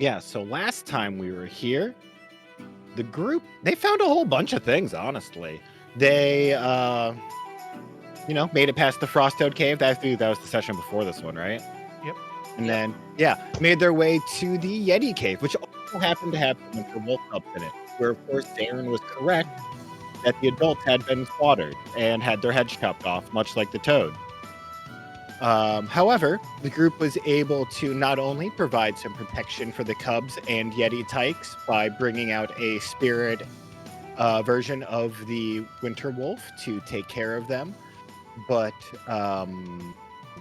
Yeah, so last time we were here, the group, they found a whole bunch of things, honestly. They, made it past the Frosttoad Cave. That was the session before this one, right? Yep. And then, made their way to the Yeti Cave, which also happened to have winter wolf cubs in it, where, of course, Darren was correct that the adults had been slaughtered and had their heads chopped off, much like the toad. However, the group was able to not only provide some protection for the cubs and Yeti tykes by bringing out a spirit version of the winter wolf to take care of them, but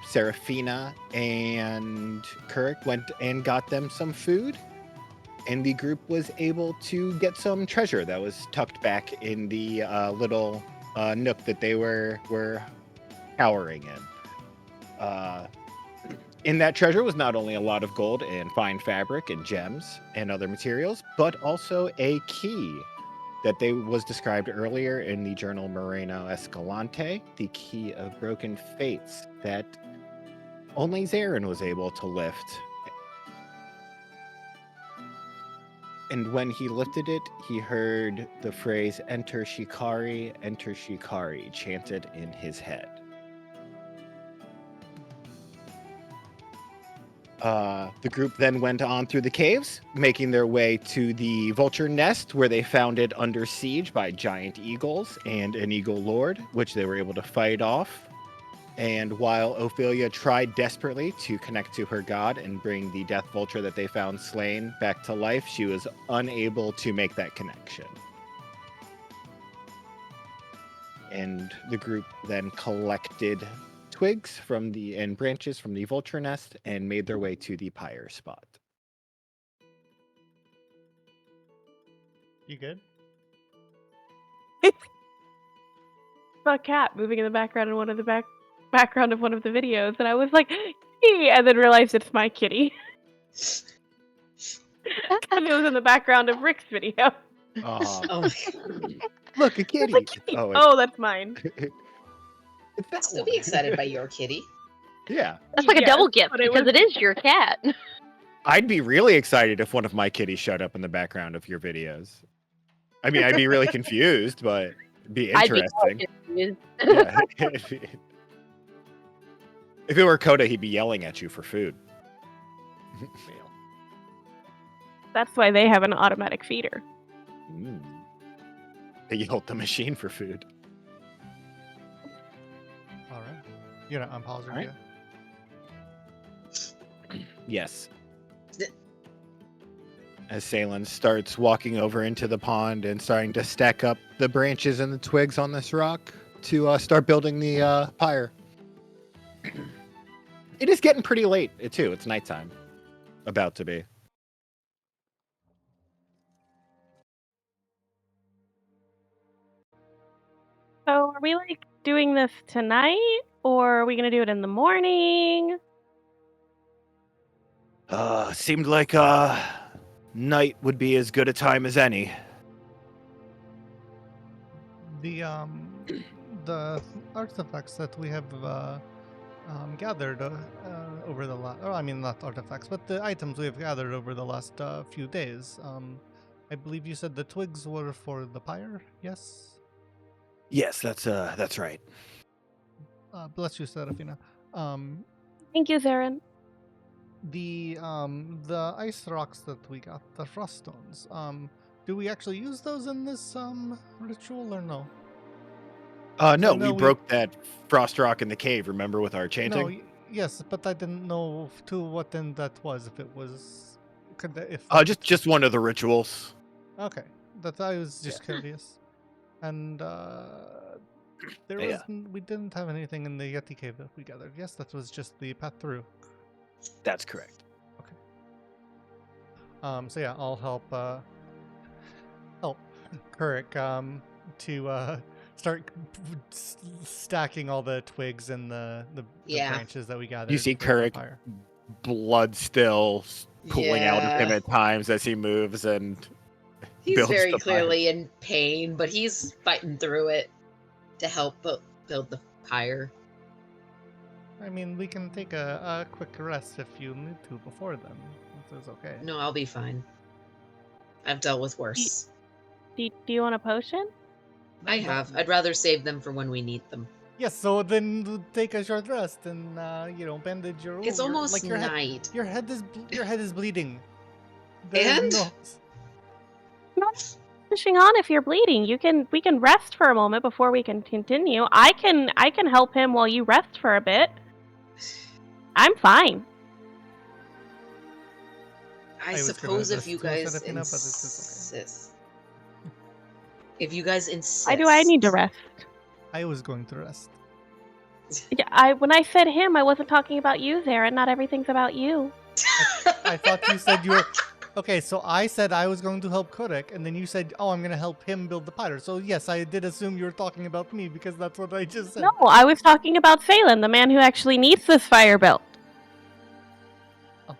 Serafina and Kirk went and got them some food, and the group was able to get some treasure that was tucked back in the little nook that they were cowering in. In that treasure was not only a lot of gold and fine fabric and gems and other materials, but also a key that was described earlier in the journal Moreno Escalante, the key of broken fates that only Zarin was able to lift. And when he lifted it, he heard the phrase enter Shikari, chanted in his head. The group then went on through the caves, making their way to the vulture nest, where they found it under siege by giant eagles and an eagle lord, which they were able to fight off. And while Ophelia tried desperately to connect to her god and bring the death vulture that they found slain back to life, she was unable to make that connection. And the group then collected twigs and branches from the vulture nest and made their way to the pyre spot. You good? Saw a cat moving in the background in background of one of the videos, and I was like, "Hey!" and then realized it's my kitty. And it was in the background of Rick's video. Oh my God. Look, a kitty. It's a kitty. Oh, that's mine. Still be excited by your kitty. Yeah. That's like a double gift because it is your cat. I'd be really excited if one of my kitties showed up in the background of your videos. I mean, I'd be really confused, but it'd be interesting. I'd be confused. Yeah. If it were Coda, he'd be yelling at you for food. That's why they have an automatic feeder. They yell at the machine for food. All right. You're gonna unpause or right. Yes. As Salen starts walking over into the pond and starting to stack up the branches and the twigs on this rock to start building the pyre. It is getting pretty late, too. It's nighttime. About to be. So are we doing this tonight, or are we gonna do it in the morning? Seemed like night would be as good a time as any. The artifacts that we have gathered over the last, not artifacts, but the items we have gathered over the last few days. I believe you said the twigs were for the pyre. Yes. Yes, that's right. Bless you, Serafina. Thank you, Zarin. The ice rocks that we got, the frost stones. Do we actually use those in this ritual or no? No, we broke that frost rock in the cave. Remember, with our chanting? No, yes, but I didn't know to what end that was. If it was, just one of the rituals. Okay, that I was just curious. And we didn't have anything in the Yeti cave that we gathered. Yes, that was just the path through. That's correct. Okay. So yeah, I'll help Kirk to start stacking all the twigs and the branches that we gathered. You see Kirk, blood still pooling out of him at times as he moves, and he's very clearly in pain, but he's fighting through it to help build the pyre. I mean, we can take a quick rest if you need to before then. is okay. No, I'll be fine. I've dealt with worse. Do you want a potion? I have. I'd rather save them for when we need them. Yes, so then take a short rest and bandage your wound. It's almost your night. Your head is bleeding. And No. Not pushing on if you're bleeding. We can rest for a moment before we can continue. I can help him while you rest for a bit. I'm fine. I suppose if you guys insist. If you guys insist. Why do I need to rest? I was going to rest. Yeah, when I said him, I wasn't talking about you there, and not everything's about you. I thought you said you were... Okay, so I said I was going to help Kodak, and then you said, oh, I'm going to help him build the pyre. So yes, I did assume you were talking about me, because that's what I just said. No, I was talking about Phelan, the man who actually needs this fire built. Oh,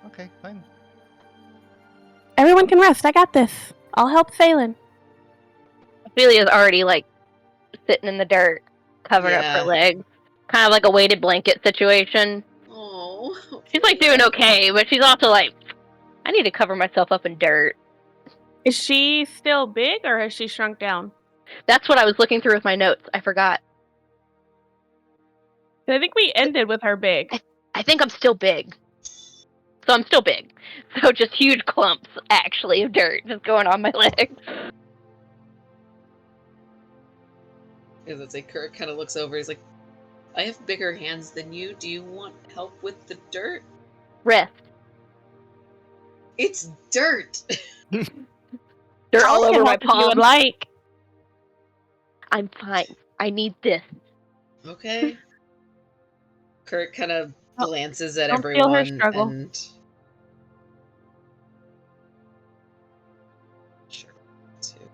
okay, fine. Everyone can rest. I got this. I'll help Phelan. Ophelia's already, like, sitting in the dirt, covered up her legs. Kind of like a weighted blanket situation. Oh. She's, like, doing okay, but she's also like, I need to cover myself up in dirt. Is she still big, or has she shrunk down? That's what I was looking through with my notes. I forgot. I think we ended with her big. I think I'm still big. So I'm still big. So just huge clumps, actually, of dirt just going on my legs. Because it's like Kurt kind of looks over. He's like, I have bigger hands than you. Do you want help with the dirt? Rest. It's dirt. They're all over my palms. You would like. I'm fine. I need this. Okay. Kurt kind of glances at don't everyone feel her struggle. and sure. That's good.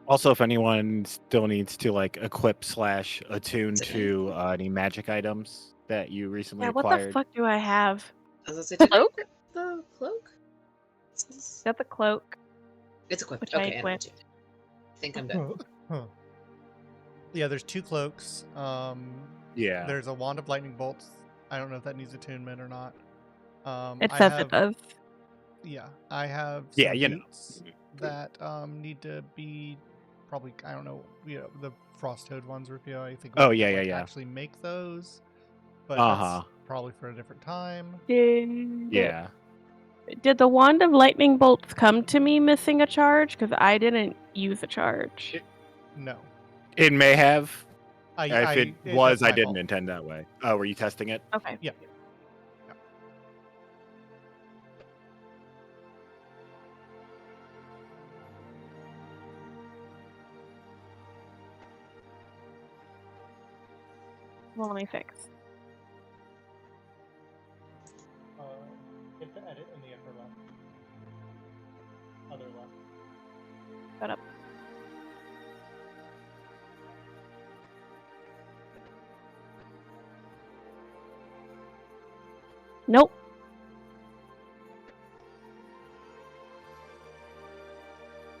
Also, if anyone still needs to like equip / attune to any magic items that you recently Yeah, what acquired. the fuck do I have? As I say, did I equip the cloak? Is that the cloak? It's equipped. Which I Okay, and I'm equipped. attuned. I think I'm done. Huh. Yeah, there's 2 cloaks. Yeah. There's a wand of lightning bolts. I don't know if that needs attunement or not. It says it does. Yeah, I have Yeah, some you know. boots that need to be probably, I don't know, the frost toad ones, Rufio. I think we Oh, could, yeah, like, yeah. actually make those, but Uh-huh. that's probably for a different time. Yeah. Did the wand of lightning bolts come to me missing a charge? Because I didn't use a charge. No. It may have. If it was, that's I my didn't fault. intend that way. Oh, were you testing it? Okay. Yeah. Well, let me fix. Hit the edit in the upper left. Other left. Shut up. Nope.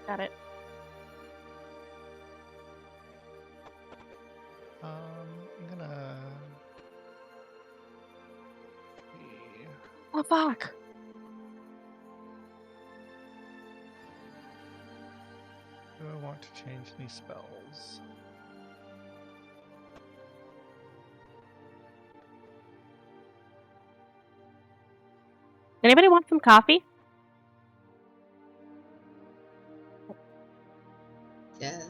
Got it. I'm gonna... Oh, fuck. Do I want to change any spells? Anybody want some coffee? Yeah.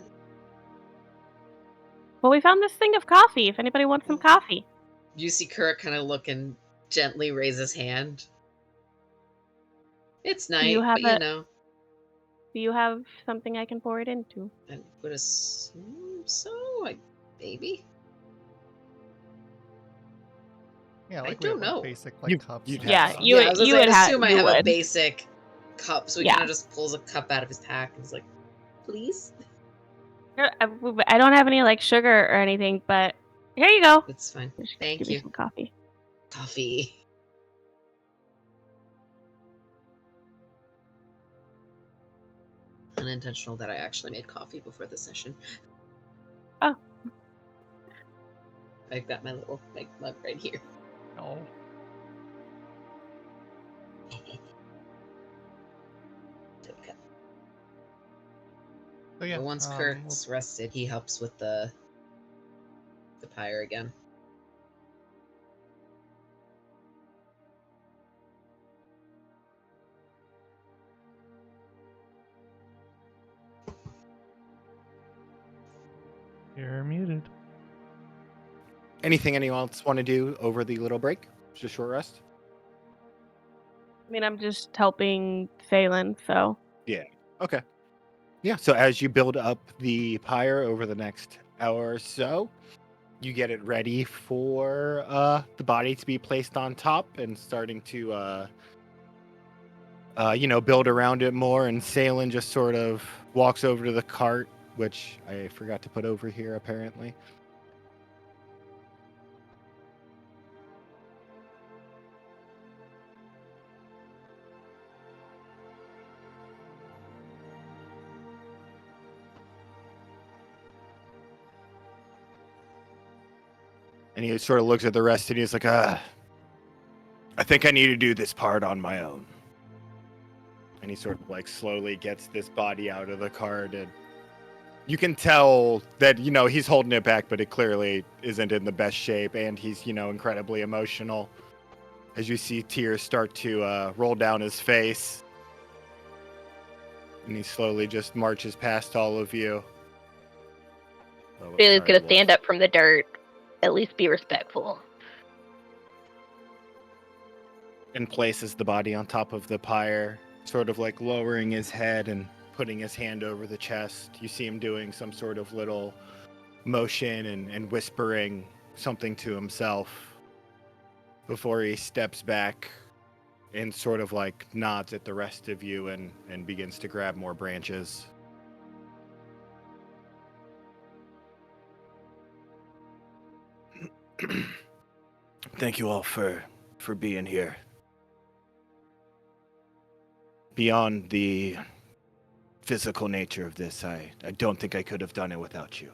Well, we found this thing of coffee. If anybody wants some coffee. You see Kurt kind of look and gently raise his hand. It's night, but you know. Do you have something I can pour it into? I would assume so, maybe. Yeah, like I don't know. Basic cups. you'd and have stuff. you would assume I have a would. basic cup, so he kind of just pulls a cup out of his pack and is like, please? I don't have any like sugar or anything, but here you go. It's fine. Just Thank give you. me some coffee. Coffee. Unintentional that I actually made coffee before the session. Oh. I've got my little mug right here. Oh. Okay. So yeah. Once Kurt's rested, he helps with the pyre again. You're muted. Anything anyone else want to do over the little break? Just a short rest? I mean, I'm just helping Phelan, so. Yeah. Okay. Yeah. So as you build up the pyre over the next hour or so, you get it ready for the body to be placed on top and starting to build around it more. And Salen just sort of walks over to the cart, which I forgot to put over here apparently. And he sort of looks at the rest and he's like, I think I need to do this part on my own. And he sort of like slowly gets this body out of the cart, and you can tell that, he's holding it back, but it clearly isn't in the best shape. And he's, incredibly emotional as you see tears start to roll down his face. And he slowly just marches past all of you. Oh, Bailey's sorry, gonna Wolf. stand up from the dirt. At least be respectful. And places the body on top of the pyre, sort of like lowering his head and putting his hand over the chest. You see him doing some sort of little motion and whispering something to himself before he steps back and sort of like nods at the rest of you and begins to grab more branches. Thank you all for being here. Beyond the physical nature of this, I don't think I could have done it without you.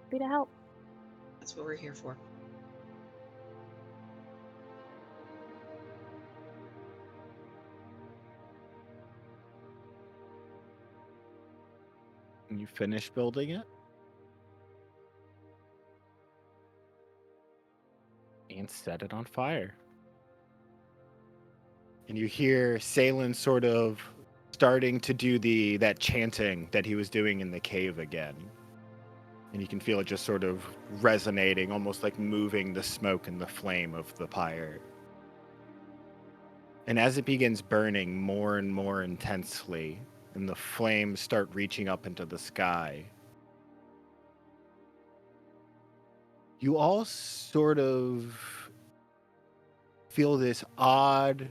Happy to help. That's what we're here for. And you finish building it? And set it on fire. And you hear Salen sort of starting to do that chanting that he was doing in the cave again. And you can feel it just sort of resonating, almost like moving the smoke and the flame of the pyre. And as it begins burning more and more intensely, and the flames start reaching up into the sky, you all sort of feel this odd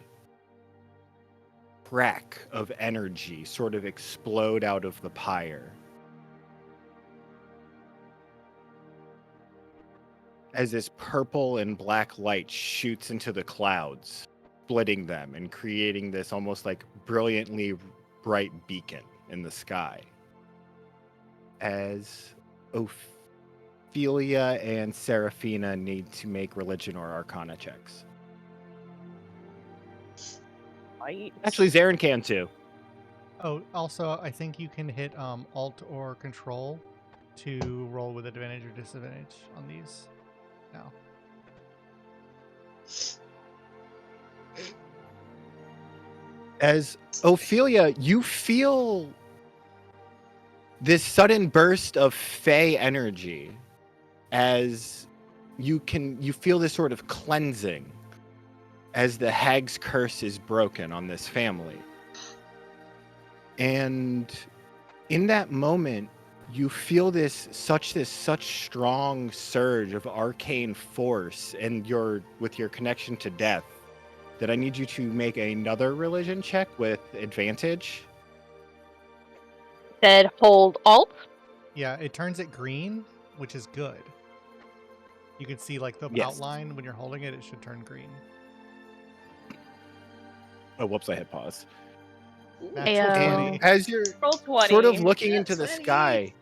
crack of energy sort of explode out of the pyre. As this purple and black light shoots into the clouds, splitting them and creating this almost like brilliantly bright beacon in the sky. As Ophelia and Seraphina need to make religion or arcana checks. Right. Actually, Zarin can too. Oh, also, I think you can hit Alt or Control to roll with advantage or disadvantage on these now. As Ophelia, you feel this sudden burst of Fey energy as you feel this sort of cleansing as the hag's curse is broken on this family. And in that moment, you feel this such strong surge of arcane force and with your connection to death that I need you to make another religion check with advantage. Said hold Alt. Yeah, it turns it green, which is good. You can see like the outline when you're holding it, it should turn green. Oh, whoops, I hit pause. Natural Ayo. 20. As you're Roll 20. sort of looking into the That's sky,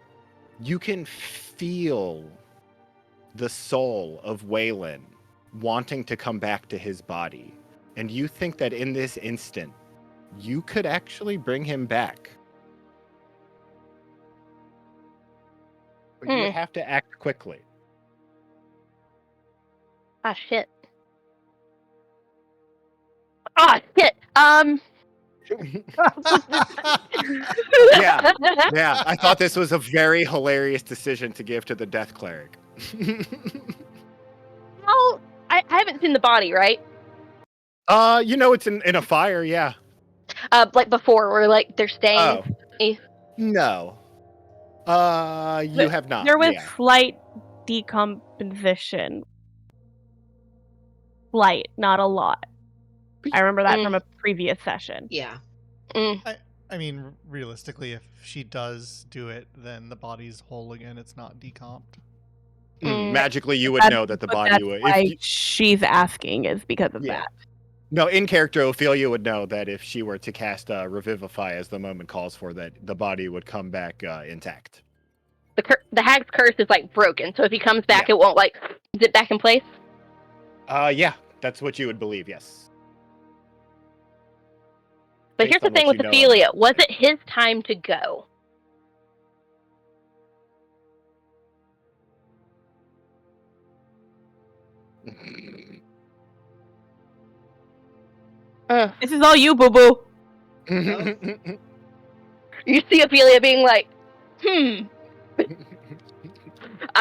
you can feel the soul of Waylon wanting to come back to his body. And you think that in this instant, you could actually bring him back. But you would have to act quickly. Ah, shit. Ah, shit. Yeah. Yeah, I thought this was a very hilarious decision to give to the Death Cleric. Well, I haven't seen the body, right? It's in a fire, yeah. Like before, where like they're staying. Oh. No. You have not. There was yeah. slight decomposition. Slight, not a lot. I remember that from a previous session. Yeah. I mean, realistically, if she does do it, then the body's whole again. It's not decomped. Magically, you would know that the body would. Why she's asking is because of that. No, in character, Ophelia would know that if she were to cast Revivify as the moment calls for, that the body would come back intact. The hag's curse is like broken, so if he comes back, it won't like zip back in place. Yeah, that's what you would believe. Yes. But here's the thing with Ophelia: was it his time to go? This is all you, boo boo. You see Ophelia being like,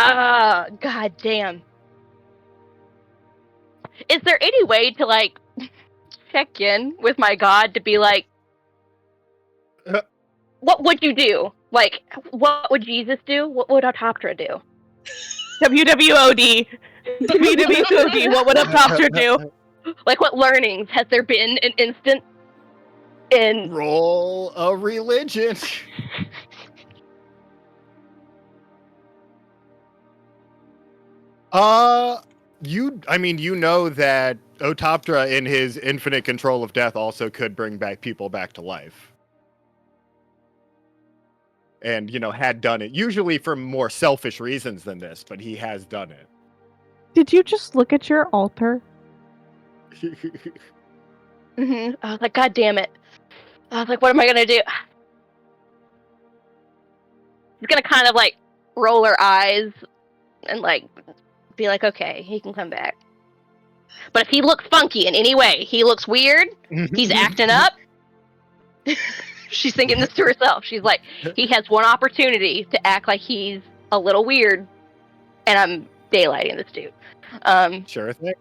god damn. Is there any way to like check in with my god to be like, what would you do? Like, what would Jesus do? What would Autoptera do? WWOD. WWOD. What would Autoptera do? Like, what learnings has there been an instant in... Roll a religion. You know that Autoptera, in his infinite control of death, also could bring back people back to life. And, had done it. Usually for more selfish reasons than this, but he has done it. Did you just look at your altar? I was like, god damn it. I was like, what am I gonna do? She's gonna kind of like roll her eyes and like be like, okay, he can come back. But if he looks funky in any way, he looks weird, he's acting up. She's thinking this to herself. She's like, he has one opportunity to act like he's a little weird, and I'm daylighting this dude. Sure thing.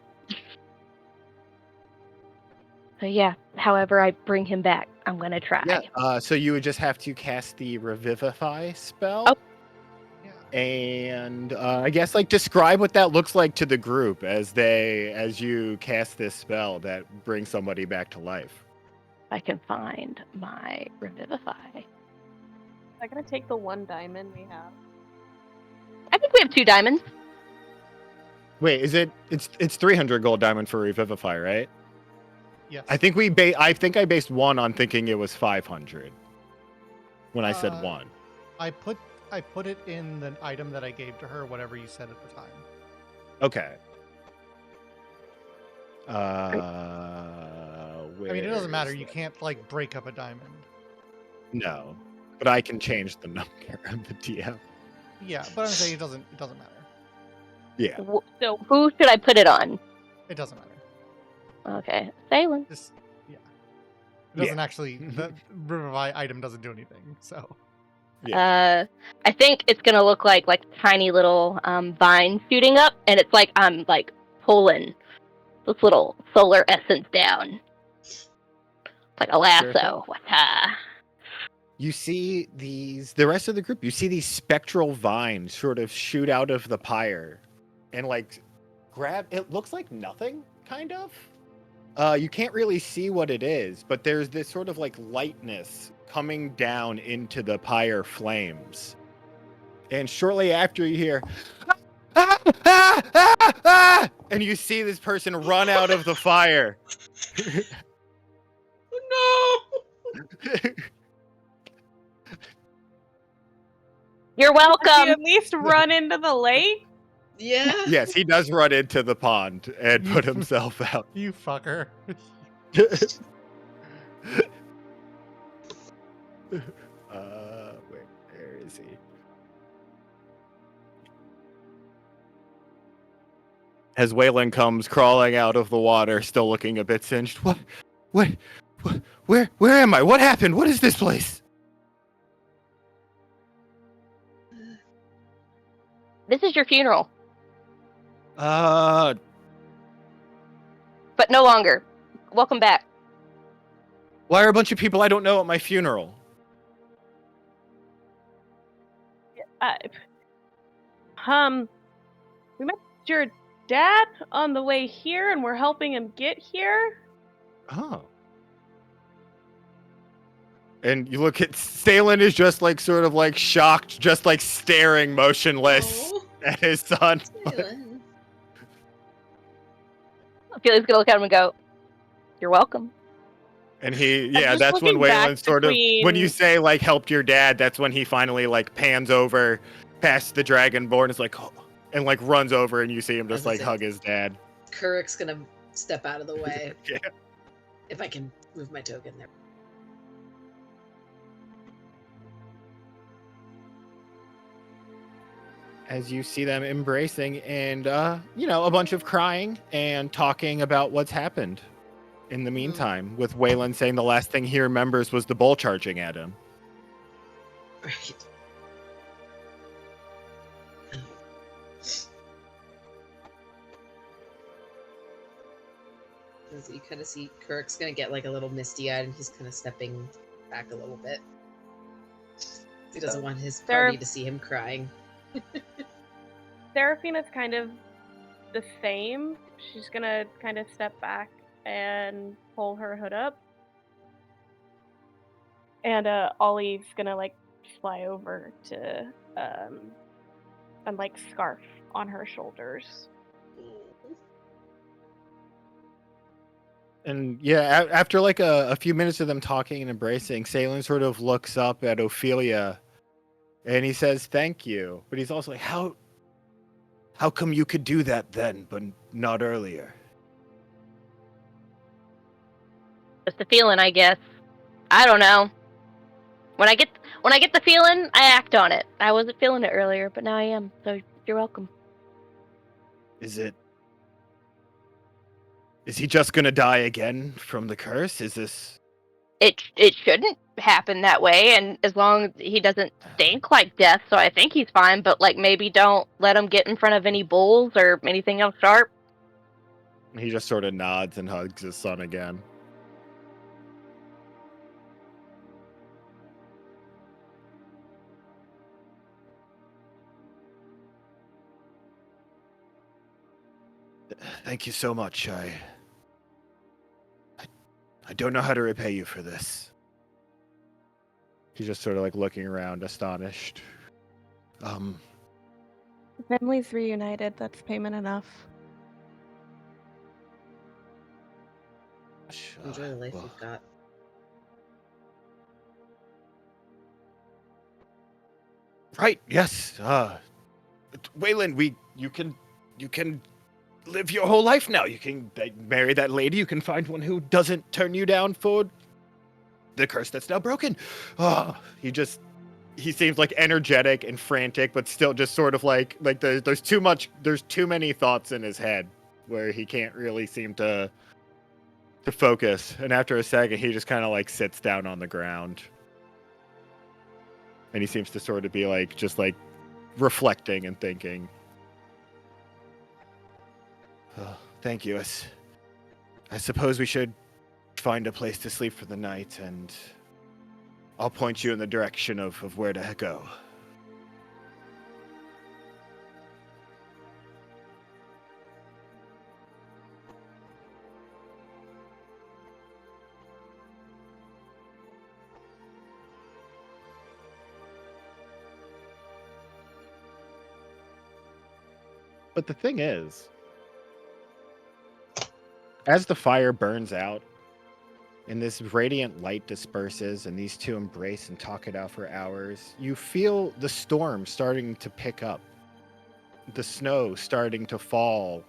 So yeah, however I bring him back, I'm gonna try. Yeah, so you would just have to cast the Revivify spell. Oh. And I guess describe what that looks like to the group as you cast this spell that brings somebody back to life. I can find my Revivify. Is that gonna take the 1 diamond we have? I think we have 2 diamonds. Wait, it's 300 gold diamond for Revivify, right? Yes. I think I based 1 on thinking it was 500 when I said 1. I put it in the item that I gave to her, whatever you said at the time. Okay. It doesn't matter. You can't break up a diamond. No, but I can change the number of the DM. Yeah, but I'm saying it doesn't matter. Yeah. So who should I put it on? It doesn't matter. Okay, Salem. It doesn't actually. The Revivify item doesn't do anything. So. Yeah. I think it's gonna look like tiny little vines shooting up, and it's like I'm pulling this little solar essence down. It's like a lasso. Sure. You see the rest of the group, you see these spectral vines sort of shoot out of the pyre and grab, it looks like nothing, kind of. You can't really see what it is, but there's this sort of lightness coming down into the pyre flames. And shortly after you hear, ah, ah, ah, ah, and you see this person run out of the fire. No! You're Does he welcome. at least run into the lake? Yeah. Yes, he does run into the pond and put himself out. You fucker. Where is he? As Waylon comes crawling out of the water, still looking a bit singed. What? Where am I? What happened? What is this place? This is your funeral, Uh, but no longer. Welcome back. why are a bunch of people I don't know at my funeral? We met your dad on the way here, and we're helping him get here. Oh. And you look at Stalin is just like sort of like shocked, just like staring motionless Oh, at his son. Taylor. Felix gonna look at him and go, "You're welcome." And he, I'm yeah, just that's when looking back Waylon sort of, when you between- say like helped your dad, that's when he finally like pans over past the Dragonborn, is like, oh, and like runs over, and you see him just like hug his dad. Kurik's gonna step out of the way. Yeah. If I can move my token there. As you see them embracing and, you know, a bunch of crying and talking about what's happened in the meantime, with Waylon saying the last thing he remembers was the bull charging at him. Right. As you kind of see, Kurik's gonna get like a little misty-eyed, and he's kind of stepping back a little bit. He doesn't want his party to see him crying. Seraphina's kind of the same. She's gonna kind of step back and pull her hood up. And Ollie's gonna like fly over to and like scarf on her shoulders. And yeah, after like a few minutes of them talking and embracing, Salen sort of looks up at Ophelia and he says, "Thank you." But he's also like, how come you could do that then, but not earlier? Just a feeling, I guess. I don't know. When I get the feeling, I act on it. I wasn't feeling it earlier, but now I am. So you're welcome. Is he just gonna die again from the curse? Is this... It shouldn't happen that way, and as long as he doesn't stink like death, so I think he's fine. But like, maybe don't let him get in front of any bulls or anything else sharp. He just sort of nods and hugs his son again. Thank you so much. I don't know how to repay you for this. He's just sort of like looking around, astonished. Families reunited. That's payment enough. Enjoy the life you've got. Right? Yes. Waylon, you can live your whole life now. You can marry that lady. You can find one who doesn't turn you down for the curse that's now broken. He seems like energetic and frantic, but still just sort of like there's too many thoughts in his head where he can't really seem to focus. And after a second, he just kind of like sits down on the ground. And he seems to sort of be like, just like reflecting and thinking. Oh, thank you. I suppose we should find a place to sleep for the night, and I'll point you in the direction of where to go. But the thing is, as the fire burns out and this radiant light disperses, and these two embrace and talk it out for hours. You feel the storm starting to pick up, the snow starting to fall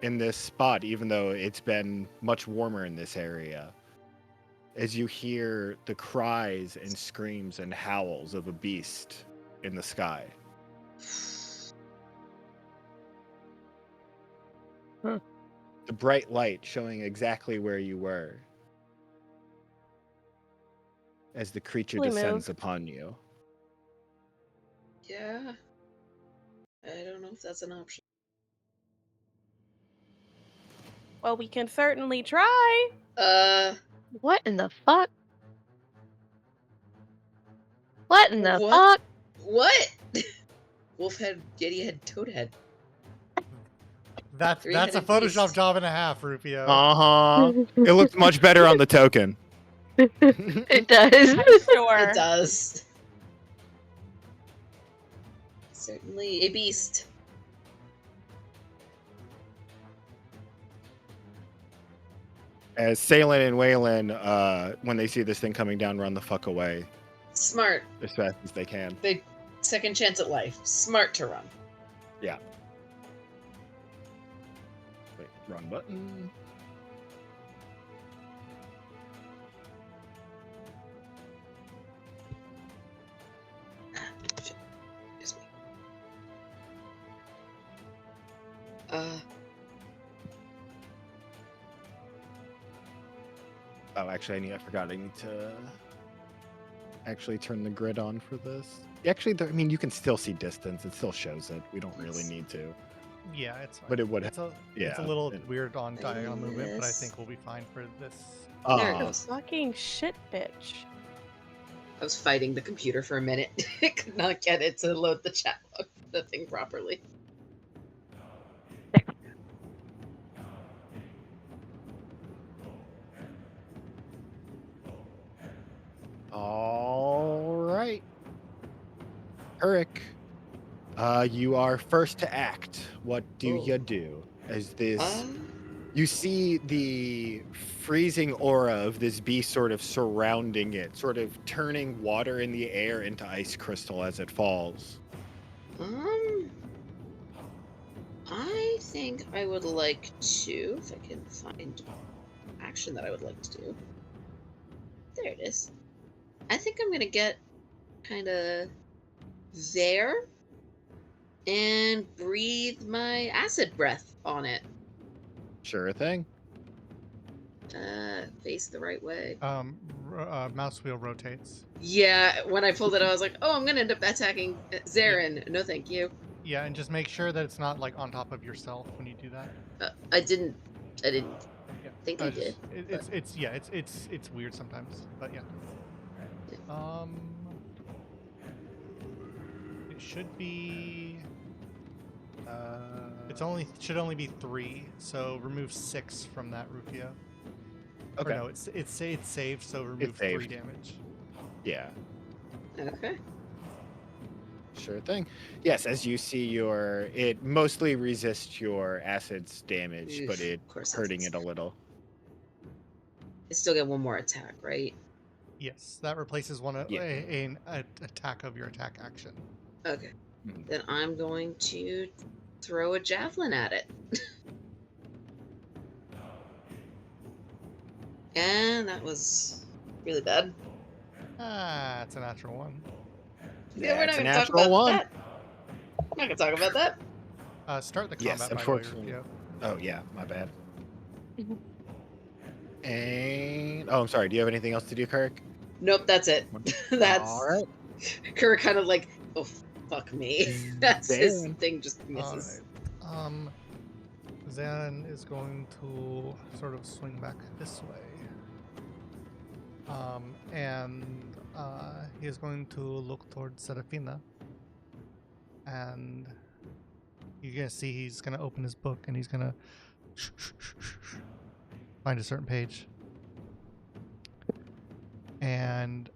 in this spot, even though it's been much warmer in this area. As you hear the cries and screams and howls of a beast in the sky. Huh. The bright light showing exactly where you were as the creature Really descends moved. upon you. Yeah. I don't know if that's an option. Well, we can certainly try. What in the fuck? What in the What? fuck? What? Wolf head, Yeti head, toad head. That's a Three-headed Photoshop beast. job and a half, Rufio. Uh-huh. It looks much better on the token. It does. Sure. It does. Certainly a beast. As Salen and Waylon, when they see this thing coming down, run the fuck away Smart. as fast as they can. They second chance at life. Smart to run. Yeah. Wait, wrong button. Shit. Excuse me. Oh, actually, I forgot. I need to actually turn the grid on for this. Actually, I mean, you can still see distance. It still shows it. We don't really need to. Yeah, it's fine. But it would. It's a Yeah. little weird on diagonal movement, but I Yes. think we'll be fine for this. There it Uh, goes. Fucking shit, bitch. I was fighting the computer for a minute. I could not get it to load the chat log, the thing properly. all right. Eric, you are first to act. What do Oh. you do? As this, Uh, you see the freezing aura of this beast sort of surrounding it, sort of turning water in the air into ice crystal as it falls. I think I would like to, if I can find action that I would like to do. There it is. I think I'm gonna get kind of there and breathe my acid breath on it. Sure thing. Face the right way. Mouse wheel rotates. Yeah, when I pulled it, I was like, oh, I'm gonna end up attacking Zarin. No, thank you. Yeah, and just make sure that it's not like on top of yourself when you do that. I didn't Yeah. think I did. It's weird sometimes, but yeah. It should be. Should only be 3, so remove 6 from that, Rufio. Okay. Or no, it's saved, so remove 3 saved. damage. Yeah. Okay. Sure thing. Yes, as you see it mostly resists your acid's damage, but Oof, it of course hurting acids. it a little. I still get one more attack, right? Yes, that replaces Yeah. an attack of your attack action. Okay. Mhm. Then I'm going to throw a javelin at it. And that was really bad. Ah, it's a natural 1. Yeah, we're not That's a gonna talk natural about one. that. I'm not gonna talk about that. Start the Yes, combat, by the way, unfortunately. Rufio. Oh yeah, my bad. Mhm. And I'm sorry. Do you have anything else to do, Kirk? Nope, that's it. That's all right. Kerr kind of like, oh fuck me. That's his Damn. thing just misses. Alright. Zan is going to sort of swing back this way. And he is going to look towards Serafina. And you're gonna see he's gonna open his book and he's gonna find a certain page. And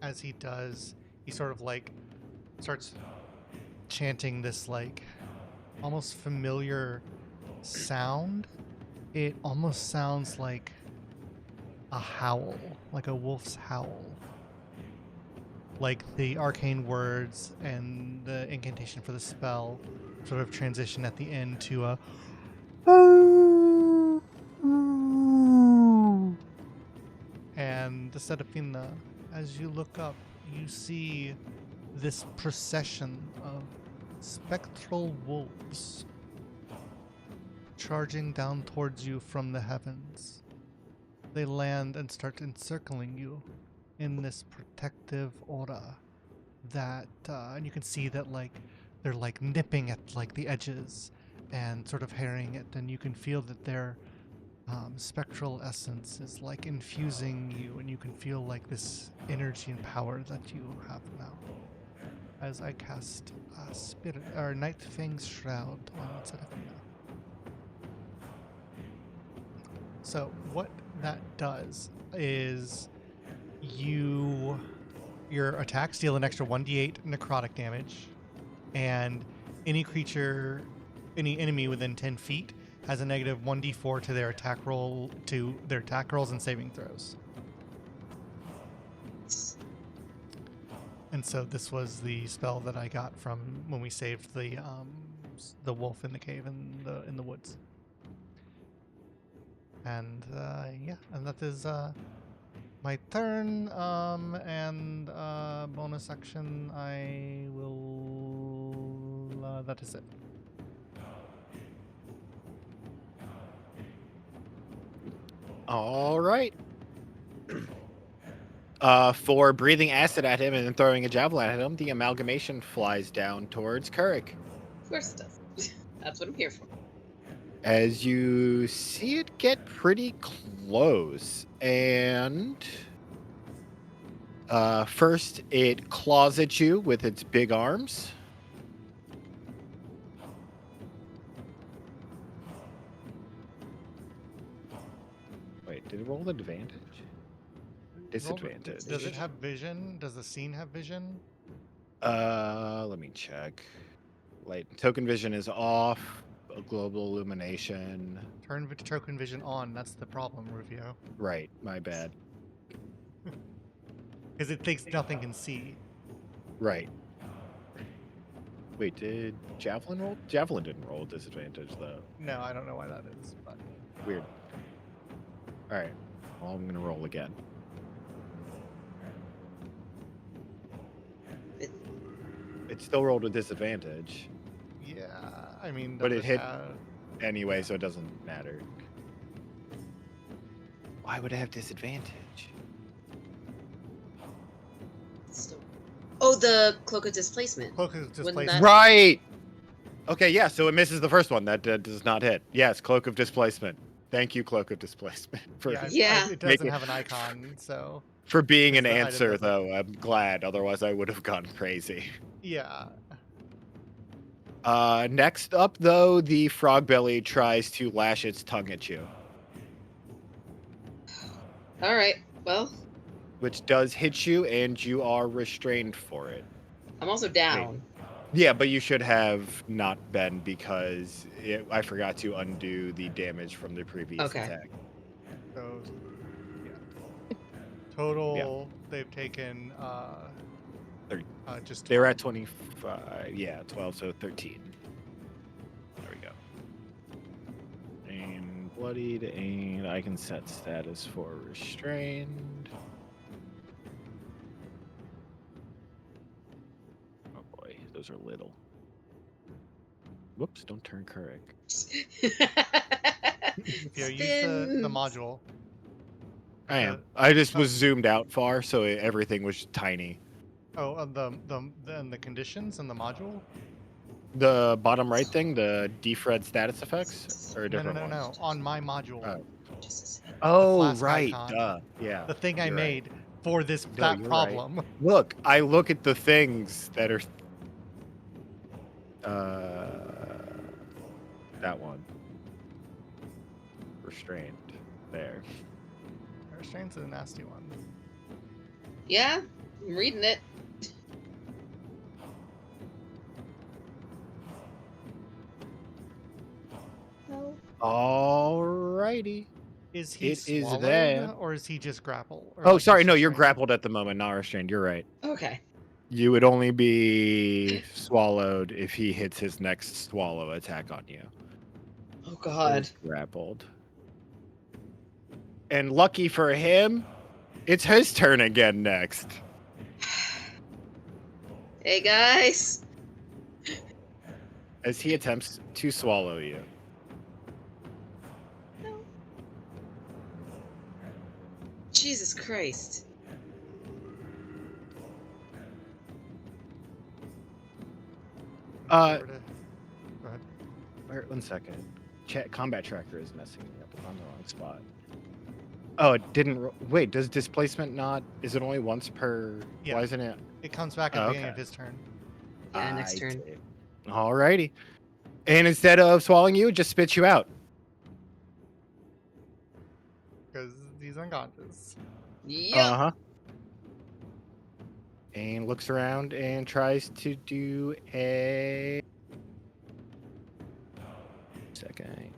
as he does, he sort of like starts chanting this like almost familiar sound. It almost sounds like a howl, like a wolf's howl. Like the arcane words and the incantation for the spell sort of transition at the end to a and Serafina, as you look up, you see this procession of spectral wolves charging down towards you from the heavens. They land and start encircling you in this protective aura that and you can see that like they're like nipping at like the edges and sort of harrying it, and you can feel that their spectral essence is like infusing you, and you can feel like this energy and power that you have now. As I cast Spirit or Night Fang's Shroud on Serafina. So what that does is your attacks deal an extra 1d8 necrotic damage, and any enemy within 10 feet has a negative 1d4 to their attack rolls and saving throws. And so this was the spell that I got from when we saved the wolf in the cave in the woods. And yeah, and that is my turn. And bonus action, I will. That is it. All right. For breathing acid at him and then throwing a javelin at him, the amalgamation flies down towards Kurik. Of course it does. That's what I'm here for. As you see it get pretty close, and first it claws at you with its big arms. Wait, did it roll advantage? Disadvantage. Does it have vision? Does the scene have vision? Let me check. Light token vision is off. Global illumination. Turn token vision on. That's the problem, Rufio. Right, my bad. Because it thinks nothing can see. Right. Wait, did Javelin roll? Javelin didn't roll disadvantage, though. No, I don't know why that is. But Weird. Alright. Well, I'm going to roll again. It still rolled with disadvantage. yeah, I mean, But does it hit- have- Anyway, so it doesn't matter. Why would it have disadvantage? Still. Oh, the Cloak of Displacement. Cloak of Displacement. that- Right! Okay, yeah, so it misses the first one. That does not hit. Yes, Cloak of Displacement. Thank you, Cloak of Displacement, for, Yeah. It doesn't Make it- have an icon, so for being an It's the item answer, doesn't- though. I'm glad. Otherwise, I would have gone crazy. yeah. Next up, though, the frog belly tries to lash its tongue at you, All right. Well, which does hit you, and you are restrained for it. I'm also down. Yeah, but you should have not been because I forgot to undo the damage from the previous Okay. attack. So yeah. Total, they've taken 30. Just They were at 25. Yeah, 12, so 13. There we go. And bloodied, and I can set status for restrained. Oh boy, those are little. Whoops, don't turn correct. Yeah, use the Spins. module. I am. I just was zoomed out far, so everything was tiny. Oh, the conditions and the module. The bottom right thing, the defred status effects, or a No, different no, one? on my module. Oh. Just a second. Oh, flask right. icon. Duh. Yeah. The thing I you're right. made for this No, that you're right. problem. Look, I look at the things that are. That one. Restrained. There. Restraint's a nasty one. Yeah, I'm reading it. No. Alrighty. Is he It is swallowed, there. or is he just grappled? Or Oh, like, sorry. just No, you're restrained? grappled at the moment, not restrained. You're right. Okay. You would only be swallowed if he hits his next swallow attack on you. Oh God. He's grappled. And lucky for him, it's his turn again next. Hey guys. As he attempts to swallow you. No. Jesus Christ. Go ahead. One second. Combat tracker is messing me up. I'm on the wrong spot. Oh, it didn't. Wait, does displacement not? Is it only once per? Yeah. Why isn't it? It comes back at the beginning Okay. of his turn. Yeah, next turn. see. Alrighty. And instead of swallowing you, it just spits you out. Because he's unconscious. Yep. Uh-huh. And looks around and tries to do a... Second.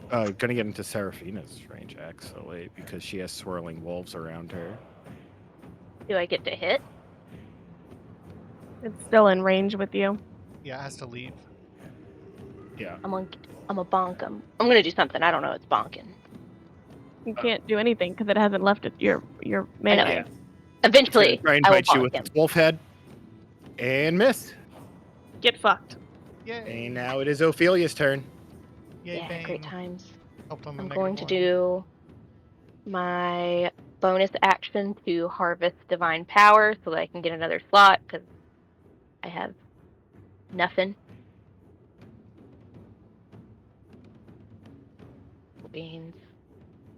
Gonna get into Seraphina's range, actually, because she has swirling wolves around her. Do I get to hit? It's still in range with you. Yeah, it has to leave. Yeah. I'm a bonk him. I'm gonna do something. I don't know. It's bonking. You can't do anything because it hasn't left your melee. Yeah. Eventually, It's gonna try and I will bite you bonk with him. its wolf head. And miss. Get fucked. Yay! And now it is Ophelia's turn. Yay, Yeah, Bane. great times. Helped on the I'm negative going to one. do my bonus action to harvest divine power so that I can get another slot because I have nothing. Beans.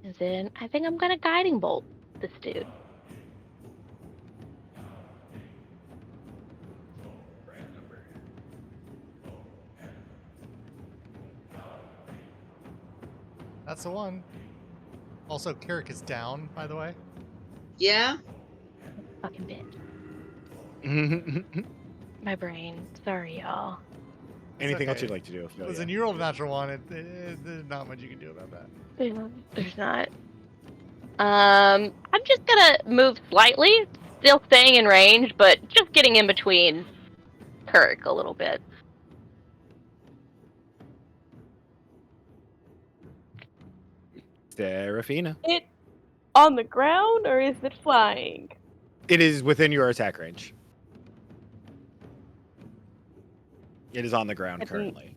And then I think I'm gonna guiding bolt this dude. That's the one. Also, Carrick is down, by the way. Yeah. Fucking bitch. Anything My brain. Sorry, y'all. It's else okay. you'd like to do, Ophelia? Listen, you rolled a natural one. There's not much you can do about that. There's not. I'm just gonna move slightly, still staying in range, but just getting in between Kirk a little bit. Seraphina. It on the ground or is it flying? It is within your attack range. It is on the ground It's currently.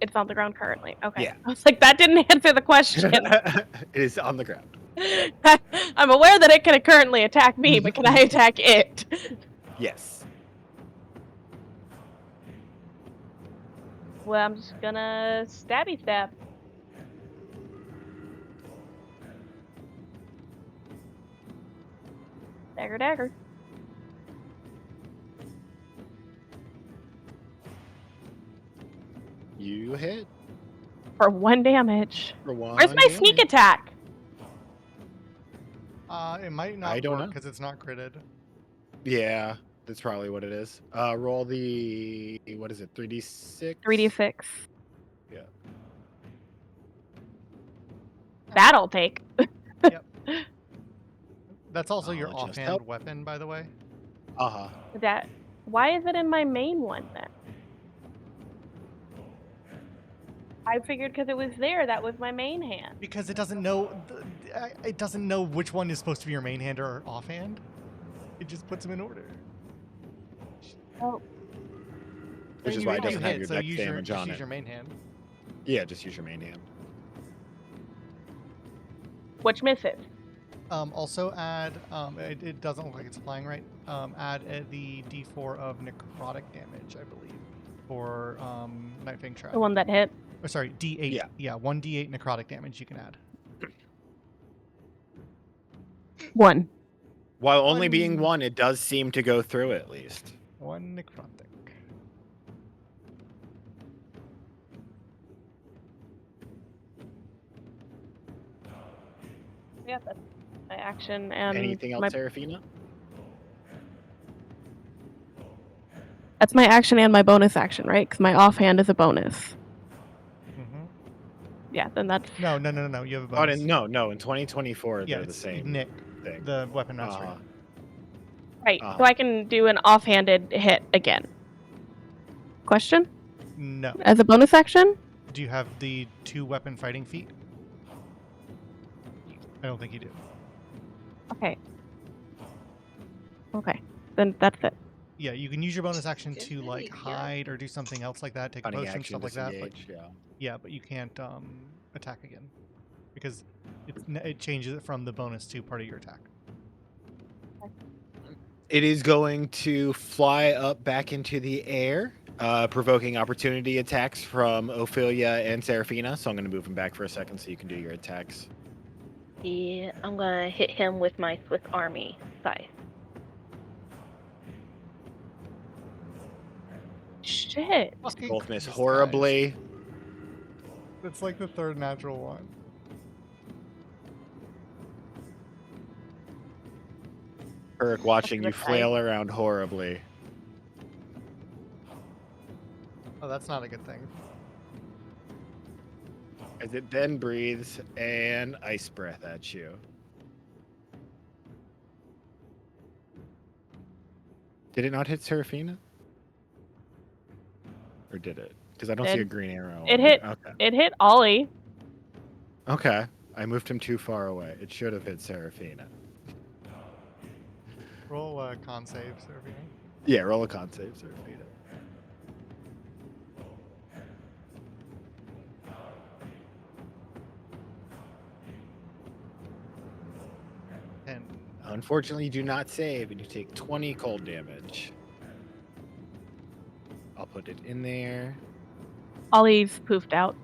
It's on the ground currently. Okay. Yeah. I was like, that didn't answer the question. It is on the ground. I'm aware that it can currently attack me, but can I attack it? Yes. Well, I'm just gonna stabby stab. Dagger, dagger. You hit For 1 damage. for one. Where's my sneak damage. attack? It might not I don't know. because it's not critted. Yeah, that's probably what it is. Roll the, what is it, 3d6? 3d6. Yeah. That'll take. That's also your I'll just offhand help. weapon, by the way. Uh-huh. That. Why is it in my main one then? I figured because it was there, that was my main hand. Because it doesn't know. It doesn't know which one is supposed to be your main hand or offhand. It just puts them in order. Oh. Which And is you why it hit, doesn't have your so dex use damage just on use it. your main hand. Yeah, just use your main hand. Which misses. Also add. It doesn't look like it's flying right. Add the D4 of necrotic damage, I believe, for Night Fang Trap. The one that hit. Oh, sorry, D8. Yeah. 1d8 necrotic damage you can add. 1. While only being One. one, it does seem to go through at least. 1 necrotic. Yeah, that's my action and Anything else, my, Seraphina? that's my action and my bonus action, right? Because my offhand is a bonus. Mm-hmm. Yeah, then that's No. You have a Oh, bonus. no. In 2024, Yeah, they're the it's same Nick, thing. the weapon mastery. right. So Uh-huh. I can do an offhanded hit again. Question? No. As a bonus action? Do you have the 2 weapon fighting feat? I don't think you do. Okay. Okay. Then that's it. Yeah, you can use your bonus action Get to ready, like yeah. hide or do something else like that, take a Cunning potion, action, stuff like that. But disengage. Yeah. yeah, but you can't attack again because it changes it from the bonus to part of your attack. It is going to fly up back into the air, provoking opportunity attacks from Ophelia and Seraphina. So I'm going to move him back for a second so you can do your attacks. Yeah, I'm gonna hit him with my Swiss Army scythe. Shit. Fucking Both miss Christ, horribly. guys. It's like the 3rd natural one. Kirk watching you That's flail around horribly. Oh, that's not a good thing. As it then breathes an ice breath at you. Did it not hit Seraphina? Or did it? Because I don't see a green arrow. It on hit. there. Okay. It hit Ollie. Okay. I moved him too far away. It should have hit Seraphina. Roll a con save, Seraphina. Yeah, roll a con save, Seraphina. And Unfortunately, you do not save, and you take 20 cold damage. I'll put it in there. Ollie's poofed out.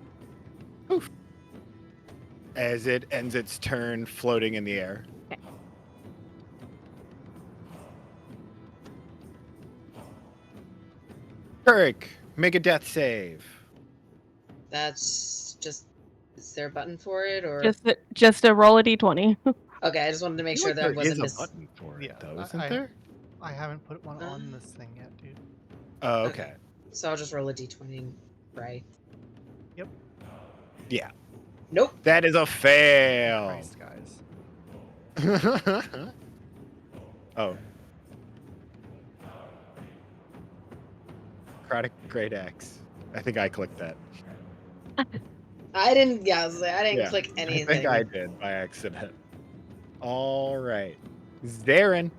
As it ends its turn floating in the air. Okay. Kirk, make a death save. That's just. Is there a button for it, or Just a roll a d20. okay? I just wanted to make I feel sure like that I there is wasn't a button for it, Yeah, though, isn't there? I haven't put one on this thing yet, dude. Oh, okay. So I'll just roll a d20, right? Yep. Yeah. Nope. That is a fail. Christ, guys. Oh. Necrotic Great Axe. I think I clicked that. I didn't. Yeah, I was like, I didn't Yeah, click anything. I think I did by accident. All right. Zarin.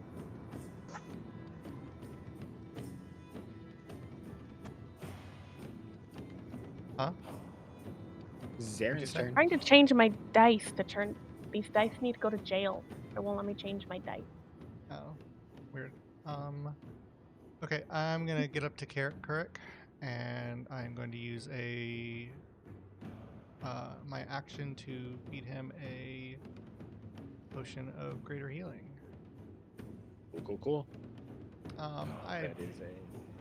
Huh? Zarin's say? turn. Trying to change my dice to turn. These dice need to go to jail. It won't let me change my dice. Oh, weird. Okay, I'm gonna get up to Kuruk, and I'm going to use my action to feed him a potion of greater healing. Cool.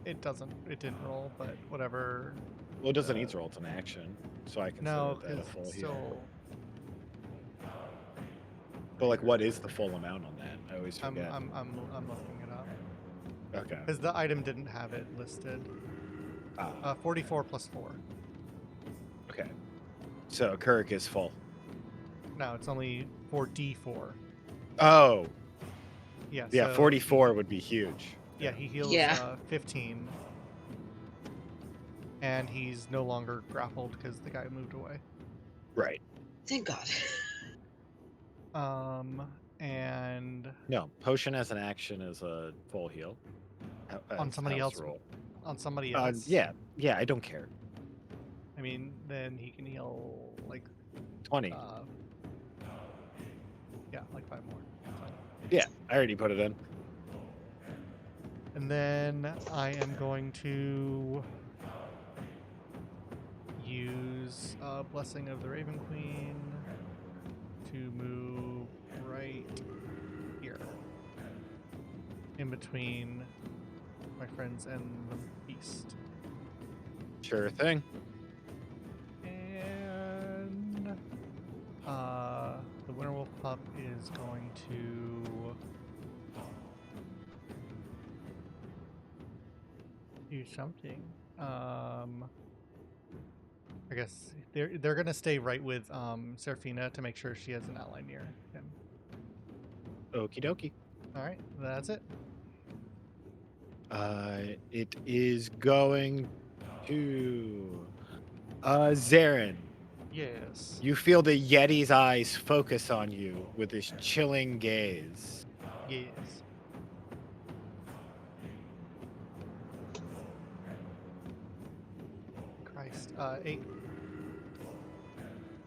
It didn't roll, but whatever. Well, it doesn't need to roll. It's an action, so I consider No, that a because full it's heal. still. But like, what is the full amount on that? I always I'm forget. looking it up Okay. because the item didn't have it listed. 44 plus 4. Okay. So Kirk is full. No, it's only 4d4. Oh. Yeah. Yeah, so 44 would be huge. Yeah, he heals 15. And he's no longer grappled because the guy moved away. Right. Thank God. And No, potion as an action is a full heal. on somebody else. Roll. On somebody else. Yeah, I don't care. I mean, then he can heal like 20. Yeah, like 5 more. Fine. Yeah, I already put it in. And then I am going to use Blessing of the Raven Queen to move right here, in between my friends and the beast. Sure thing. And the Winterwolf pup is going to do something. I guess they're gonna stay right with Serafina to make sure she has an ally near him. Okie dokie. All right, that's it. It is going to Zarin. Yes. You feel the Yeti's eyes focus on you with this chilling gaze. Yes. Christ. 8.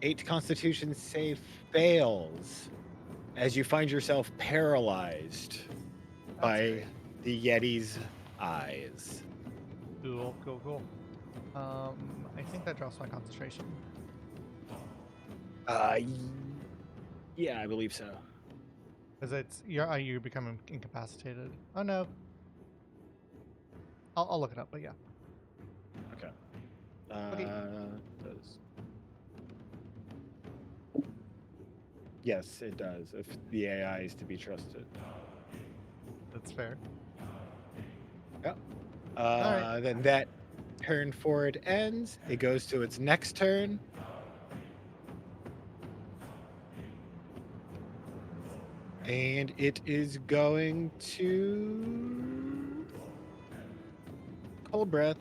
8 Constitution save fails as you find yourself paralyzed by Great. the Yeti's eyes. Cool. I think that drops my concentration. Yeah, I believe so. Because you become incapacitated. Oh no. I'll look it up, but yeah. Okay. Okay. Does. Yes, it does. If the AI is to be trusted. That's fair. Yep. Alright. Then that turn forward ends. It goes to its next turn. And it is going to cold breath.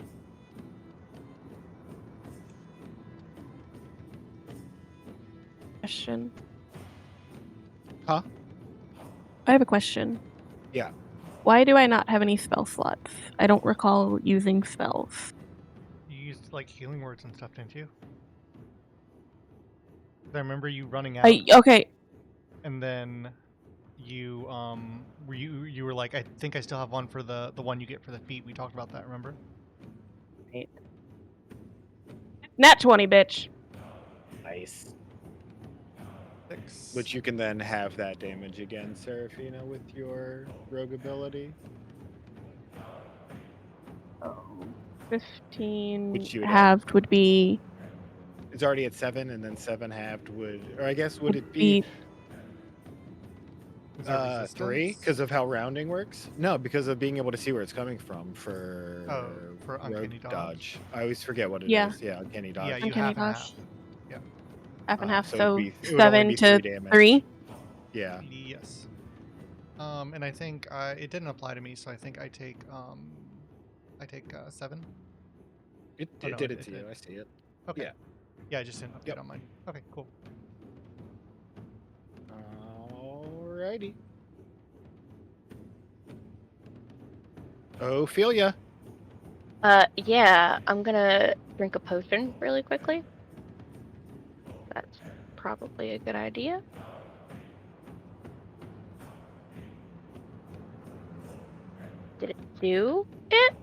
Question. Huh? I have a question. Yeah. Why do I not have any spell slots? I don't recall using spells. You used like healing words and stuff, didn't you? I remember you running out Okay. and then you you were like, I think I still have one for the one you get for the feet. We talked about that, remember? Nat 20, bitch. Nice. 6. Which you can then have that damage again, Serafina, with your rogue ability. 15 Which you would halved would be It's already at 7, and then 7 halved would, or I guess would it be Is there 3 resistance? because of how rounding works? No, because of being able to see where it's coming from for for uncanny rogue dodge. I always forget what it is. Yeah. Yeah, uncanny dodge. Yeah, you Uncanny have and dodge. half. half and half, so so it would only 7 be to 3 damage. 3. Yeah. Yes. And I think it didn't apply to me, so I think I take 7. It Oh, no, did it it to did. you. I see it. Okay. Yeah. Yeah, I just didn't update Yep. on mine. Okay, cool. Alrighty. Ophelia. Yeah, I'm gonna drink a potion really quickly. That's probably a good idea. Did it do it?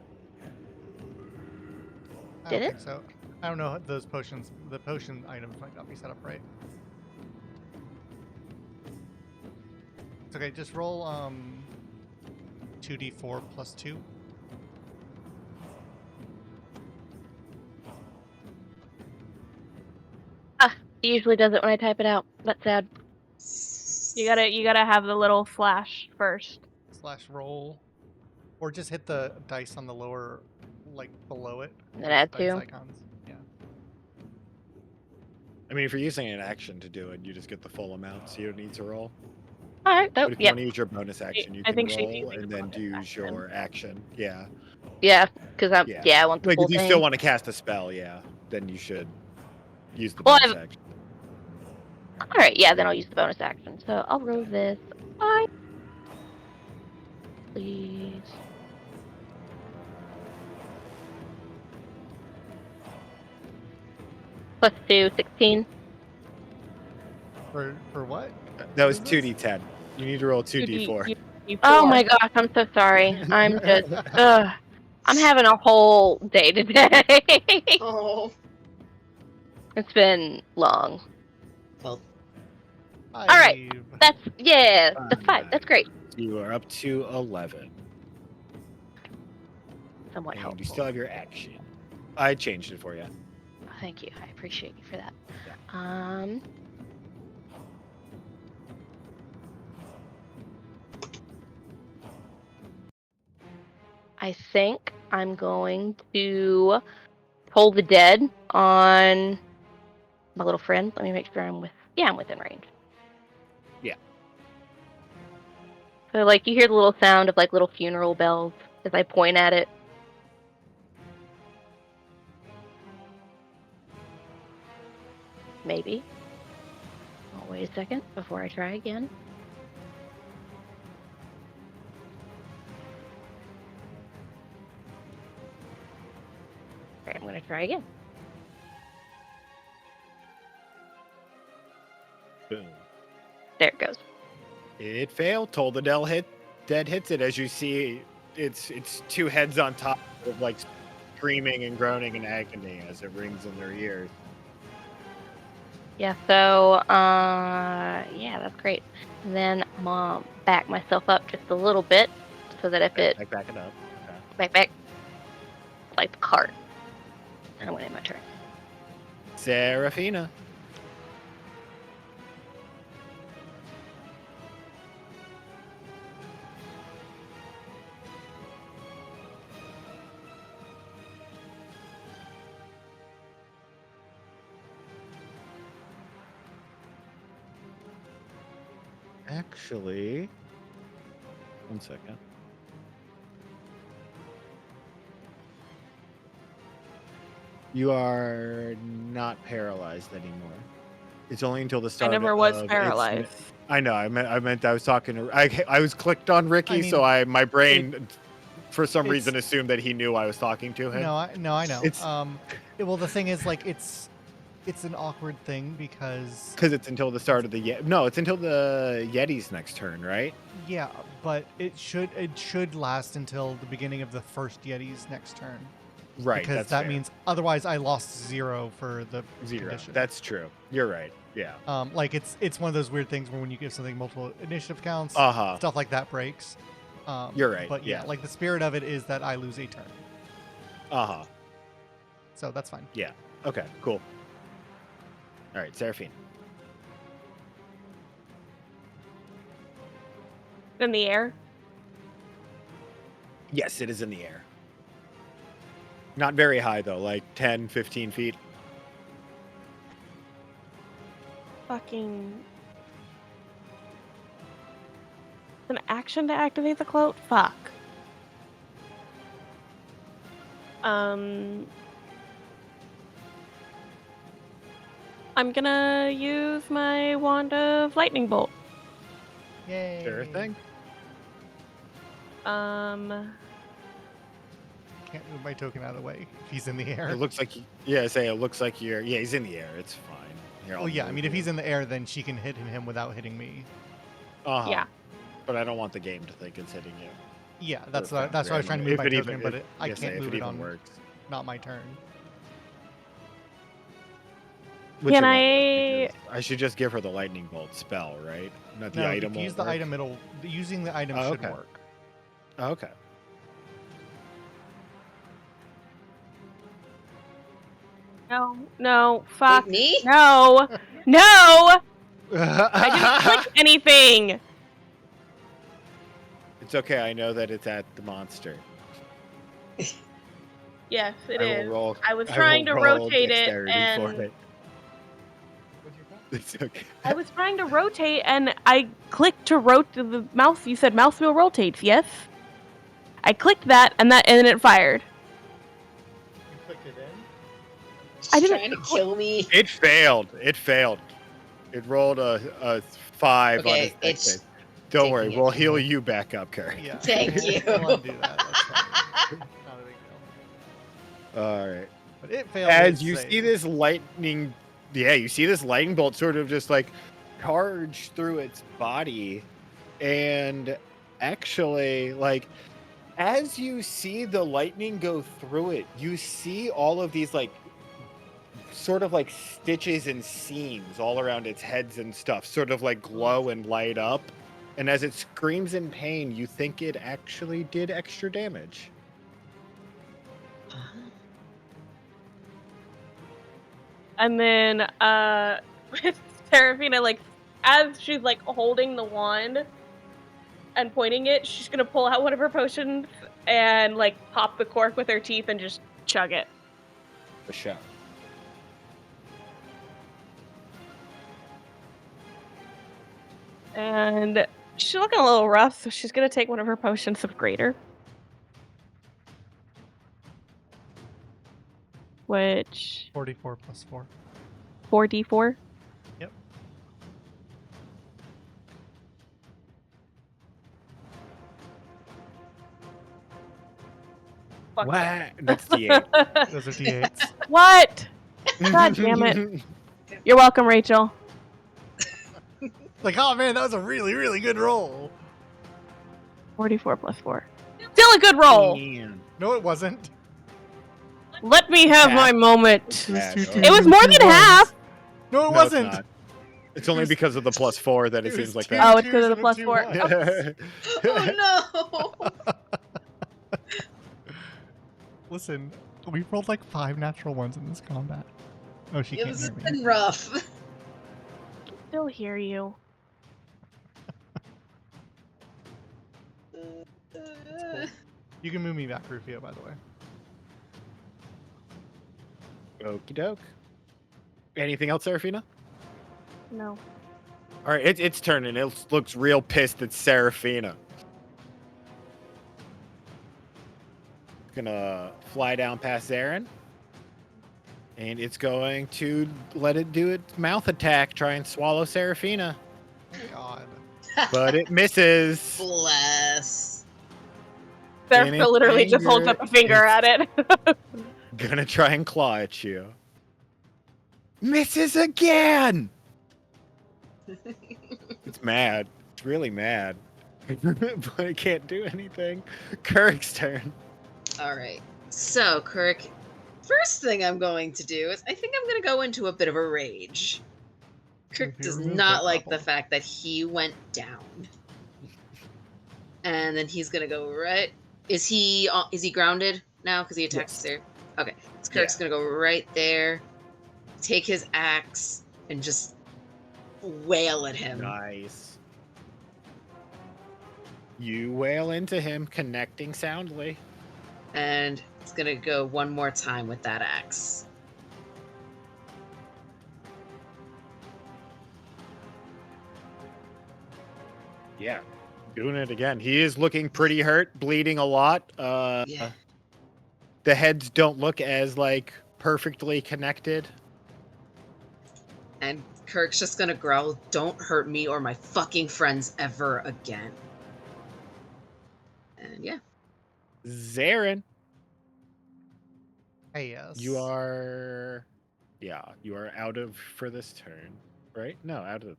I Did don't it? think so. I don't know, those potions, the potion items might not be set up right. It's okay, just roll 2d4 plus 2. It usually does it when I type it out. That's sad. You gotta have the little flash first. / roll. Or just hit the dice on the lower, like below it. And then Those add dice 2. icons. Yeah. I mean, if you're using an action to do it, you just get the full amount, so you don't need to roll. Alright, But oh, if you yep. want to use your bonus action, you I can think she's roll using and the then bonus use action. your action. Yeah. Yeah, because I want the Like full if you thing. still want to cast a spell, yeah, then you should use the Well, bonus action. Alright, yeah, then I'll use the bonus action. So I'll roll this. Please. Plus 2, 16. For what? That was What is 2d10. You need to roll 2d4. Oh my gosh, I'm so sorry. I'm just, I'm having a whole day today. Oh. It's been long. Well, Alright. That's, yeah, that's 5. That's great. You are up to 11. Somewhat And helpful. you still have your action. I changed it for you. Thank you. I appreciate you for that. Yeah. I think I'm going to Toll the Dead on my little friend. Let me make sure I'm within range. Yeah. So like you hear the little sound of like little funeral bells as I point at it. Maybe. Oh, wait a second before I try again. Okay, I'm gonna try again. Boom. There it goes. It failed. Toll the dead hits it. As you see, it's two heads on top of like screaming and groaning in agony as it rings in their ears. Yeah, so yeah, that's great. And then I'm gonna back myself up just a little bit so that if it Back it up. Okay. back like the cart. And I went in my turn. Serafina. Actually, one second. You are not paralyzed anymore. It's only until the I start. never was of its paralyzed. I know. I meant. I was talking to. I was clicked on Ricky, so my brain, for some reason, assumed that he knew I was talking to him. No, I know. It's Well, the thing is, like, it's an awkward thing because it's until the start of the no. It's until the Yeti's next turn, right? yeah, but it should last until the beginning of the first Yeti's next turn. Right. Because that's that fair. means otherwise I lost 0 for the 0. condition. That's true. You're right. Yeah. Like it's one of those weird things where when you give something multiple initiative counts, stuff like that breaks. You're right. But yeah, like the spirit of it is that I lose a turn. So that's fine. Yeah. Okay. Cool. All right, Seraphine. In the air. Yes, it is in the air. Not very high though, like 10, 15 feet. Fucking. An action to activate the cloak? Fuck. I'm gonna use my wand of lightning bolt. Yay. Sure thing. Can't move my token out of the way if he's in the air. It looks like it looks like you're he's in the air. It's fine. Here, Oh yeah, I mean if he's in the air then she can hit him without hitting me. Yeah. But I don't want the game to think it's hitting you. Yeah, that's what I was trying to move my token, but I can't move it on works. not my turn. Can I? I should just give her the lightning bolt spell, right? Not the No, item. if you use the item, using the item should okay. work. Okay. No, fuck. Wait, me? No, I didn't click anything. It's okay. I know that it's at the monster. Yes, it is. Will I was trying to rotate it, and for it. It's okay. I was trying to rotate, and I clicked to rotate the mouse. You said mouse wheel rotates, yes? I clicked that, and then it fired. You clicked it in? I didn't Trying to kill me. It failed. It rolled a 5 Okay, on his dex save. Don't worry, we'll heal you back up, Carrie. Yeah. Thank you. We'll undo that. That's fine. Not a big deal. All right. But it failed. As you see this lightning, you see this lightning bolt sort of just like charge through its body, and actually, like, as you see the lightning go through it, you see all of these like sort of like stitches and seams all around its heads and stuff, sort of like glow and light up. And as it screams in pain, you think it actually did extra damage. And then, with Serafina, like, as she's, like, holding the wand and pointing it, she's gonna pull out one of her potions and, like, pop the cork with her teeth and just chug it. The show. And she's looking a little rough, so she's gonna take one of her potions of greater. Which 44 plus 4. 4d4. Yep. Fuck What? That's D8. Those are d8s. What? God damn it. You're welcome, Rachel. Like, oh man, that was a really, really good roll. 44 plus 4. Still a good roll. Man. No, it wasn't. Let me have my moment. It was Bad. two It twos It was and more two than ones. half. No, it No, wasn't. It's not. It's only because of the +4 that it It seems was like two that. Oh, it's because of the twos plus and 4. two Oh, Oh no! Listen, we rolled like 5 natural ones in this combat. Oh, she Yeah, can't this has hear me. been rough. still hear you. You can move me back, Rufio, by the way. Okie doke. Anything else, Seraphina? No. All right, it's turning. It looks real pissed at Seraphina. It's gonna fly down past Zarin. And it's going to let it do its mouth attack, try and swallow Seraphina. Oh God. But it misses. Bless. And Seraph it's literally just holds anger. up a finger It's at it. Gonna try and claw at you. Misses again! It's mad. It's really mad. But it can't do anything. Kirk's turn. Alright. So, Kirk, first thing I'm going to do is I think I'm going to go into a bit of a rage. Kirk If you does remove not that like the bubble. fact that he went down. And then he's going to go right... Is he grounded now because he attacked Yes. Sarah? Okay. So Kirk's going to go right there, take his axe, and just wail at him. Nice. You wail into him, connecting soundly. And it's going to go one more time with that axe. Yeah. Doing it again. He is looking pretty hurt, bleeding a lot. Yeah. The heads don't look as like perfectly connected. And Kirk's just gonna growl, "Don't hurt me or my fucking friends ever again." And yeah. Zarin, Hey, yes. you are out of for this turn, right? No, out of.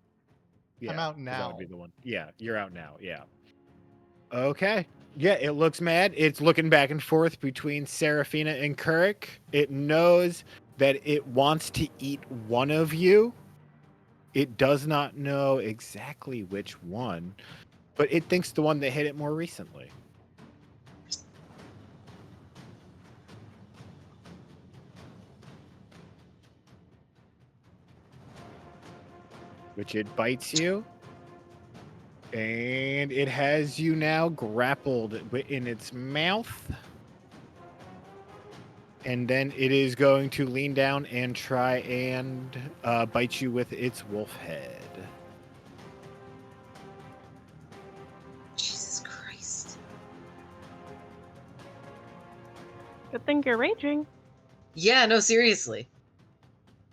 Yeah, I'm out 'cause now. That would be the one. Yeah, you're out now. Yeah. Okay. Yeah, it looks mad. It's looking back and forth between Seraphina and Kurik. It knows that it wants to eat one of you. It does not know exactly which one, but it thinks the one that hit it more recently. Which it bites you. And it has you now grappled in its mouth. And then it is going to lean down and try and bite you with its wolf head. Jesus Christ. Good thing you're raging. Yeah, no, seriously.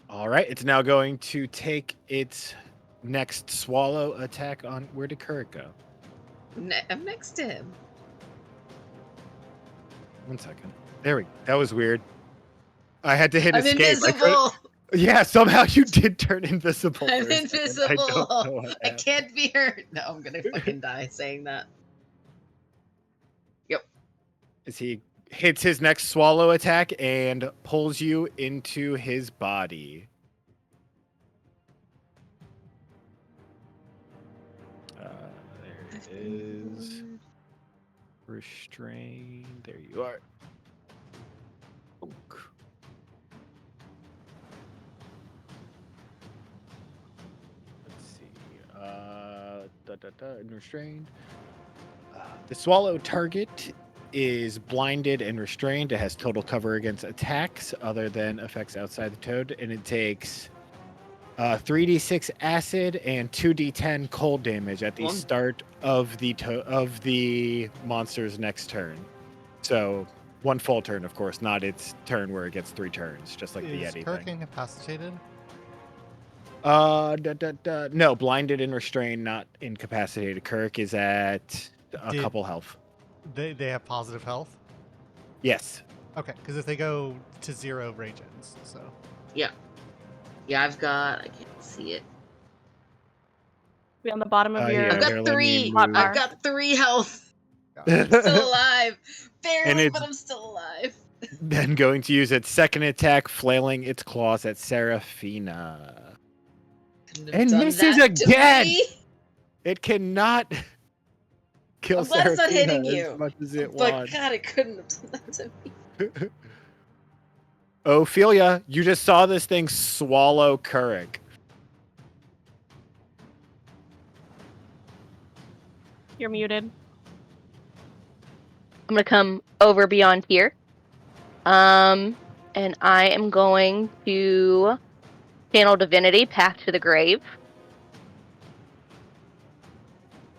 All right, it's now going to take its next swallow attack on. Where did Kurik go? I'm next to him. 1 second. There we go. That was weird. I had to hit I'm escape. invisible. Yeah, somehow you did turn invisible. I'm for a second. invisible. I don't know what I happened. can't be hurt. No, I'm gonna fucking die saying that. Yep. As he hits his next swallow attack and pulls you into his body. There it is. Restrained. There you are. Bonk. Let's see. And restrained. The swallow target is blinded and restrained. It has total cover against attacks other than effects outside the toad, and it takes 3d6 acid and 2d10 cold damage at the One- start of the monster's next turn. So 1 full turn, of course, not its turn where it gets 3 turns, just like the Is Yeti Kirk thing. incapacitated? No, blinded and restrained, not incapacitated. Kirk is at a Did- couple health. They have positive health? Yes. Okay, because if they go to 0, rage ends, so. Yeah, I've got. I can't see it. Be on the bottom of your. Yeah, I've here, got let me 3. Hot bar. I've got 3 health. Got Still alive. Barely, it's- but I'm still alive. Then going to use its second attack, flailing its claws at Seraphina. Couldn't have And done misses that to again! me. It cannot kill I'm glad it's not Seraphina hitting you. as much as it But wants. God, it couldn't have done that to me. Ophelia, you just saw this thing swallow Kuruk. You're muted. I'm gonna come over beyond here. And I am going to channel divinity, path to the grave.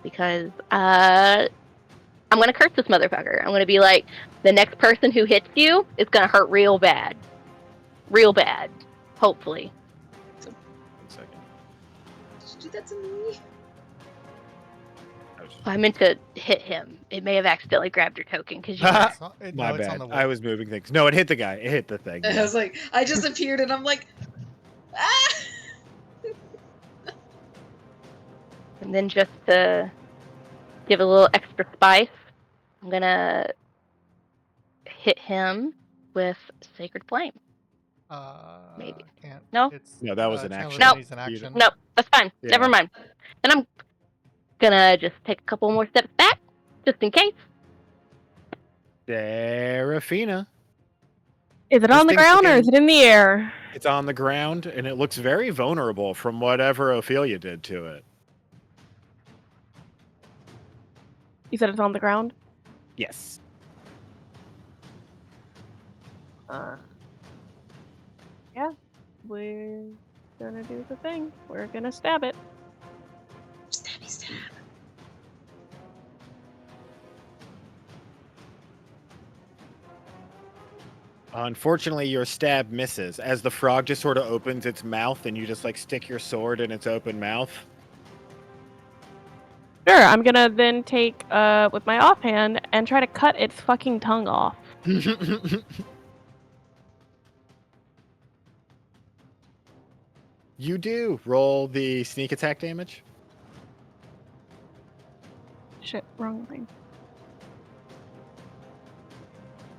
Because I'm gonna curse this motherfucker. I'm gonna be like, the next person who hits you is gonna hurt real bad. Real bad. Hopefully. 1 second. Did you do that to me? I meant to hit him. It may have accidentally grabbed your token because you. Ah, It's not- it- My no, it's on bad. the I wall. was moving things. No, it hit the guy. It hit the thing. I yeah. was like, I just appeared and I'm like, ah! And then just to give a little extra spice, I'm gonna hit him with Sacred Flame. Maybe. Can't. No? It's, No, that was an channel action. divinity's an You- action. Nope, that's fine. Yeah. Never mind. Then I'm gonna just take a couple more steps back, just in case. Seraphina. Is it This on the thing's ground or looking- is it in the air? It's on the ground, and it looks very vulnerable from whatever Ophelia did to it. You said it's on the ground? Yes. Yeah. We're gonna do the thing. We're gonna stab it. Stabby stab. Unfortunately, your stab misses as the frog just sort of opens its mouth, and you just like stick your sword in its open mouth. Sure, I'm gonna then take with my offhand and try to cut its fucking tongue off. You do roll the sneak attack damage. Shit, wrong thing.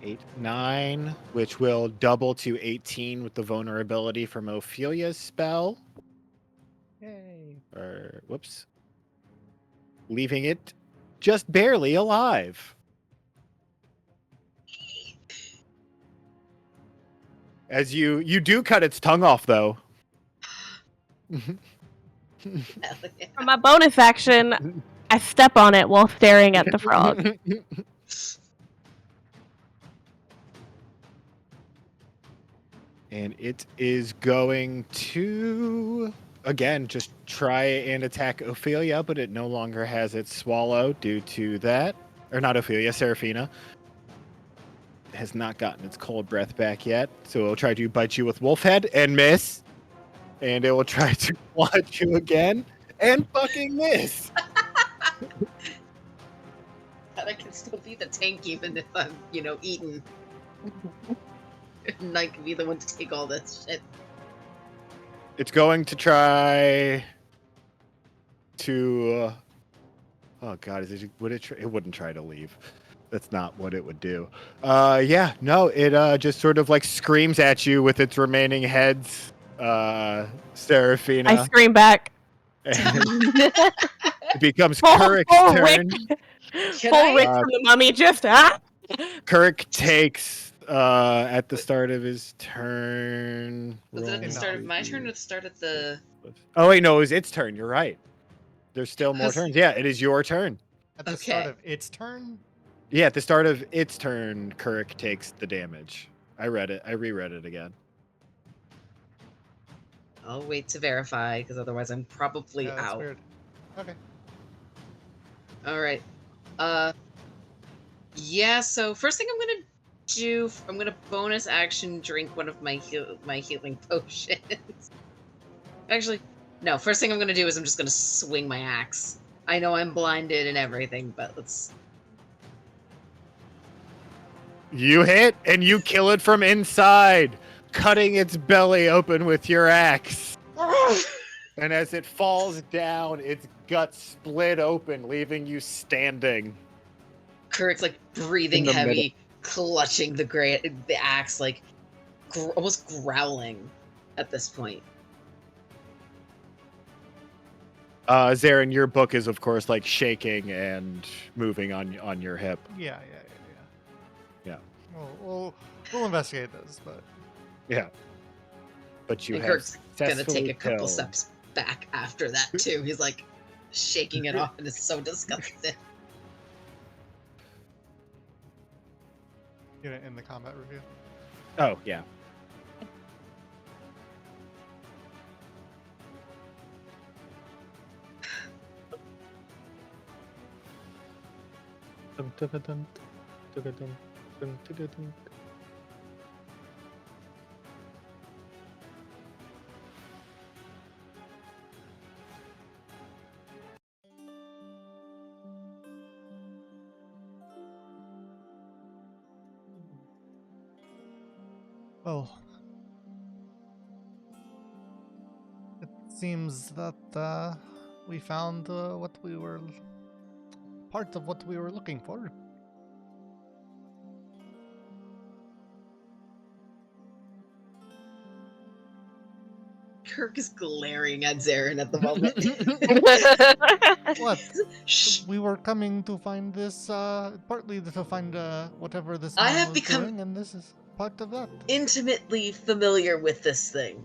8, 9, which will double to 18 with the vulnerability from Ophelia's spell. Yay. Or whoops. Leaving it just barely alive. As you do cut its tongue off though. Hell yeah. For my bonus action, I step on it while staring at the frog. And it is going to, again, just try and attack Ophelia, but it no longer has its swallow due to that. Or not Ophelia, Seraphina. It has not gotten its cold breath back yet. So it'll try to bite you with wolf head and miss. And it will try to claw at you again and fucking miss. But I can still be the tank even if I'm, eaten. And I can be the one to take all this shit. It's going to try to. Oh God! Would it? It wouldn't try to leave. That's not what it would do. Yeah, no. It just sort of like screams at you with its remaining heads. Seraphina. I scream back. And it becomes Full Kuruk's Rick, turn. Can full I- Rick from the mummy, just ah. Kuruk takes at the start of his turn. Was it at the Roll. start of my turn or the start of the... Oh wait, no, it was its turn. You're right. There's still more Has- turns. Yeah, it is your turn. At the start Okay. of its turn? Yeah, at the start of its turn, Kuruk takes the damage. I read it. I reread it again. I'll wait to verify because otherwise I'm probably Yeah, that's out. weird. Okay. All right. Yeah. So first thing I'm gonna do, I'm gonna bonus action drink one of my healing potions. Actually, no. First thing I'm gonna do is I'm just gonna swing my axe. I know I'm blinded and everything, but let's. You hit and you kill it from inside, cutting its belly open with your axe. And as it falls down, its guts split open, leaving you standing. Kurt's like breathing In the middle. heavy, clutching the axe, like almost growling at this point. Zarin, your book is of course like shaking and moving on your hip. Yeah. Yeah. We'll investigate this, but Yeah. But you And have Kurt's gonna take successfully a couple killed. steps back after that too. He's like shaking it off and is so disgusted. get it in the combat review. Oh yeah. Well, it seems that we found part of what we were looking for. Kirk is glaring at Zarin at the moment. What? Shh. We were coming to find this, partly to find whatever this I man have was become doing, and this is part of that. intimately familiar with this thing.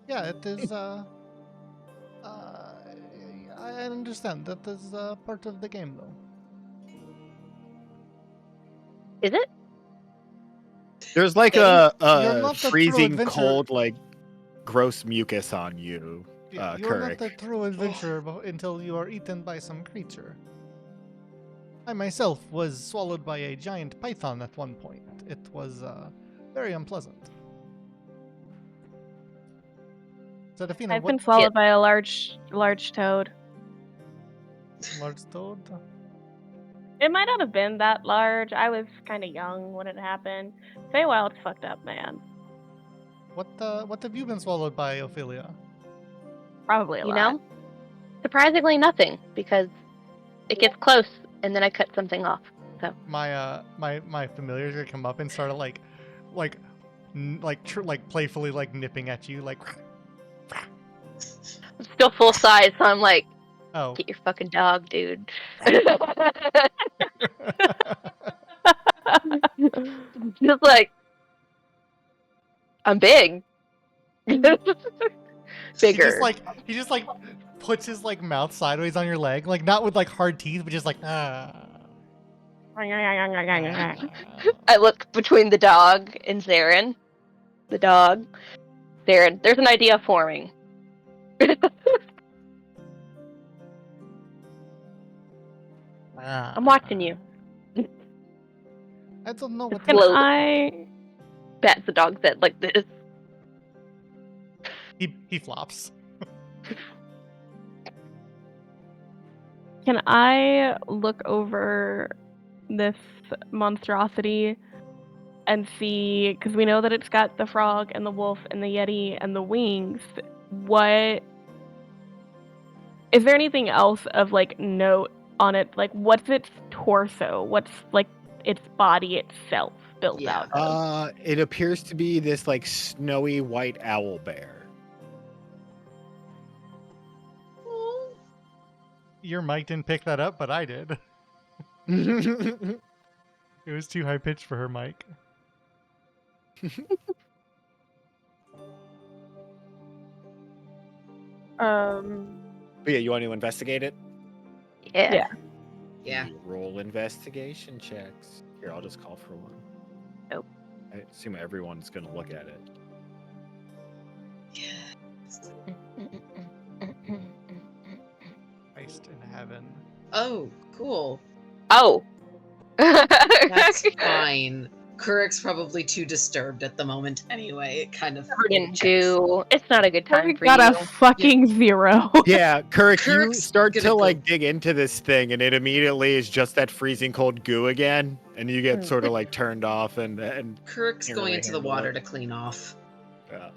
Yeah, it is. I understand that is part of the game, though. Is it? There's like You're a not a true freezing adventurer. cold, like gross mucus on you, Yeah, you're not a Kurik. true adventurer until you are eaten by some creature. I myself was swallowed by a giant python at one point. It was very unpleasant. Serafina, I've what been swallowed by a large toad. large toad? It might not have been that large. I was kind of young when it happened. Feywild's fucked up, man. What have you been swallowed by, Ophelia? Probably a You lot. know? Surprisingly nothing, because it gets close and then I cut something off. So My familiars are come up and started playfully like nipping at you like. I'm still full size, so I'm like, Oh. get your fucking dog, dude. Just like, I'm big. Bigger. He just puts his like mouth sideways on your leg, like not with like hard teeth, but just like I look between the dog and Zarin. The dog. Zarin, there's an idea forming. I'm watching you. I don't know what Can Slow. I? That's the dog said like this. he flops. Can I look over this monstrosity and see? Because we know that it's got the frog and the wolf and the yeti and the wings. What? Is there anything else of like note on it? Like, what's its torso? What's like its body itself built Yeah. out of? It appears to be this like snowy white owl bear. Your mic didn't pick that up, but I did. It was too high pitched for her mic. But yeah, you want to investigate it? Yeah. Yeah. You roll investigation checks. Here, I'll just call for one. Nope. I assume everyone's gonna look at it. Yeah. heaven. Oh, cool. Oh. That's fine. Kurik's probably too disturbed at the moment anyway. It kind of Covered in checks. goo. It's not a good time We for got you. a fucking 0. Yeah, Kurik, you Kurik's start gonna to go- like dig into this thing, and it immediately is just that freezing cold goo again, and you get sort of like turned off, and Kurik's can't going really into the handle water it. to clean off. Yeah.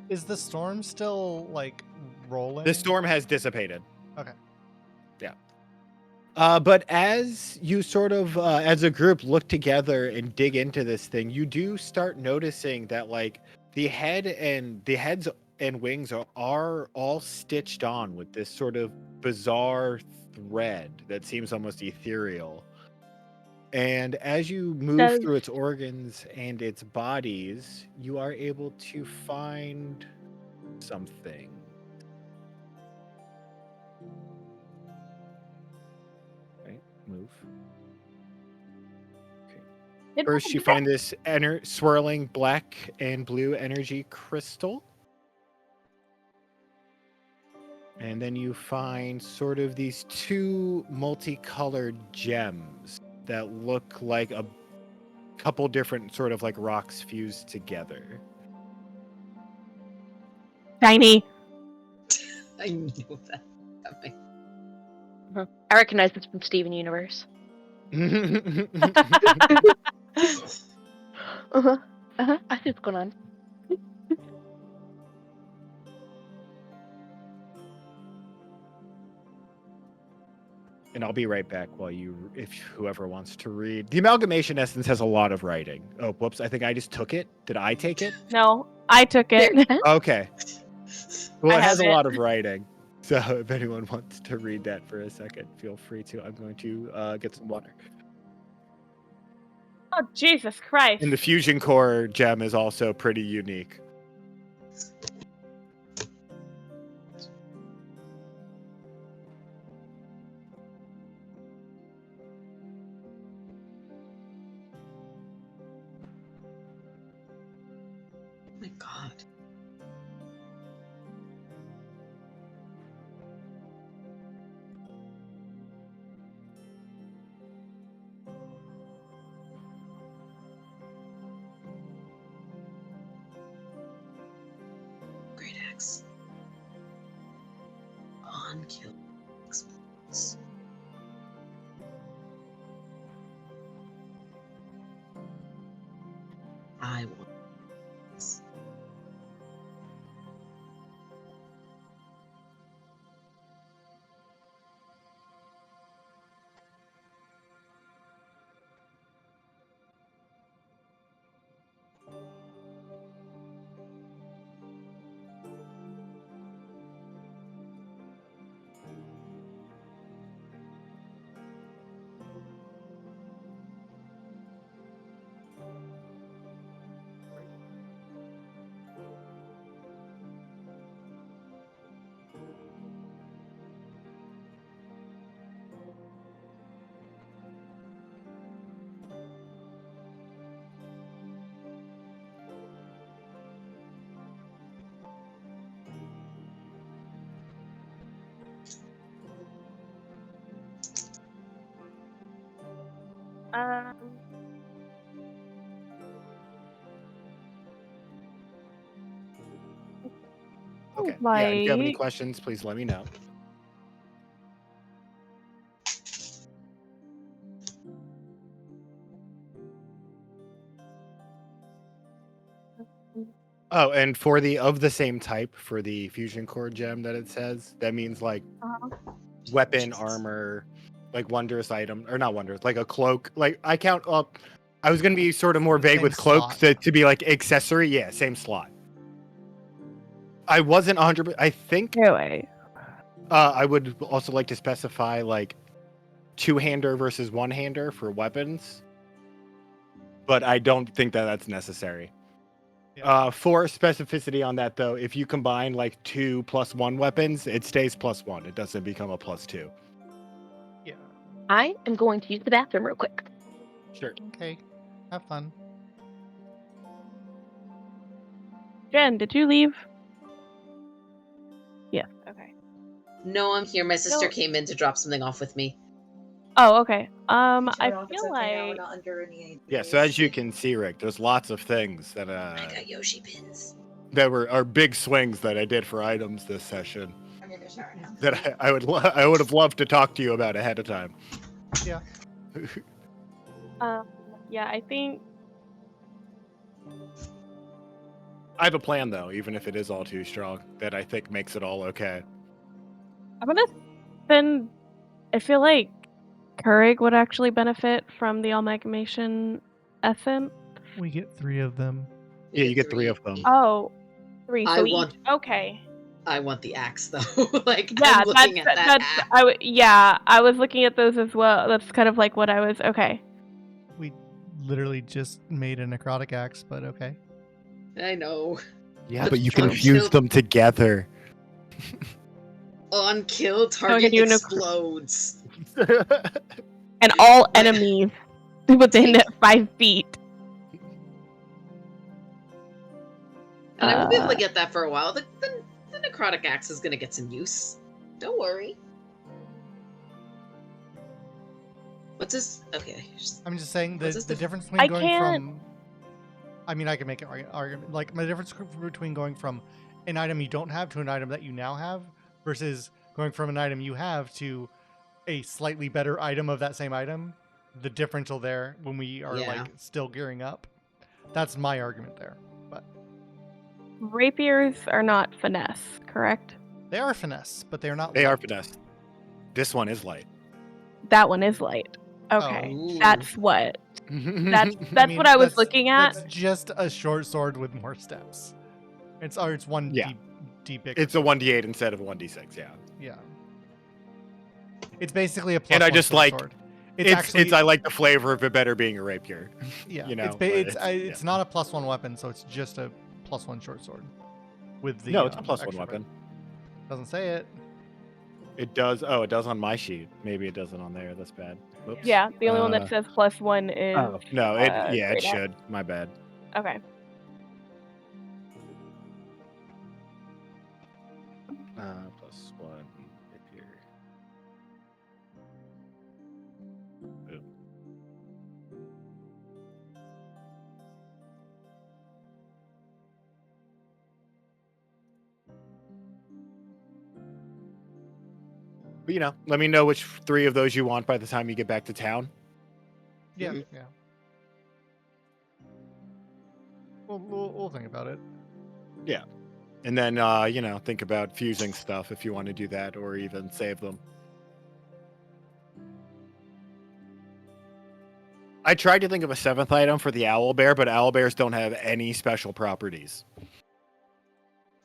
Is the storm still like rolling? The storm has dissipated. Okay. Yeah. But as you sort of, as a group, look together and dig into this thing, you do start noticing that like the heads and wings are all stitched on with this sort of bizarre thread that seems almost ethereal. And as you move through its organs and its bodies, you are able to find something. Right, move. First, you find this swirling black and blue energy crystal. And then you find sort of these two multicolored gems that look like a couple different sort of like rocks fused together. Shiny. I knew that coming. I recognize this from Steven Universe. I see what's going on. And I'll be right back while if whoever wants to read. The Amalgamation Essence has a lot of writing. Oh, whoops. I think I just took it. Did I take it? No, I took it. Okay. Well, I it has have a it. lot of writing. So if anyone wants to read that for a second, feel free to. I'm going to get some water. Oh, Jesus Christ. And the Fusion Core gem is also pretty unique. Oh my god. Great axe. On kill explodes. I want this. Okay. Like... Yeah, if you have any questions, please let me know. Oh, and for the of the same type for the Fusion Core gem that it says, that means like weapon, armor, like wondrous item, or not wondrous, like a cloak. Like I count up. I was gonna be sort of more vague Same with cloak slot. to be like accessory. Yeah, same slot. I wasn't 100%. I think Really? I would also like to specify like two-hander versus one-hander for weapons, but I don't think that that's necessary. Yeah. For specificity on that, though, if you combine like 2 + 1 weapons, it stays +1. It doesn't become a +2. Yeah. I am going to use the bathroom real quick. Sure. Okay. Have fun. Jen, did you leave? Yes. Okay. No, I'm here. My sister No. came in to drop something off with me. Oh, okay. I It's feel okay now. We're like not under any. Yeah, so as you can see, Rick, there's lots of things that I got Yoshi pins. that are big swings that I did for items this session I'm in the shower now. that I would have loved to talk to you about ahead of time. Yeah. yeah, I think I have a plan though, even if it is all too strong, that I think makes it all okay. I'm gonna spend. I feel like Keurig would actually benefit from the amalgamation essence. We get 3 of them. Yeah, you get 3 of them. Oh, 3. I So want- each. Okay. I want the axe though. Like Yeah, I'm looking at that axe. I was looking at those as well. That's kind of like what I was. Okay. We literally just made a necrotic axe, but okay. I know. Yeah, The but you can front fuse tilt- them together. On kill, I target do necro- explodes. And all enemies within 5 feet. And I won't be able to get that for a while. The necrotic axe is gonna get some use. Don't worry. What's this? Okay. I'm just saying What's the this diff- difference between I going can't- from. I mean, I can make an argument. Like, the difference between going from an item you don't have to an item that you now have versus going from an item you have to a slightly better item of that same item, the differential there when we are Yeah. like still gearing up. That's my argument there. But Rapiers are not finesse, correct? they are finesse, but they're not. They are light. finesse. This one is light. That one is light. Okay. Ooh. That's what. That's I mean, what I was that's- looking at. That's just a short sword with more steps. It's one Yeah. D big. It's a 1d8 instead of a 1d6, yeah. Yeah. It's basically a plus And I one just short like- sword. It's I like the flavor of it better being a rapier. yeah. you know, it's but it's not a plus 1 weapon, so it's just a plus 1 short sword. With the No, it's a plus 1 extra weapon. breath. Doesn't say it. It does. Oh, it does on my sheet. Maybe it doesn't on there. That's bad. Whoops. Yeah, the only one that Uh, says +1 is. Oh no, it yeah, it great axe. should. My bad. Okay. Plus 1 rapier. Boom. But you know, let me know which 3 of those you want by the time you get back to town. Yeah. Mhm. Yeah. We'll think about it. And then you know, think about fusing stuff if you want to do that or even save them. I tried to think of a 7th item for the owl bear, but owl bears don't have any special properties.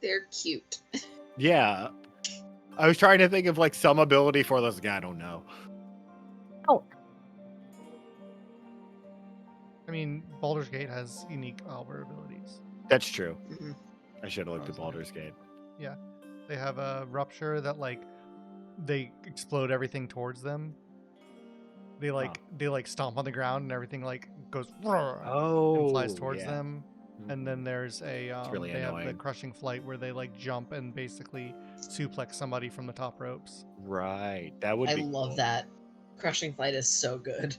They're cute. Yeah. I was trying to think of like some ability for those. I don't know. I mean, Baldur's Gate has unique Albert abilities. That's true. Mhm. I should have looked at Baldur's Gate. They have a rupture that like they explode everything towards them. They like stomp on the ground and everything like goes and flies towards yeah. them. And then there's a really they have the annoying. crushing flight where they like jump and basically suplex somebody from the top ropes. Right. That would I be love cool. that. Crushing Flight is so good.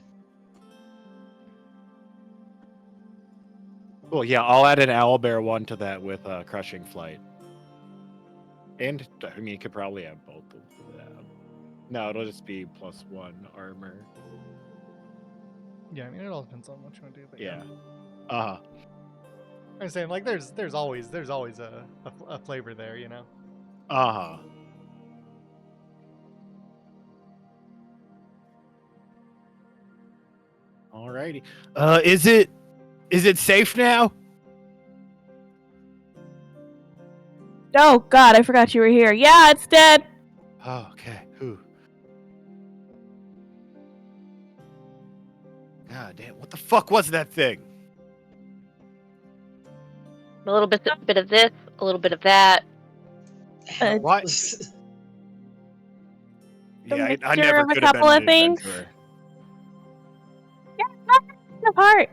Cool. Yeah, I'll add an owl bear one to that with crushing flight. And I mean, you could probably have both of them. No, it'll just be +1 armor. Yeah, I mean it all depends on what you want to do. But Yeah. Uh-huh. I'm saying like there's always a flavor there, you know. Uh-huh. Alrighty. Is it safe now? Oh God, I forgot you were here. Yeah, it's dead. Oh, okay. Ooh. God damn, what the fuck was that thing? A little bit of this, a little bit of that. What? A Yeah, I mixture never of a could have couple been of an things. adventurer. Apart.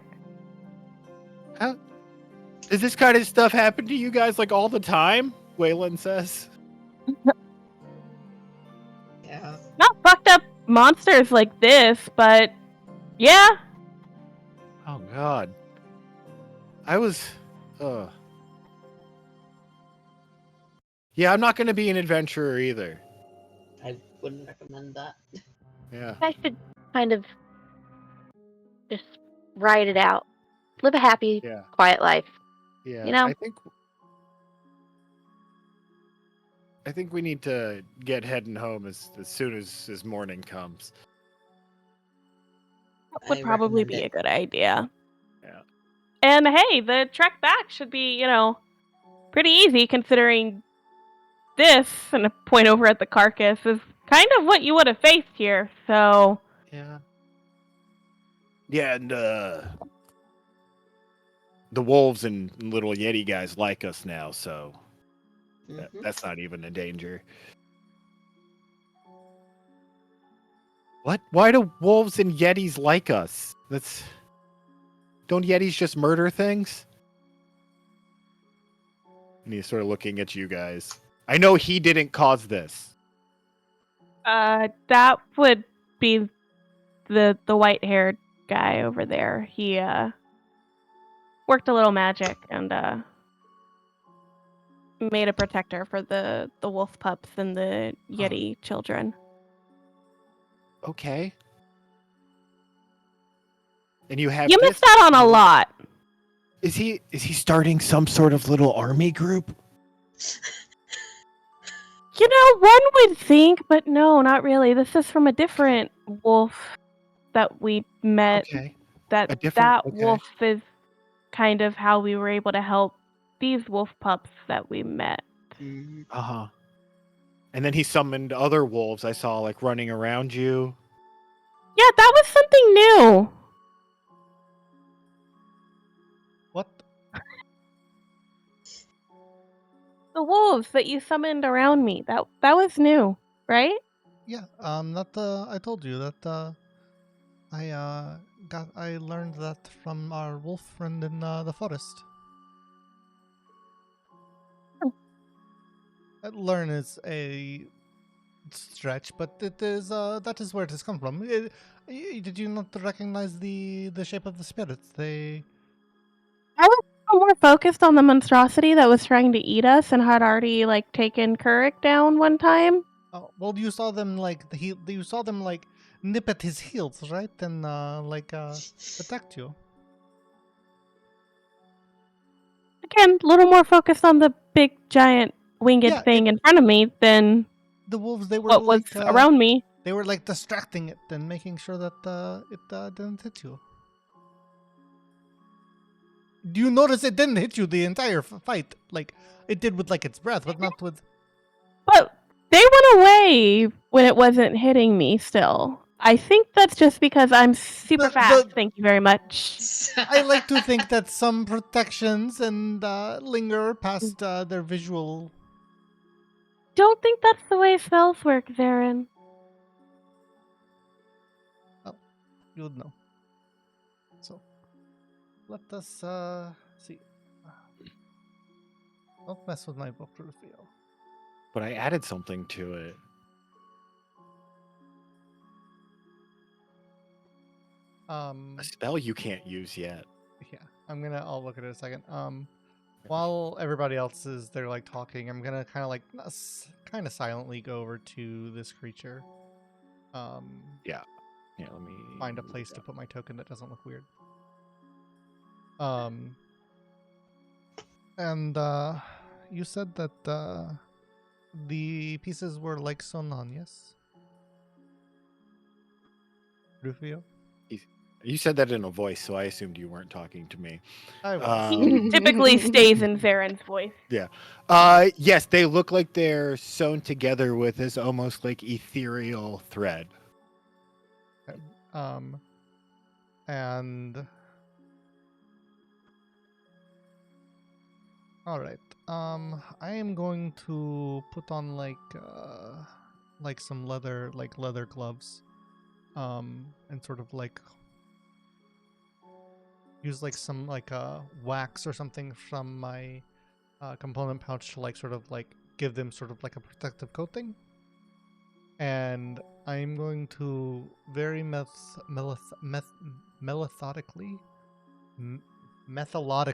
Does this kind of stuff happen to you guys like all the time? Waylon says. Not fucked up monsters like this, but yeah. Oh God. I was. Yeah, I'm not going to be an adventurer either. I wouldn't recommend that. Yeah. I should kind of just ride it out. Live a happy, Yeah. quiet life. Yeah. You know? I think we need to get heading home as soon as morning comes. That would I probably recommend be it. a good idea. Yeah. And hey, the trek back should be, pretty easy considering this, and a point over at the carcass, is kind of what you would have faced here, so... Yeah. Yeah, and the wolves and little Yeti guys like us now, so that's not even a danger. What? Why do wolves and Yetis like us? Don't Yetis just murder things? And he's sort of looking at you guys. I know he didn't cause this. That would be the white-haired guy over there. He, worked a little magic and, made a protector for the wolf pups and the Yeti children. Okay. And you have You this? missed out on a lot. Is he starting some sort of little army group? One would think, but no, not really. This is from a different wolf that we met. Okay. That wolf is kind of how we were able to help these wolf pups that we met. Uh-huh. And then he summoned other wolves I saw like running around you. Yeah, that was something new. What? The wolves that you summoned around me. That was new, right? Yeah. I told you that. I learned that from our wolf friend in the forest. Learn is a stretch, but it is that is where it has come from. Did you not recognize the shape of the spirits? I was more focused on the monstrosity that was trying to eat us and had already taken Kurik down one time. Oh, well, you saw them you saw them nip at his heels, right? And attacked you. Again, a little more focused on the big giant winged thing in front of me than the wolves. They were what was around me. They were distracting it and making sure that it didn't hit you. Do you notice it didn't hit you the entire fight? Like it did with its breath, but not with. But they went away when it wasn't hitting me. Still, I think that's just because I'm super fast. Thank you very much. I like to think that some protections and linger past their visual. Don't think that's the way spells work, Zarin. Oh, you would know. So, let us see. Don't mess with my book, Rufio. But I added something to it. A spell you can't use yet. Yeah, I'll look at it in a second. While everybody else is there talking, I'm gonna kind of silently go over to this creature. Yeah, let me find a place to put my token that doesn't look weird. And you said that the pieces were sewn on, yes? Rufio? You said that in a voice, so I assumed you weren't talking to me. I was. He typically stays in Zarin's voice. Yeah. Yes, they look like they're sewn together with this almost ethereal thread. And all right. I am going to put on some leather gloves. And sort of use some wax or something from my component pouch to sort of give them sort of a protective coating. And I'm going to very methodically,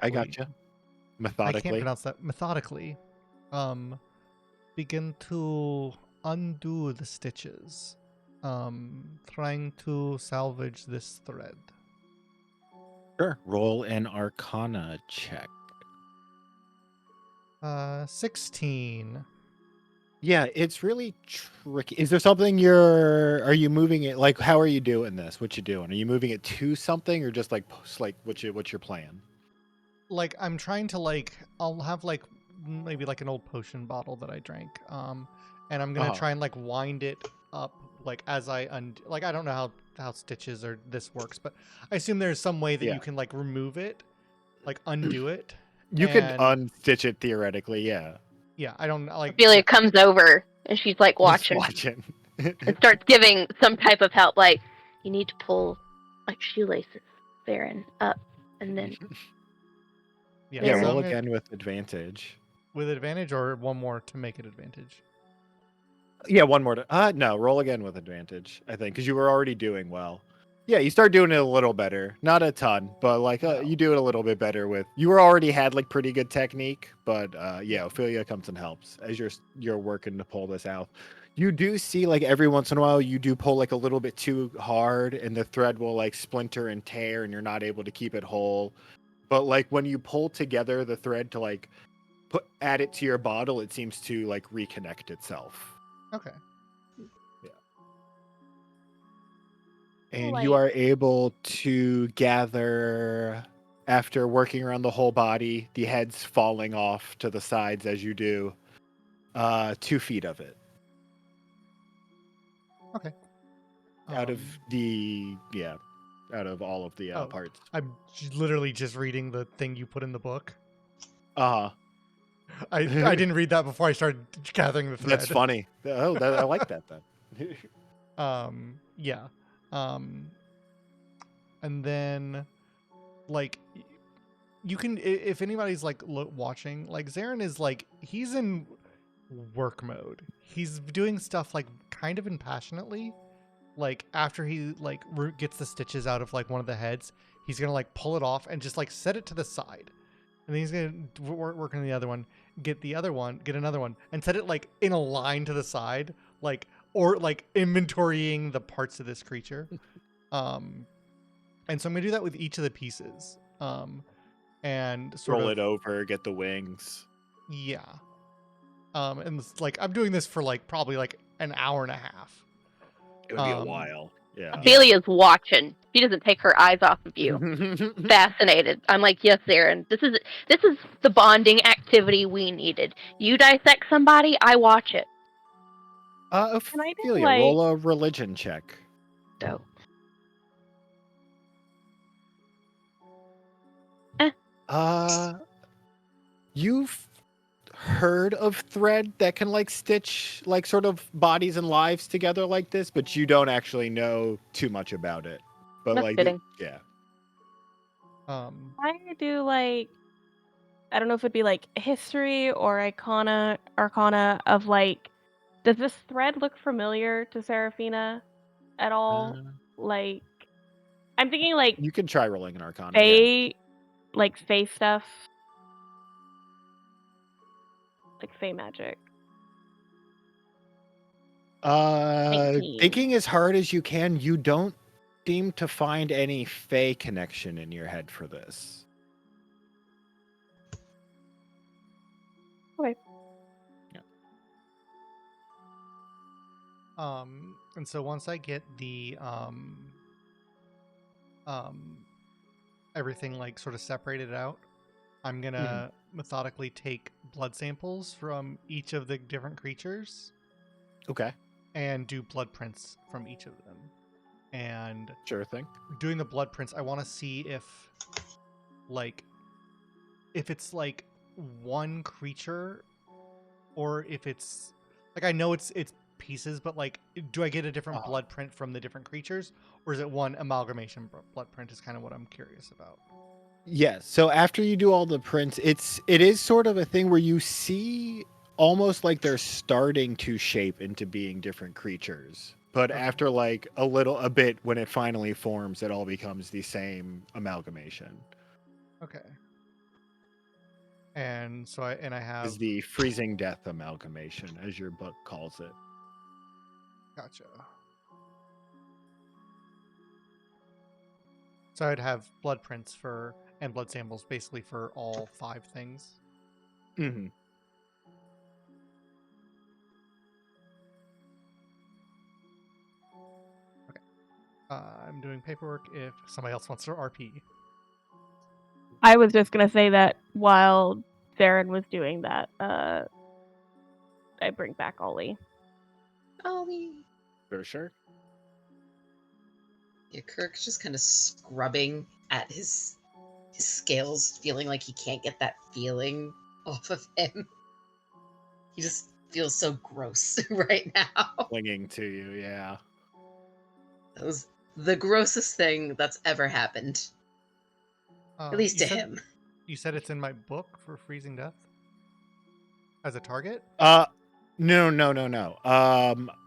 I gotcha. I can't Methodically. pronounce that. Methodically, begin to undo the stitches, trying to salvage this thread. Sure. Roll an Arcana check. 16. Yeah, it's really tricky. Is there something are you moving it, like, how are you doing this? What you doing? Are you moving it to something or just like what's your plan? Like, I'm trying to, like, I'll have, like, maybe like an old potion bottle that I drank, and I'm gonna Uh-huh. try and like wind it up, like, as I like, I don't know how stitches or this works, but I assume there's some way that Yeah. you can like remove it, like undo it, You could and unstitch it theoretically, yeah. yeah, I don't like, Ophelia yeah, comes over and she's like Just watching watching. and starts giving some type of help, like you need to pull like shoelaces, Baron, up, and then yeah. Yeah, There. So roll I'm gonna, again with advantage. with advantage or one more to make it advantage. Yeah, one more. No, roll again with advantage, I think, because you were already doing well. Yeah, you start doing it a little better. Not a ton, but like No. you do it a little bit better with. You were already had like pretty good technique, but yeah, Ophelia comes and helps as you're working to pull this out. You do see like every once in a while you do pull like a little bit too hard, and the thread will like splinter and tear, and you're not able to keep it whole. But like when you pull together the thread to like add it to your bottle, it seems to like reconnect itself. Okay. And you Like- are able to gather, after working around the whole body, the heads falling off to the sides as you do, 2 feet of it. Okay. Out of out of all of the Oh. parts. I'm literally just reading the thing you put in the book. Uh-huh. I didn't read that before I started gathering the thread. That's funny. Oh, I like that then. Yeah. And then, like, you can, if anybody's like watching, like, Zarin is like, he's in work mode. He's doing stuff like kind of impassionately. Like, after he like gets the stitches out of like one of the heads, he's gonna like pull it off and just like set it to the side, and then he's gonna work on the other one, get another one, and set it like in a line to the side, like, or like inventorying the parts of this creature. And so I'm gonna do that with each of the pieces. And sort Roll of, it over, get the wings. yeah. And it's like I'm doing this for like probably like an hour and a half. It would be a while. Yeah. Ophelia's watching. She doesn't take her eyes off of you. Fascinated. I'm like, yes, Aaron. This is the bonding activity we needed. You dissect somebody, I watch it. Can I do, Ophelia, like- roll a religion check. Dope. You've heard of thread that can like stitch like sort of bodies and lives together like this, but you don't actually know too much about it. But That's like, fitting. yeah. I do like, I don't know if it'd be like history or arcana of like, does this thread look familiar to Seraphina at all? Like, I'm thinking like You can try rolling an Arcana. Yeah. Fae stuff, like Fae magic. 19. Thinking as hard as you can, you don't seem to find any Fae connection in your head for this. Okay. And so once I get the everything like sort of separated out, I'm gonna methodically take blood samples from each of the different creatures Okay. and do blood prints from each of them. And Sure thing. doing the blood prints, I want to see if it's like one creature, or if it's like, I know it's pieces, but like, do I get a different blood print from the different creatures, or is it one amalgamation blood print? Is kind of what I'm curious about. Yes. So after you do all the prints, it is sort of a thing where you see almost like they're starting to shape into being different creatures. But Okay. after like a bit, when it finally forms, it all becomes the same amalgamation. Okay. And so I have Is the freezing death amalgamation, as your book calls it. gotcha. So I'd have blood prints and blood samples basically for all 5 things. Mm-hmm. I'm doing paperwork if somebody else wants to RP. I was just gonna say that while Zarin was doing that, I bring back Ollie. Ollie. For sure. Yeah, Kirk's just kind of scrubbing at his scales, feeling like he can't get that feeling off of him. He just feels so gross right now. Clinging to you, yeah. That was the grossest thing that's ever happened. At least to him. You said it's in my book for freezing death as a target? No.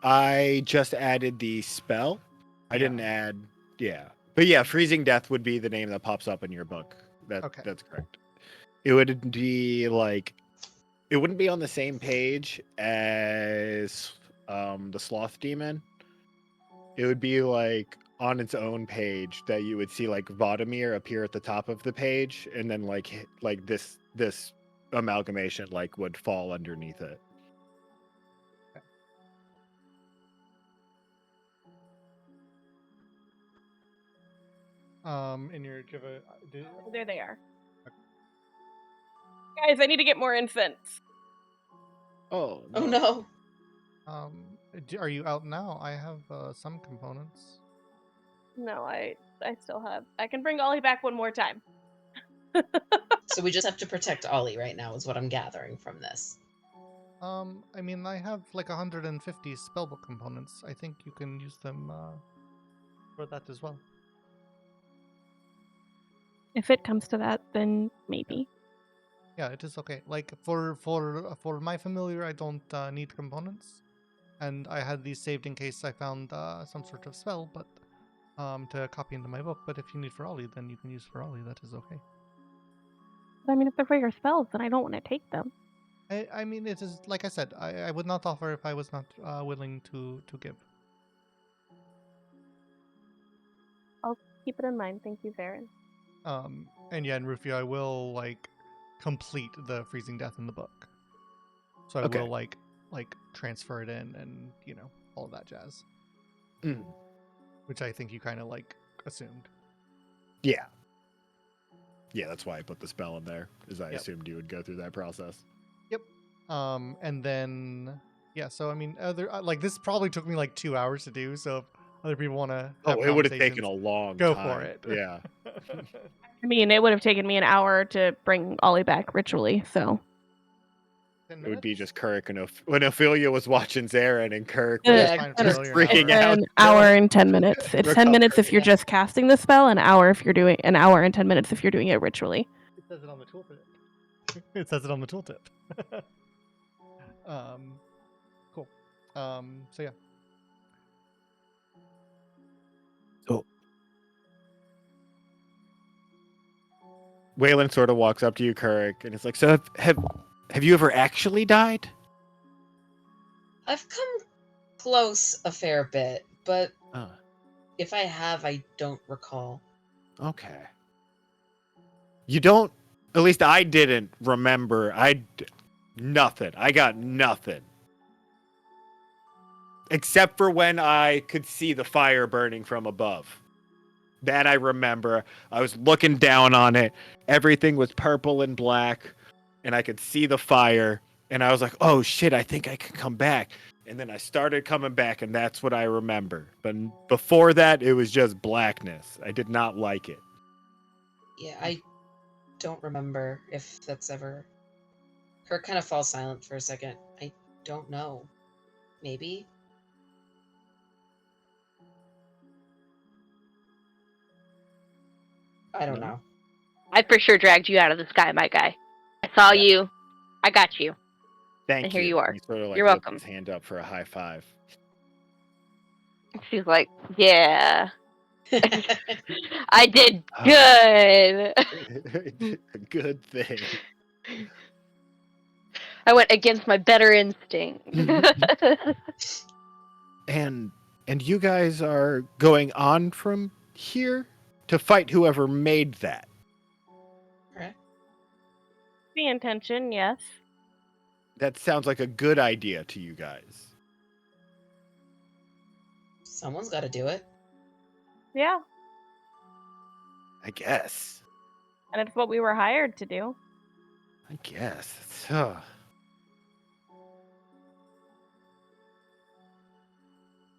I just added the spell. I didn't add, yeah. But yeah, freezing death would be the name that pops up in your book. Okay. That's correct. It would be like, it wouldn't be on the same page as the sloth demon. It would be like on its own page that you would see like Vodomir appear at the top of the page, and then like this amalgamation like would fall underneath it. In your Java, There they are. Guys, I need to get more incense. Oh Oh no. Are you out now? I have some components. No, I still have. I can bring Ollie back one more time. So we just have to protect Ollie right now, is what I'm gathering from this. I mean, I have like 150 spellbook components. I think you can use them for that as well. If it comes to that, then maybe. Yeah, it is okay. Like for my familiar, I don't need components, and I had these saved in case I found some sort of spell, but to copy into my book. But if you need for Ollie, then you can use for Ollie. That is okay. But I mean, if they're for your spells, then I don't want to take them. I mean, it is like I said. I would not offer if I was not willing to give. I'll keep it in mind. Thank you, Zarin. And yeah, and Rufio, I will like complete the freezing death in the book. So I will like transfer it in and all of that jazz. Mm. Which I think you kind of like assumed. Yeah. Yeah, that's why I put the spell in there, is I assumed you would go through that process. Yep. And then so I mean, other this probably took me like 2 hours to do. So if other people want to have it would have taken a long go time. for it. Yeah. I mean, it would have taken me an hour to bring Ollie back ritually, so. 10 It would be minutes? just Kirk when Ophelia was watching Zarin and Kirk Yeah, was it's fine for just Ophelia, an freaking hour. out. An hour and 10 minutes. It's 10 minutes if you're Yeah. just casting the spell, an hour and 10 minutes if you're doing it ritually. It says it on the tooltip. It says it on the tooltip. Cool. So yeah. So Waylon sort of walks up to you, Kirk, and it's like, so have you ever actually died? I've come close a fair bit, but Oh, if I have, I don't recall. okay. You don't, at least I didn't remember. Nothing. I got nothing. Except for when I could see the fire burning from above. That I remember. I was looking down on it. Everything was purple and black, and I could see the fire. And I was like, oh shit, I think I can come back. And then I started coming back, and that's what I remember. But before that, it was just blackness. I did not like it. Yeah, I don't remember if that's ever... Kirk kind of falls silent for a second. I don't know. Maybe? I don't know. I for sure dragged you out of the sky, my guy. I saw you. I got you. Thank And you. here you are. He sort of like You're opens welcome. his hand up for a high five. She's like, yeah, I did good. A good thing. I went against my better instinct. And you guys are going on from here to fight whoever made that. Right. The intention, yes. That sounds like a good idea to you guys. Someone's got to do it. Yeah. I guess. And it's what we were hired to do. I guess.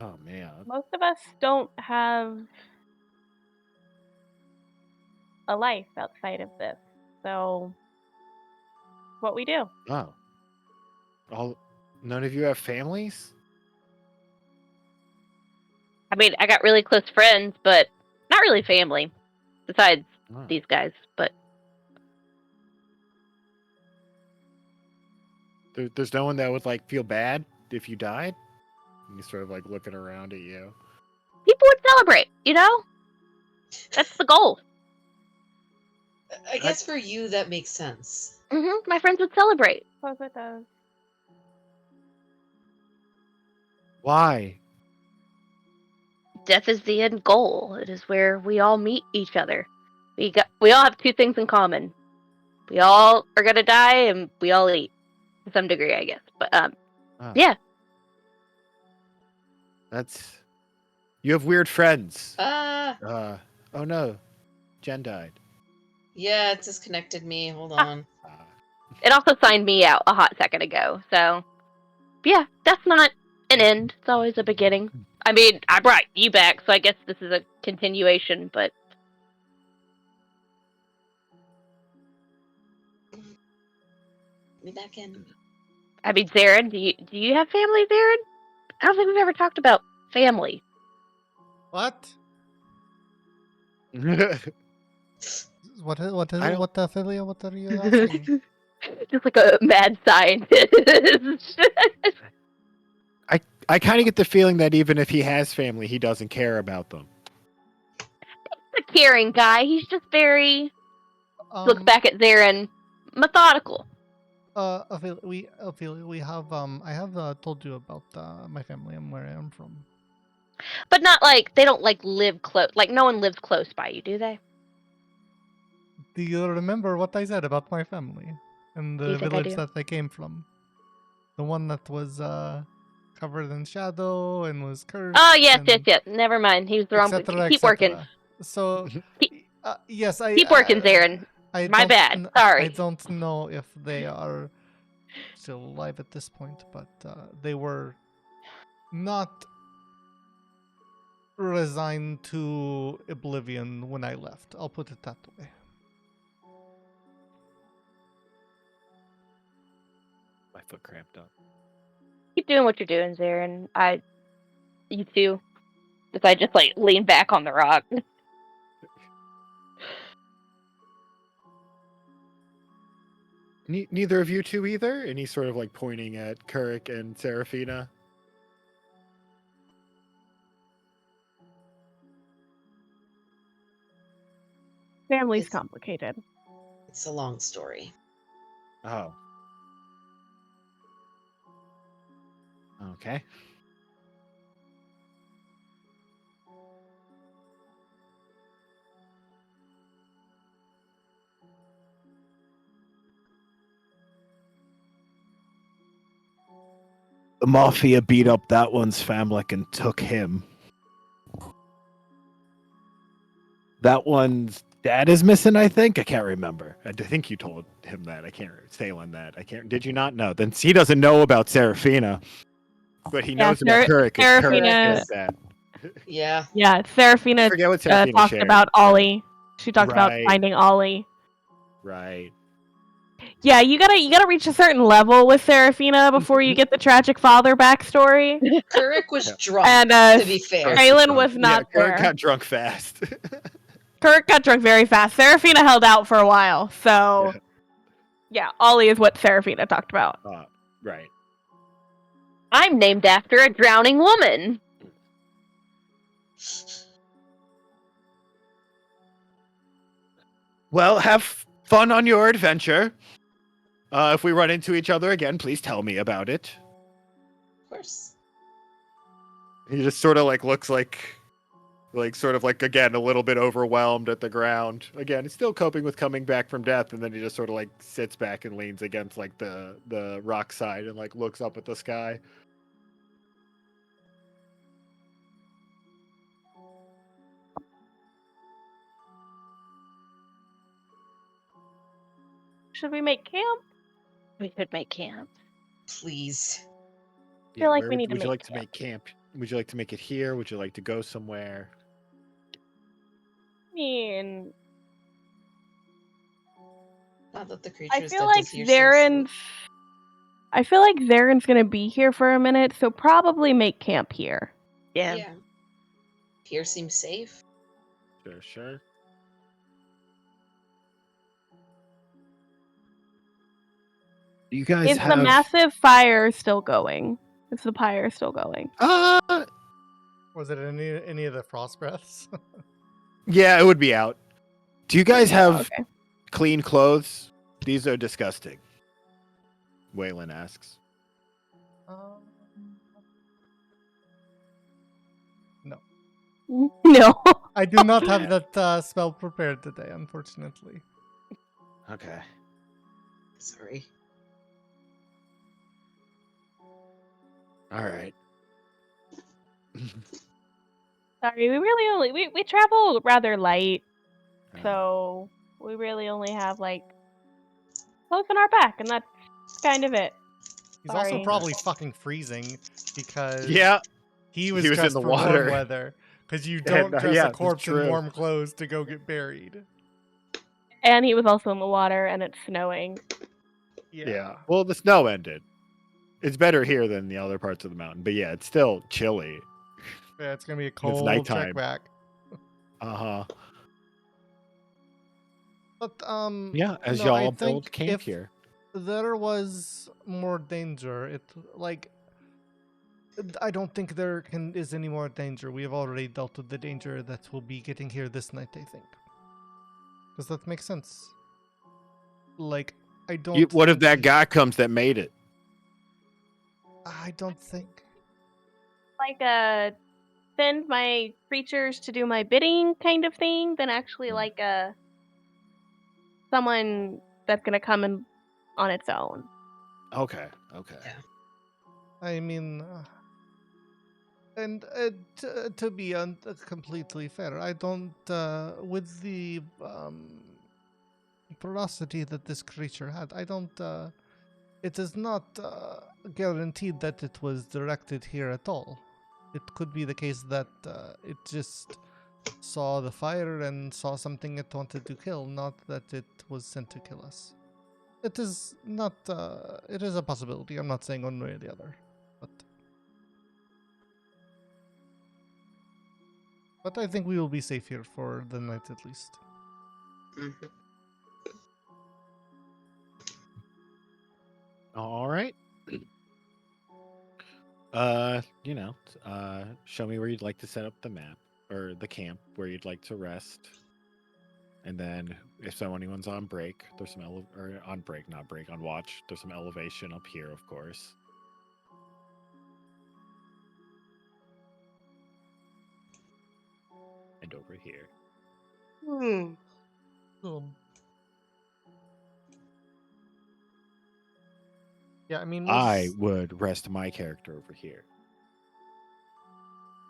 Oh man. Most of us don't have a life outside of this. So, what we do. Oh. None of you have families? I mean, I got really close friends, but not really family. Besides Oh. these guys, but There's no one that would like feel bad if you died? And he's sort of like looking around at you. people would celebrate, you know? That's the goal. I guess for you that makes sense. My friends would celebrate. Of course it does. Why? Death is the end goal. It is where we all meet each other. We all have two things in common. We all are gonna die, and we all eat to some degree, I guess. But yeah. That's. You have weird friends. Oh no. Jen died. Yeah, it disconnected me. Hold on. It also signed me out a hot second ago. So yeah, that's not an end. It's always a beginning. I mean, I brought you back, so I guess this is a continuation. But Me back in. I mean, Zarin, do you have family, Zarin? I don't think we've ever talked about family. What? What Ophelia? What are you asking? Just like a mad scientist. I kind of get the feeling that even if he has family, he doesn't care about them. He's a caring guy. He's just very looks back at Zarin, methodical. Ophelia, we have I have told you about my family and where I am from. But not like they don't like live close. Like no one lives close by you, do they? Do you remember what I said about my family and the village that I came from? The one that was covered in shadow and was cursed. Oh yes. Never mind. He was the wrong. Keep working. So yes, keep working, Zarin. My bad. Sorry. I don't know if they are still alive at this point, but they were not resigned to oblivion when I left. I'll put it that way. My foot cramped up. Keep doing what you're doing, Zarin. You too. As I just like lean back on the rock. Neither of you two either? And he's sort of like pointing at Kurik and Seraphina. Family's complicated. It's a long story. Oh. Okay. The Mafia beat up that one's family and took him. That one's dad is missing, I think. I can't remember. I think you told him that. I can't say on that. I can't. Did you not know? Then he doesn't know about Seraphina, but he knows about Kurik. Seraphina. Yeah. Yeah, Seraphina talked about Ollie. She talked about finding Ollie. Right. Yeah, you gotta reach a certain level with Seraphina before you get the tragic father backstory. Kurik was drunk, and, to be fair. Kaylin was not there. Kurik got drunk fast. Kurik got drunk very fast. Seraphina held out for a while, so yeah, Ollie is what Seraphina talked about. Right. I'm named after a drowning woman. Well, have fun on your adventure. If we run into each other again, please tell me about it. Of course. He just sort of like looks like sort of like again a little bit overwhelmed at the ground. Again, he's still coping with coming back from death, and then he just sort of like sits back and leans against like the rock side and like looks up at the sky. Should we make camp? We could make camp. Please. Feel like where we need to would you make like to make camp? Would you like to make it here? Would you like to go somewhere? I mean, Not that the I creatures feel that like does here seem Zaren's. safe. I feel like Zaren's gonna be here for a minute, so probably make camp here. Yeah. Yeah. Here seems safe. Sure. You guys Is have the massive fire still going? Is the pyre still going? Was it any of the frost breaths? Yeah, it would be out. Do you guys have Okay. clean clothes? These are disgusting. Waylon asks. No. No. I do not have that spell prepared today, unfortunately. Okay. Sorry. All right. Sorry, we really only we travel rather light, so we really only have like clothes on our back, and that's kind of it. He's Sorry. also probably fucking freezing because Yeah, he was he was in dressed the for warm water. weather. Because you And, don't dress yeah, a that's corpse in true. warm clothes to go get buried. And he was also in the water, and it's snowing. Yeah. Well, the snow ended. It's better here than the other parts of the mountain, but yeah, it's still chilly. Yeah, it's gonna be a It's cold nighttime. trek back. Uh-huh. But Yeah, as no, I y'all think build camp if here. there was more danger, I don't think there is any more danger. We have already dealt with the danger that will be getting here this night, I think. Does that make sense? Like, I don't What if think that guy comes that made it? I don't think. Like send my creatures to do my bidding kind of thing, than actually like someone that's gonna come in on its own. Okay. Yeah. I mean, and to be completely fair, I don't, with the ferocity that this creature had, I don't, it is not guaranteed that it was directed here at all. It could be the case that it just saw the fire and saw something it wanted to kill, not that it was sent to kill us. It is not, it is a possibility. I'm not saying one way or the other, but I think we will be safe here for the night at least. Mm-hmm. All right. Show me where you'd like to set up the map or the camp where you'd like to rest. And then if anyone's on break, there's some on watch. There's some elevation up here, of course. And over here. Yeah, I mean, I would rest my character over here.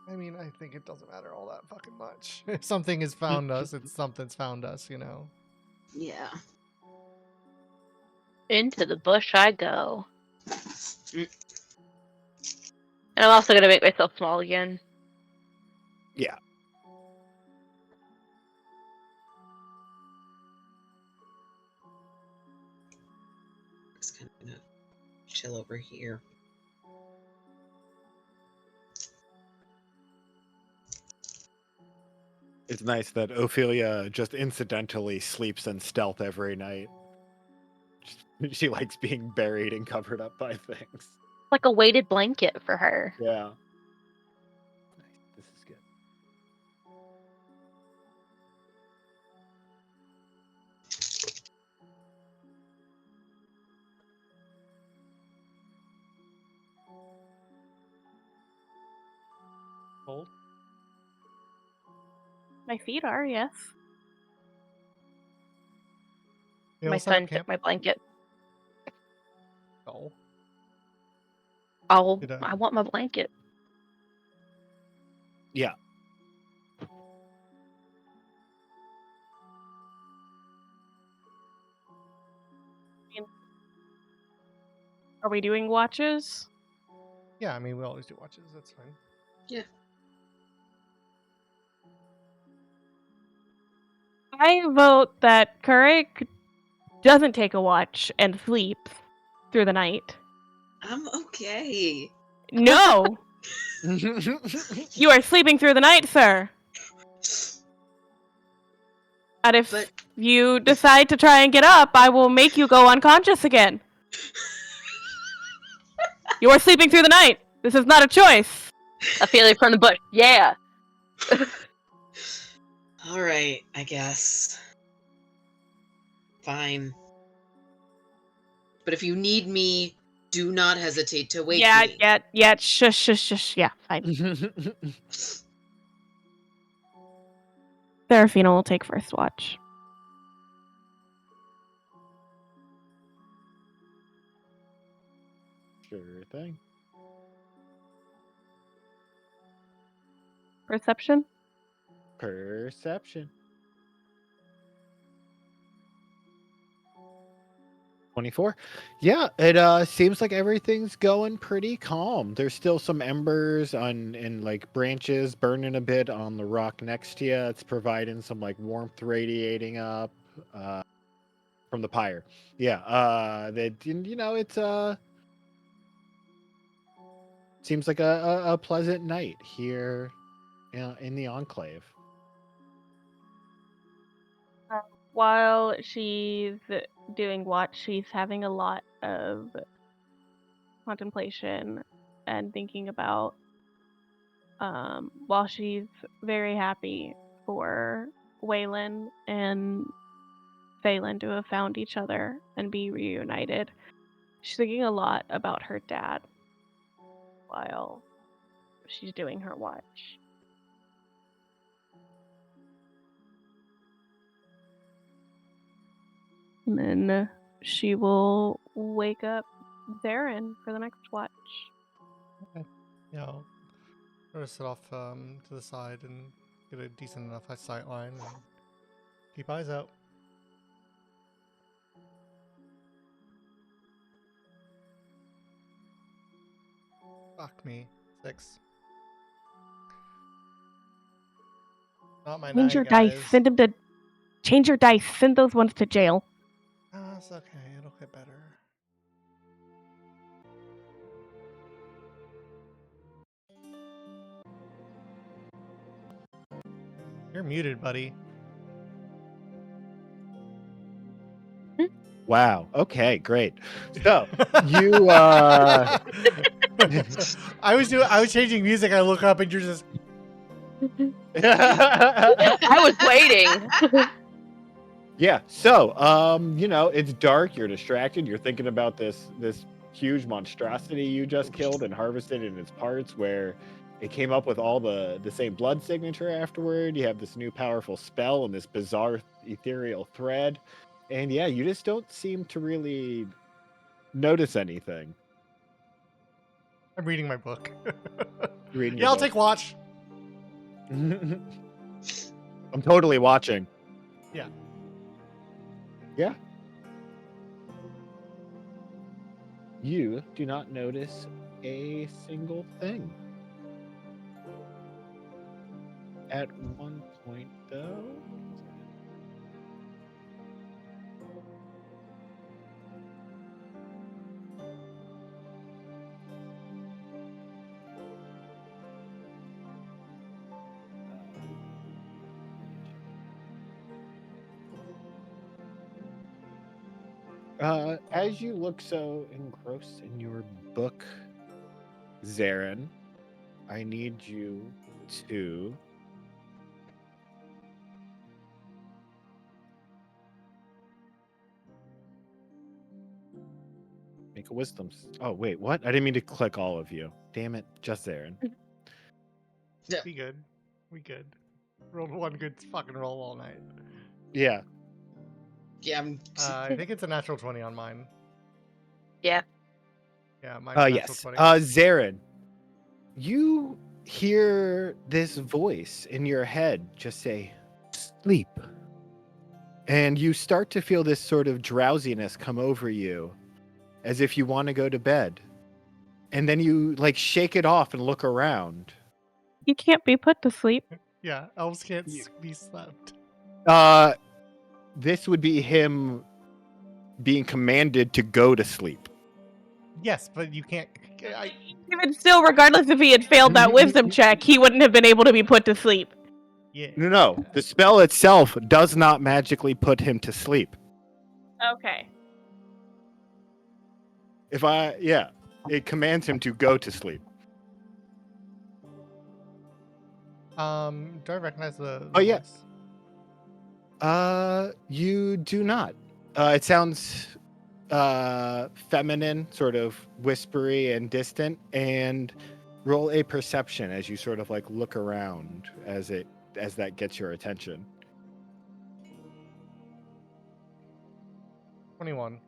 I think it doesn't matter all that fucking much. If something has found us, it's something's found us, you know. Yeah. Into the bush I go. And I'm also gonna make myself small again. Yeah. Just kind of chill over here. It's nice that Ophelia just incidentally sleeps in stealth every night. She likes being buried and covered up by things. Like a weighted blanket for her. Yeah. Nice. This is good. cold? My feet are, yes. We My all set up son took camp? my blanket. No. Did I want my blanket. Yeah. Are we doing watches? Yeah, I mean, we always do watches. That's fine. I vote that Kurik doesn't take a watch and sleeps through the night. I'm okay. No! You are sleeping through the night, sir. And if But you decide to try and get up, I will make you go unconscious again. You are sleeping through the night. This is not a choice. I feel it from the bush. Yeah. all right, I guess. Fine. But if you need me, do not hesitate to wake me. Yeah. Shush. Yeah, fine. Serafina will take first watch. Sure thing. Perception? Perception. 24. Yeah, it seems like everything's going pretty calm. There's still some embers and like branches burning a bit on the rock next to you. It's providing some like warmth radiating up from the pyre. Yeah, it's seems like a pleasant night here in the enclave. While she's doing watch, she's having a lot of contemplation and thinking about while she's very happy for Waylon and Phelan to have found each other and be reunited. She's thinking a lot about her dad while she's doing her watch. And then she will wake up Zarin for the next watch. Yeah, I'll sort of sit off to the side and get a decent enough sight line and keep eyes out. Fuck me. 6. Not my Change 9, your guys. dice. Change your dice. Send those ones to jail. Ah, it's okay. It'll get better. You're muted, buddy. Wow. Okay, great. So you I was changing music. I look up and you're just I was waiting. Yeah. So, it's dark, you're distracted, you're thinking about this huge monstrosity you just killed and harvested in its parts where it came up with all the same blood signature afterward. You have this new powerful spell and this bizarre ethereal thread. And yeah, you just don't seem to really notice anything. I'm reading my book. You're reading Yeah, your I'll book. take watch. I'm totally watching. Yeah. Yeah. You do not notice a single thing. At one point, though. As you look so engrossed in your book, Zarin, I need you to make a wisdom. Oh, wait, what? I didn't mean to click all of you. Damn it, just Zarin. Yeah. We good. We good. Rolled one good fucking roll all night. Yeah. Yeah, I'm. I think it's a natural 20 on mine. Yeah. Yeah, mine's a natural Yes. 20. Zarin, you hear this voice in your head just say, "Sleep." And you start to feel this sort of drowsiness come over you, as if you want to go to bed. And then you like shake it off and look around. He can't be put to sleep. Yeah, elves can't You- be slept. This would be him being commanded to go to sleep. Yes, but you can't. Even still, regardless if he had failed that wisdom check, he wouldn't have been able to be put to sleep. Yeah. No. The spell itself does not magically put him to sleep. Okay. It commands him to go to sleep. Do I recognize the Oh, yeah. voice? You do not. It sounds feminine, sort of whispery and distant, and roll a perception as you sort of like look around as that gets your attention. 21.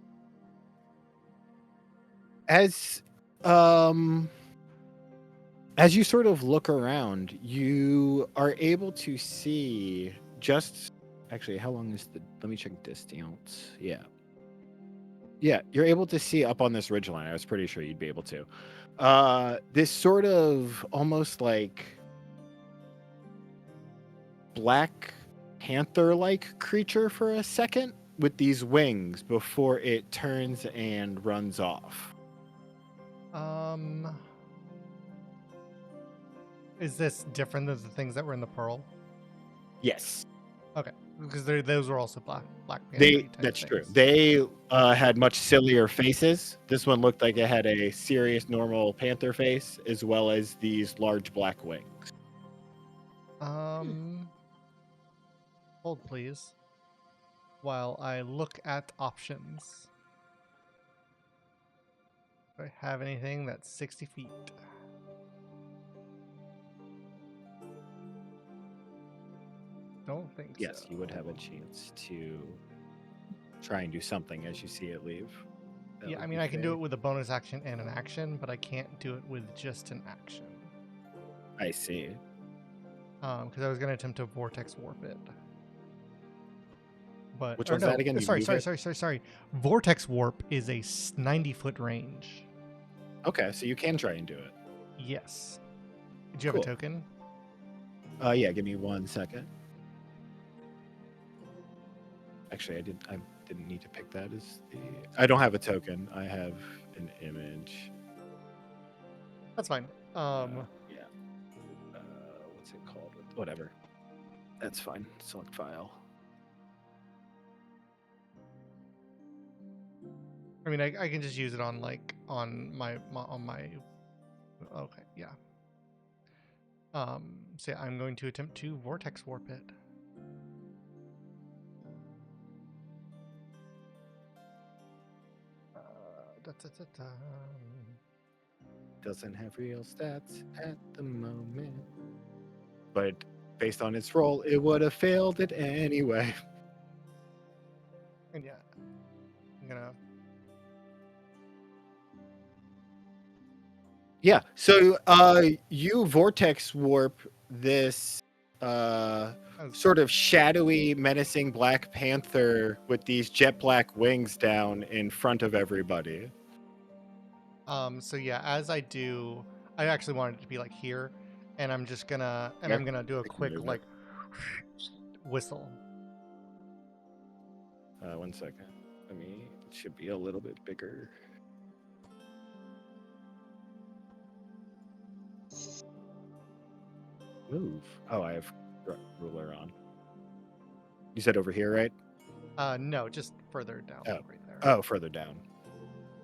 As you sort of look around, you are able to see just actually how long is let me check distance. Yeah, you're able to see up on this ridgeline. I was pretty sure you'd be able to. This sort of almost like black panther-like creature for a second with these wings before it turns and runs off. Is this different than the things that were in the pearl? Yes. Okay, because those were also black panther type That's true. things. They had much sillier faces. This one looked like it had a serious normal panther face as well as these large black wings. Hold please. While I look at options. Do I have anything that's 60 feet? Don't think Yes, so. you would have a chance to try and do something as you see it leave. That Yeah, would I mean, be I can do fair. it with a bonus action and an action, but I can't do it with just an action. I see. Because I was going to attempt to vortex warp it. But Which or one's no, that again? You Sorry. move it? Vortex warp is a 90-foot range. Okay, so you can try and do it. Yes. Did you have Cool. a token? Yeah, give me 1 second. Actually, I didn't need to pick that as the. I don't have a token. I have an image. That's fine. Yeah. What's it called? Whatever. That's fine. Select file. I mean, I can just use it on on my. Okay, yeah. So yeah, I'm going to attempt to vortex warp it. Doesn't have real stats at the moment, but based on its roll, it would have failed it anyway. And yeah, I'm gonna. Yeah. So you vortex warp this sort of shadowy, menacing Black Panther with these jet black wings down in front of everybody. So yeah, as I do, I actually wanted it to be like here, and I'm just gonna I'm gonna do a We can quick move it. like whistle. 1 second. It should be a little bit bigger. Move. Oh, I have ruler on. You said over here, right? No, just further down, Oh. right there. Oh, further down.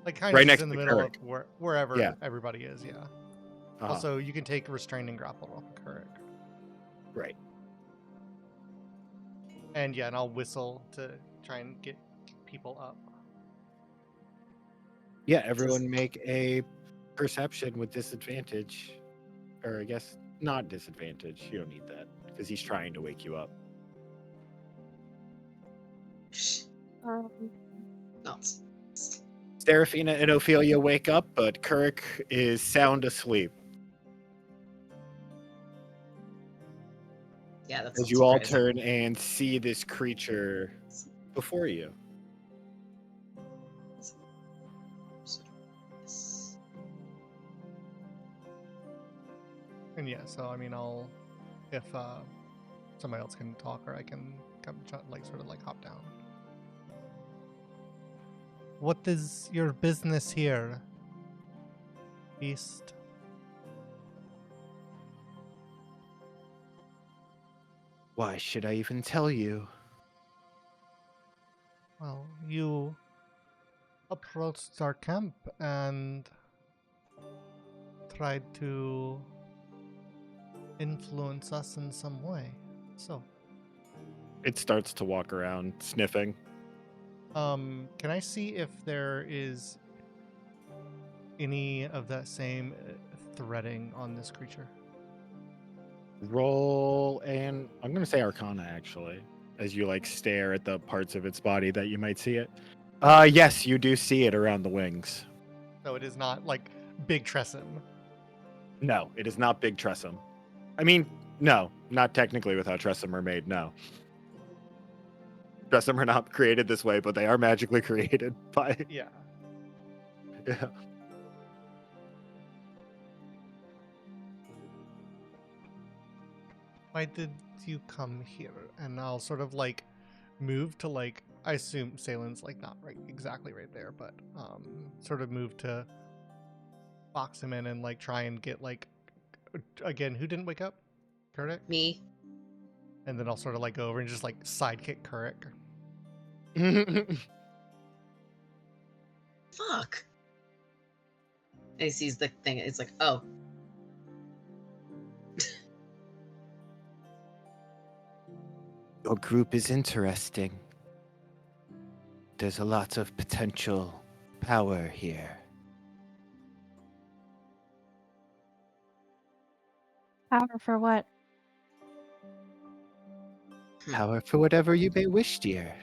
Like kind Right of next just in to the the middle of Keurig. wherever Yeah. everybody is. Yeah. Uh-huh. Also, you can take restrain and grapple off of Keurig. Right. And yeah, and I'll whistle to try and get people up. Yeah, everyone make a perception with disadvantage. Or I guess not disadvantage. You don't need that because he's trying to wake you up. Nonsense. Seraphina and Ophelia wake up, but Kurik is sound asleep. Yeah, that's As not you all surprising. turn and see this creature before you. And yeah, so I mean, I'll if somebody else can talk, or I can come sort of like hop down. What is your business here, beast? Why should I even tell you? Well, you approached our camp and tried to influence us in some way. So, It starts to walk around, sniffing. can I see if there is any of that same threading on this creature? Roll, and I'm going to say Arcana, actually, as you like stare at the parts of its body that you might see it. Yes, you do see it around the wings. So it is not like Big Tressum. No, it is not Big Tressum. I mean, no, not technically with how Tressum are made, no. Tressum are not created this way, but they are magically created by... Yeah. Yeah. Why did you come here? And I'll sort of like move to like, I assume Salen's like not right exactly right there, but sort of move to box him in and like try and get like again, who didn't wake up? Kurdik? Me. And then I'll sort of like go over and just like sidekick Kurdik. Fuck. And he sees the thing. It's like, oh. Your group is interesting. There's a lot of potential power here. Power for what? Power for whatever you may wish, dear.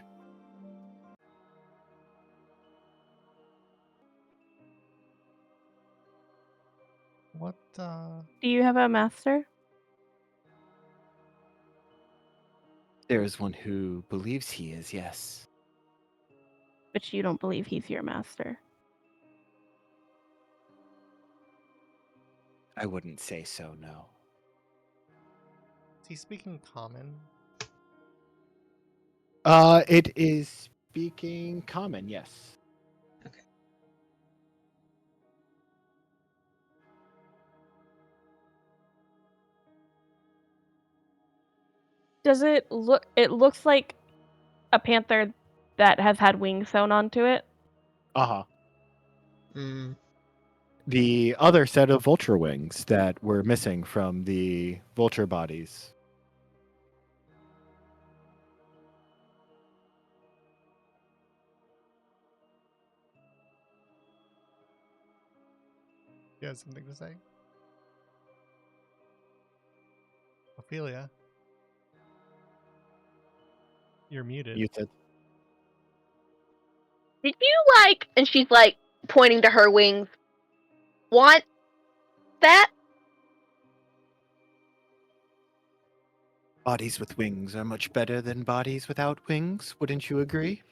What Do you have a master? There is one who believes he is, yes. But you don't believe he's your master. I wouldn't say so, no. is he speaking common? It is speaking common, yes. Okay. Does it look? It looks like a panther that has had wings sewn onto it. Uh-huh. Mm. The other set of vulture wings that were missing from the vulture bodies. You have something to say? Ophelia? You're muted. You said, Did you like? And she's like pointing to her wings. Want that? bodies with wings are much better than bodies without wings, wouldn't you agree?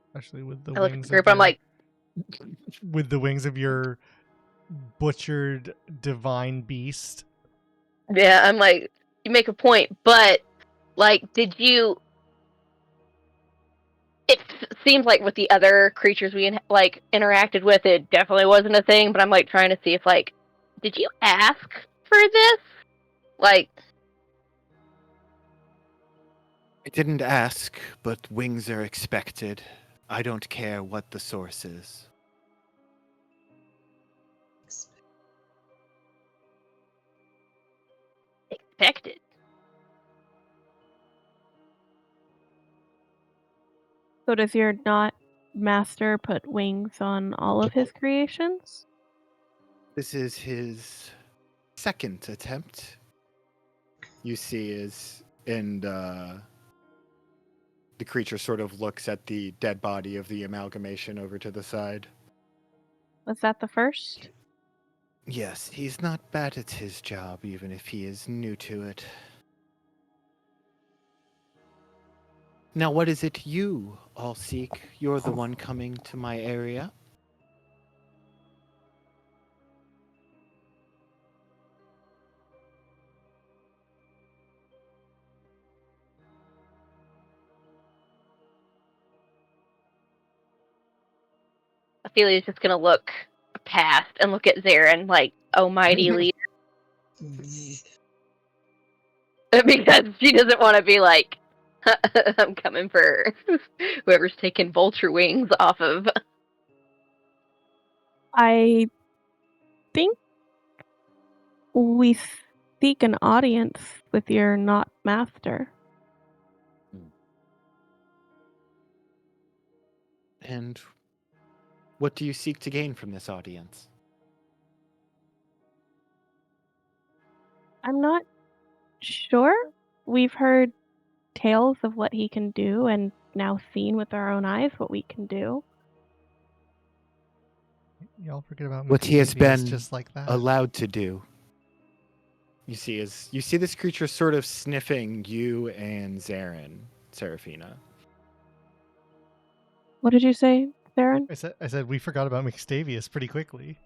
Especially with the I look at wings the group. of I'm your, like, with the wings of your butchered divine beast. yeah. I'm like, you make a point, but like, did you? It seems like with the other creatures we like interacted with, it definitely wasn't a thing. But I'm like trying to see if like, did you ask for this? Like, I didn't ask, but wings are expected. I don't care what the source is. expected. So does your not master put wings on all of his creations? This is his second attempt. You see the creature sort of looks at the dead body of the amalgamation over to the side. Was that the first? Yes, he's not bad at his job, even if he is new to it. Now, what is it you all seek? You're the one coming to my area. Ophelia's just gonna look past and look at Zarin like, oh mighty leader. Because she doesn't want to be like, I'm coming for whoever's taking vulture wings off of. I think we seek an audience with your not master. And what do you seek to gain from this audience? I'm not sure. We've heard tales of what he can do and now seen with our own eyes what we can do. Y'all forget about What he has McStavius been just like that. allowed to do. You see this creature sort of sniffing you and Zarin, Seraphina. What did you say, Theron? I said we forgot about McStavius pretty quickly.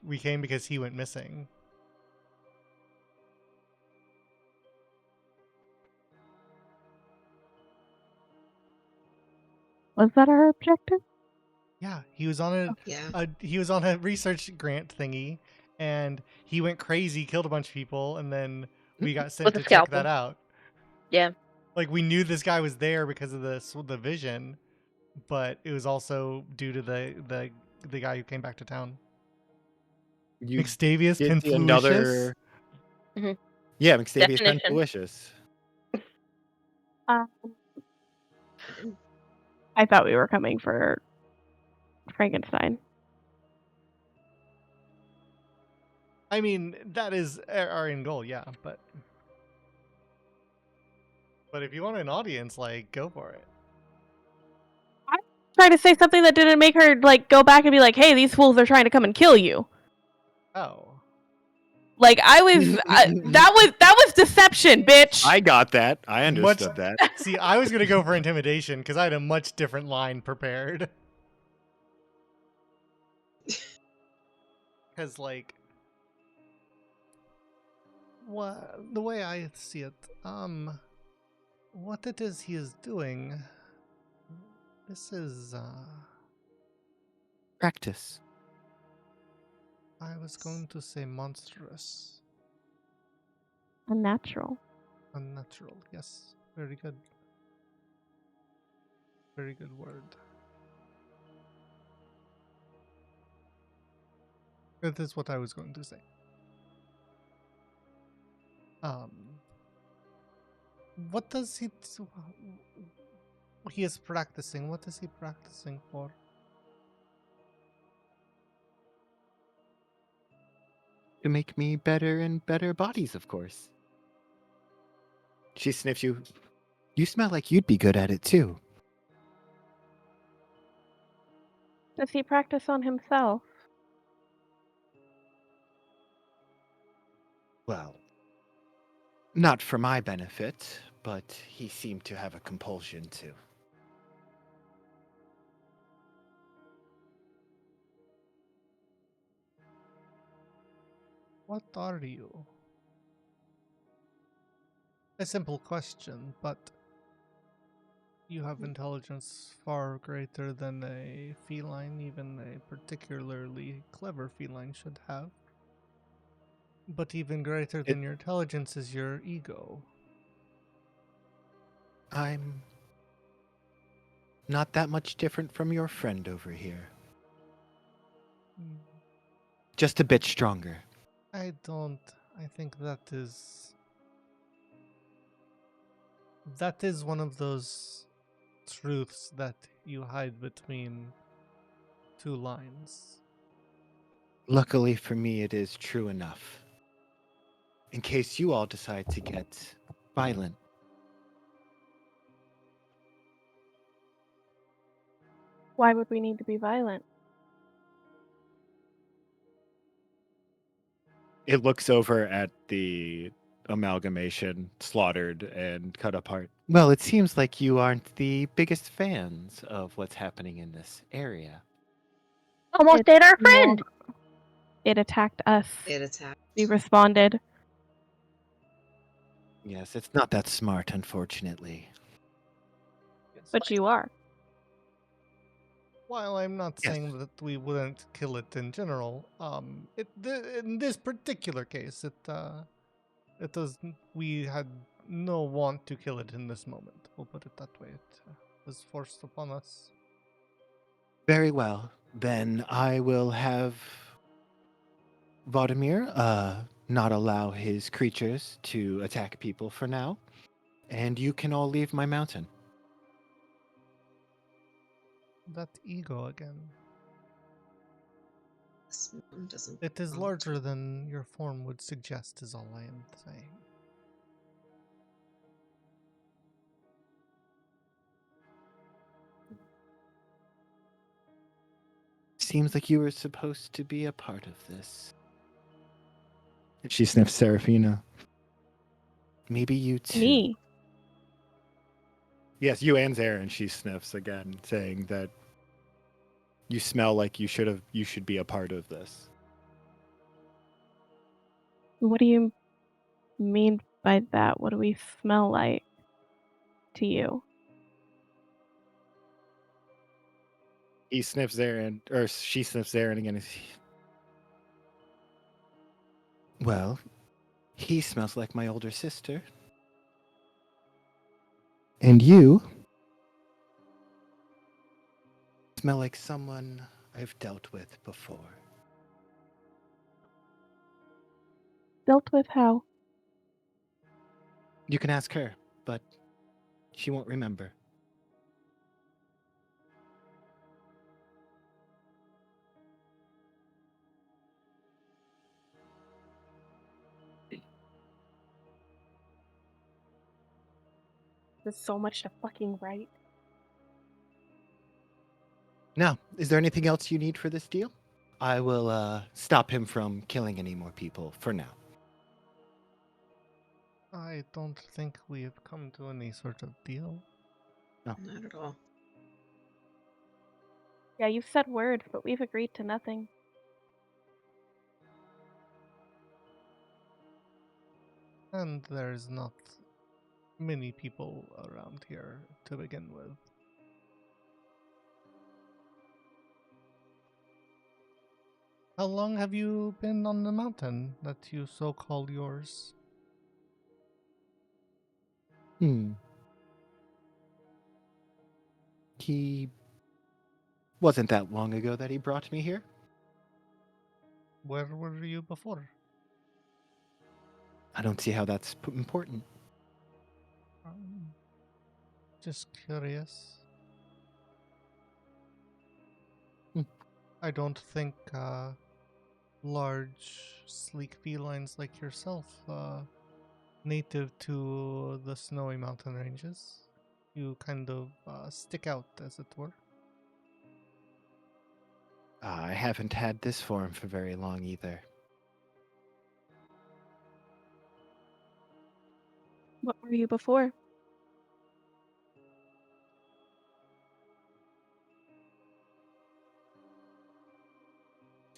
We came because he went missing. Was that our objective? Yeah, he was on a research grant thingy, and he went crazy, killed a bunch of people, and then we got sent With a to check scalpel. that out. Yeah. Like we knew this guy was there because of the vision, but it was also due to the guy who came back to town. You McStavius did see Penfluicius? another. Mhm. Yeah, McStavius Definition. Penfluicius. I thought we were coming for Frankenstein. I mean, that is our end goal, yeah, but if you want an audience, like, go for it. Try to say something that didn't make her like go back and be like, "Hey, these fools are trying to come and kill you." Oh. Like I was, that was deception, bitch. I got that. I understood that. See, I was gonna go for intimidation because I had a much different line prepared. Because, like, the way I see it, what it is he is doing, this is, Practice. I was going to say monstrous. Unnatural. Unnatural, yes. Very good. Very good word. That is what I was going to say. What does he do? He is practicing. What is he practicing for? To make me better and better bodies, of course. She sniffs you. You smell like you'd be good at it, too. Does he practice on himself? Well, not for my benefit, but he seemed to have a compulsion to. What are you? A simple question, but you have intelligence far greater than a feline, even a particularly clever feline should have. But even greater than your intelligence is your ego. I'm not that much different from your friend over here. Just a bit stronger. I think that is one of those truths that you hide between two lines. Luckily for me, it is true enough. In case you all decide to get violent. Why would we need to be violent? It looks over at the amalgamation, slaughtered and cut apart. Well, it seems like you aren't the biggest fans of what's happening in this area. Almost ate our No, friend. it attacked us. It attacked. We responded. Yes, it's not that smart, unfortunately. But you are. While I'm not Yes. saying that we wouldn't kill it in general, in this particular case, it does. We had no want to kill it in this moment. We'll put it that way. It was forced upon us. Very well. Then I will have Vladimir not allow his creatures to attack people for now. And you can all leave my mountain. That ego again. This one doesn't. It is belong to larger than your form would suggest, is all I am saying. Seems like you were supposed to be a part of this. She sniffs Serafina. Maybe you too. Me. Yes, you and Zarin, she sniffs again, saying that you smell like you should be a part of this. What do you mean by that? What do we smell like to you? He sniffs Zarin, or she sniffs Zarin again. Well, he smells like my older sister. And you smell like someone I've dealt with before. Dealt with how? You can ask her, but she won't remember. There's so much to fucking write. Now, is there anything else you need for this deal? I will stop him from killing any more people for now. I don't think we have come to any sort of deal. Not at all. Yeah, you've said words, but we've agreed to nothing. And there's not many people around here to begin with. How long have you been on the mountain that you so call yours? He wasn't that long ago that he brought me here. Where were you before? I don't see how that's important. Um, just curious. Hmm. I don't think large, sleek felines like yourself, native to the snowy mountain ranges, you kind of stick out, as it were. I haven't had this form for very long either. What were you before?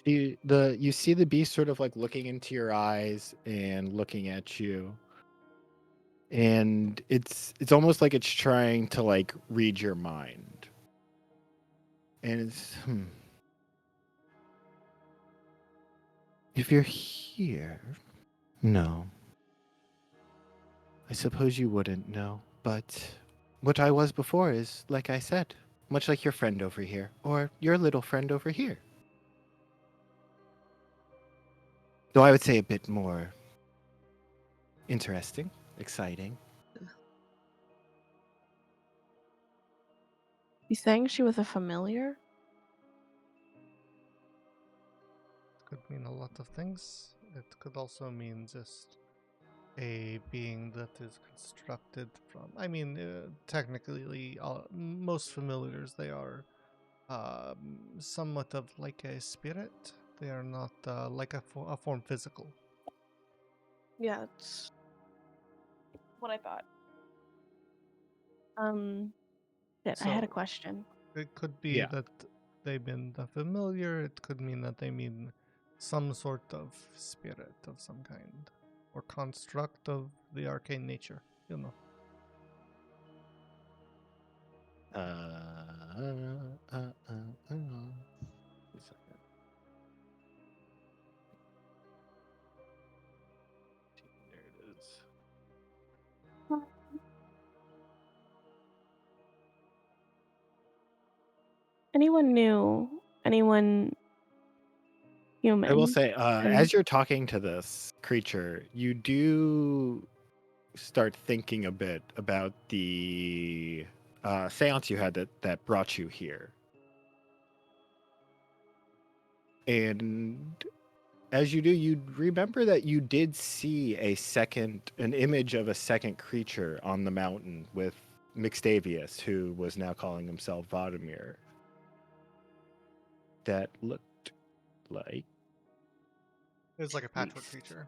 You see the beast sort of like looking into your eyes and looking at you. And it's almost like it's trying to like read your mind. And it's If you're here, no. I suppose you wouldn't know, but what I was before is, like I said, much like your friend over here, or your little friend over here. Though I would say a bit more interesting, exciting. You saying she was a familiar? could mean a lot of things. It could also mean just a being that is constructed from. I mean, technically, most familiars, they are somewhat of like a spirit. They are not like a form physical. Yeah, that's what I thought. I had a So question. it could be Yeah. that they mean the familiar. It could mean that they mean some sort of spirit of some kind, or construct of the arcane nature. You know. A second. There it is. Anyone new? Anyone human? I will say, And- as you're talking to this creature, you do start thinking a bit about the seance you had that brought you here. And as you do, you remember that you did see an image of a second creature on the mountain with Mixtavius, who was now calling himself Vladimir. That looked like It was like a patchwork Priest. creature.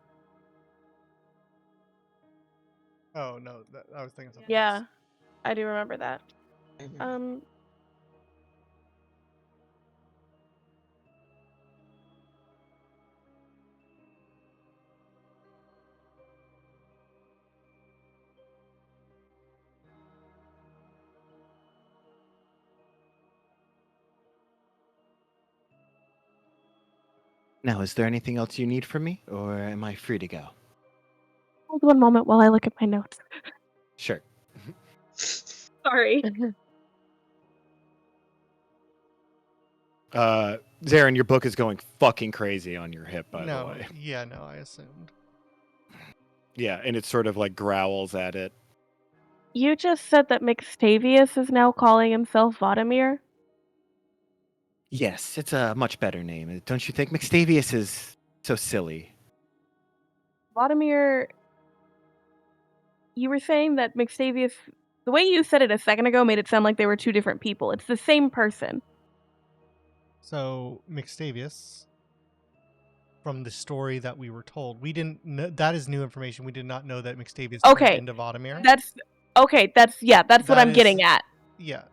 Oh no, I was thinking something yeah, else. I do remember that. Mhm. Now, is there anything else you need from me, or am I free to go? Hold one moment while I look at my notes. Sure. Sorry. Zarin, your book is going fucking crazy on your hip, by the way. Yeah, no, I assumed. Yeah, and it sort of like growls at it. You just said that Mixtavius is now calling himself Vladimir? Yes, it's a much better name. Don't you think? Mixtavius is so silly. Vladimir, you were saying that Mixtavius, the way you said it a second ago made it sound like they were two different people. It's the same person. So Mixtavius, from the story that we were told, we didn't know, that is new information. We did not know that Mixtavius turned Okay, into Vladimir. that's what That I'm getting is- at. Yeah.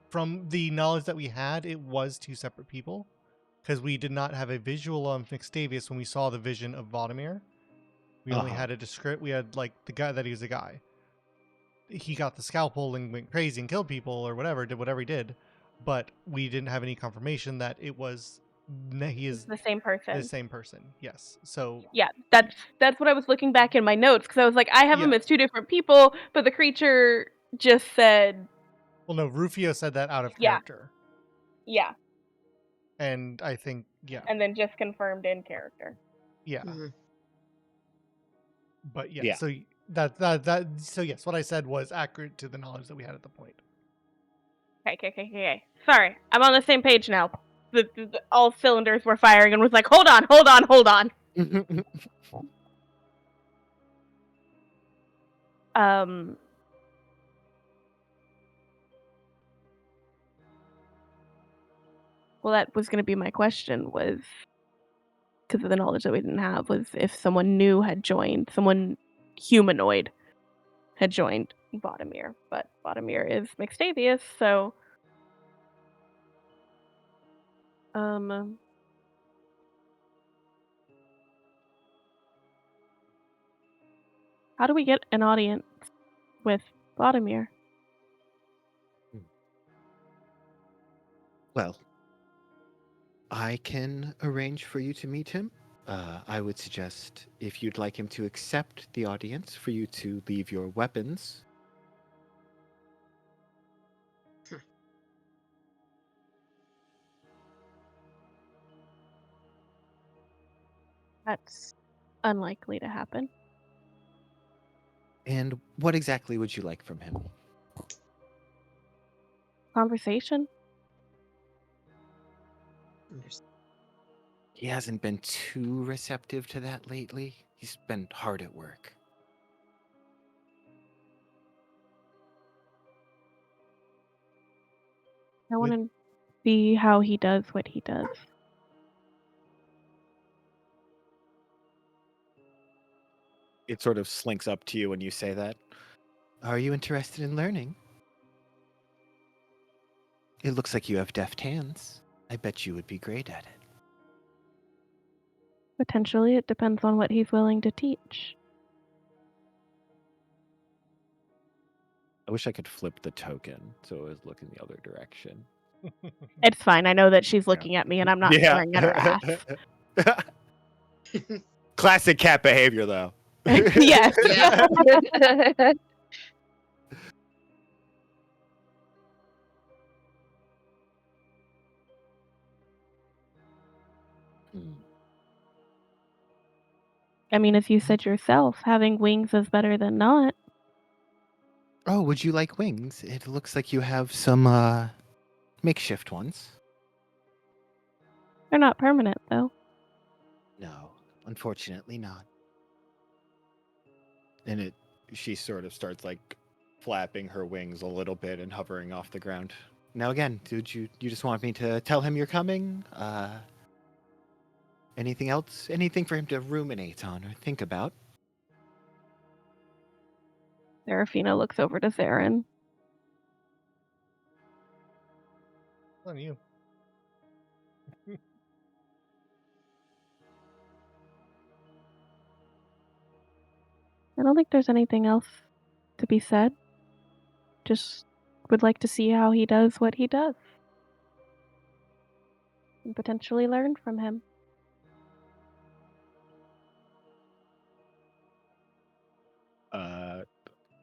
From the knowledge that we had, it was two separate people. Because we did not have a visual of Mixtavius when we saw the vision of Vladimir. We only had a descript. We had like the guy that he was a guy. He got the scalpel and went crazy and killed people or whatever, did whatever he did, but we didn't have any confirmation that he is The same person. the same person. Yes. So Yeah, that's what I was looking back in my notes because I was like, I have them Yeah. as two different people, but the creature just said, well, no, Rufio said that out of Yeah. character, yeah, and I think and then just confirmed in character. yeah. Mhm. But yeah, Yeah. so so yes, what I said was accurate to the knowledge that we had at the point. Okay. Sorry, I'm on the same page now. All cylinders were firing and was like, hold on. Well, that was going to be my question, was because of the knowledge that we didn't have, was if someone new had joined, someone humanoid had joined Vladimir, but Vladimir is Mixtavius, so how do we get an audience with Vladimir? Well, I can arrange for you to meet him. I would suggest, if you'd like him to accept the audience, for you to leave your weapons. That's unlikely to happen. And what exactly would you like from him? Conversation? Understand. He hasn't been too receptive to that lately. He's been hard at work. I want to see how he does what he does. It sort of slinks up to you when you say that. Are you interested in learning? It looks like you have deft hands. I bet you would be great at it. Potentially, it depends on what he's willing to teach. I wish I could flip the token so it was looking the other direction. It's fine. I know that she's looking at me and I'm not staring at her ass. Classic cat behavior, though. Yes. Yeah. Hmm. I mean, as you said yourself, having wings is better than not. Oh, would you like wings? It looks like you have some makeshift ones. They're not permanent, though. No, unfortunately not. And she sort of starts like flapping her wings a little bit and hovering off the ground. Now again, dude, you just want me to tell him you're coming? Anything else? Anything for him to ruminate on or think about? Serafina looks over to Zarin. On you. I don't think there's anything else to be said. Just would like to see how he does what he does. And potentially learn from him.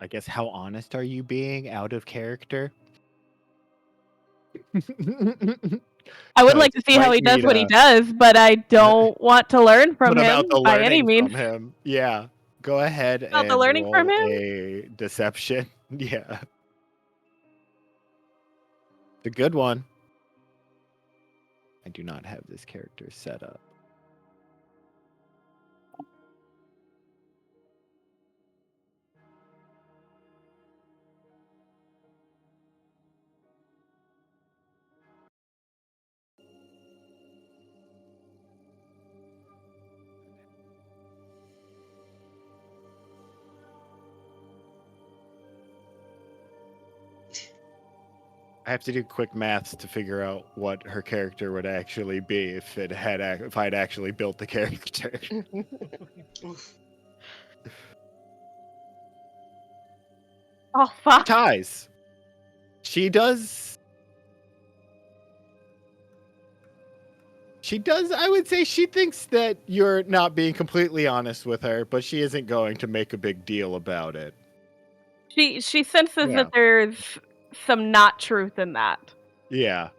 I guess how honest are you being out of character? I would like to see how he does what he does, but I don't want to learn from What him about the by any learning means. from him? Yeah. Go ahead About the and learning roll from him? a deception. Yeah. The good one. I do not have this character set up. I have to do quick maths to figure out what her character would actually be if I'd actually built the character. Oof. Oh, fuck. Ties. She does. I would say she thinks that you're not being completely honest with her, but she isn't going to make a big deal about it. She senses Yeah. that there's some not truth in that. Yeah.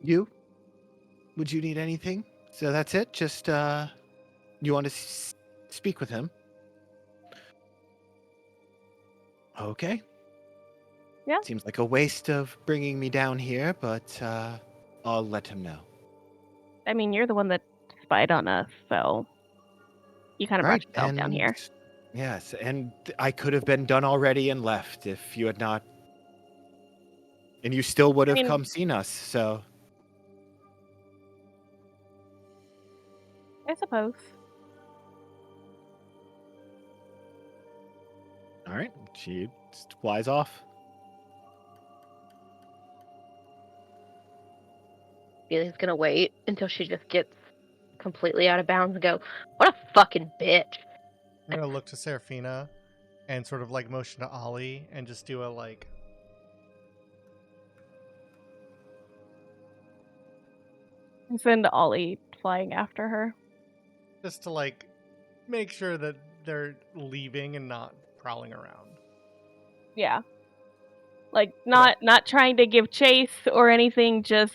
You? Would you need anything? So that's it? Just, you want to speak with him? Okay. Yeah. Seems like a waste of bringing me down here, but I'll let him know. I mean, you're the one that spied on us, so you kind of brought yourself down here. Yes, and I could have been done already and left if you had not. And you still would have come seen us, so. I suppose. All right, she flies off. Felix's gonna wait until she just gets completely out of bounds and go, "What a fucking bitch!" I'm gonna look to Serafina and sort of like motion to Ollie and just do a like. And send Ollie flying after her. Just to like make sure that they're leaving and not prowling around. Yeah. Like not trying to give chase or anything, just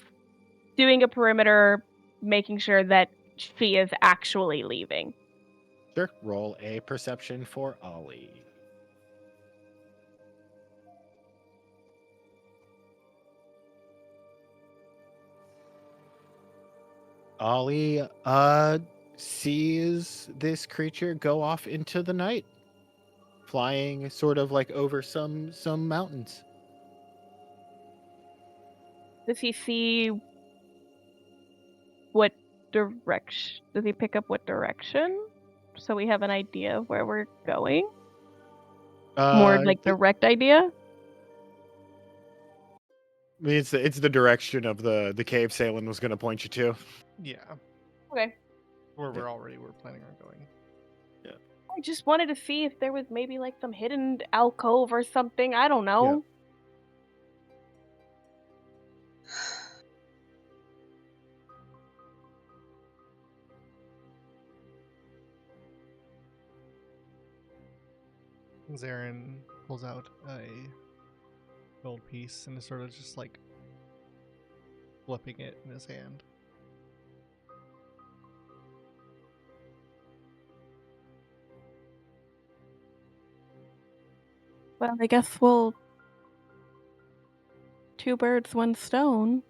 doing a perimeter, making sure that she is actually leaving. Sure. Roll a perception for Ollie. Ollie sees this creature go off into the night, flying sort of like over some mountains. Does he see what direction? Does he pick up what direction? So we have an idea of where we're going? More like I direct idea? mean, it's the direction of the cave Salem was going to point you to. Yeah, Okay. where Yeah. we're planning on going. I just wanted to see if there was maybe like some hidden alcove or something. I don't know. Zarin pulls out a gold piece and is sort of just like flipping it in his hand. Well, I guess we'll two birds, one stone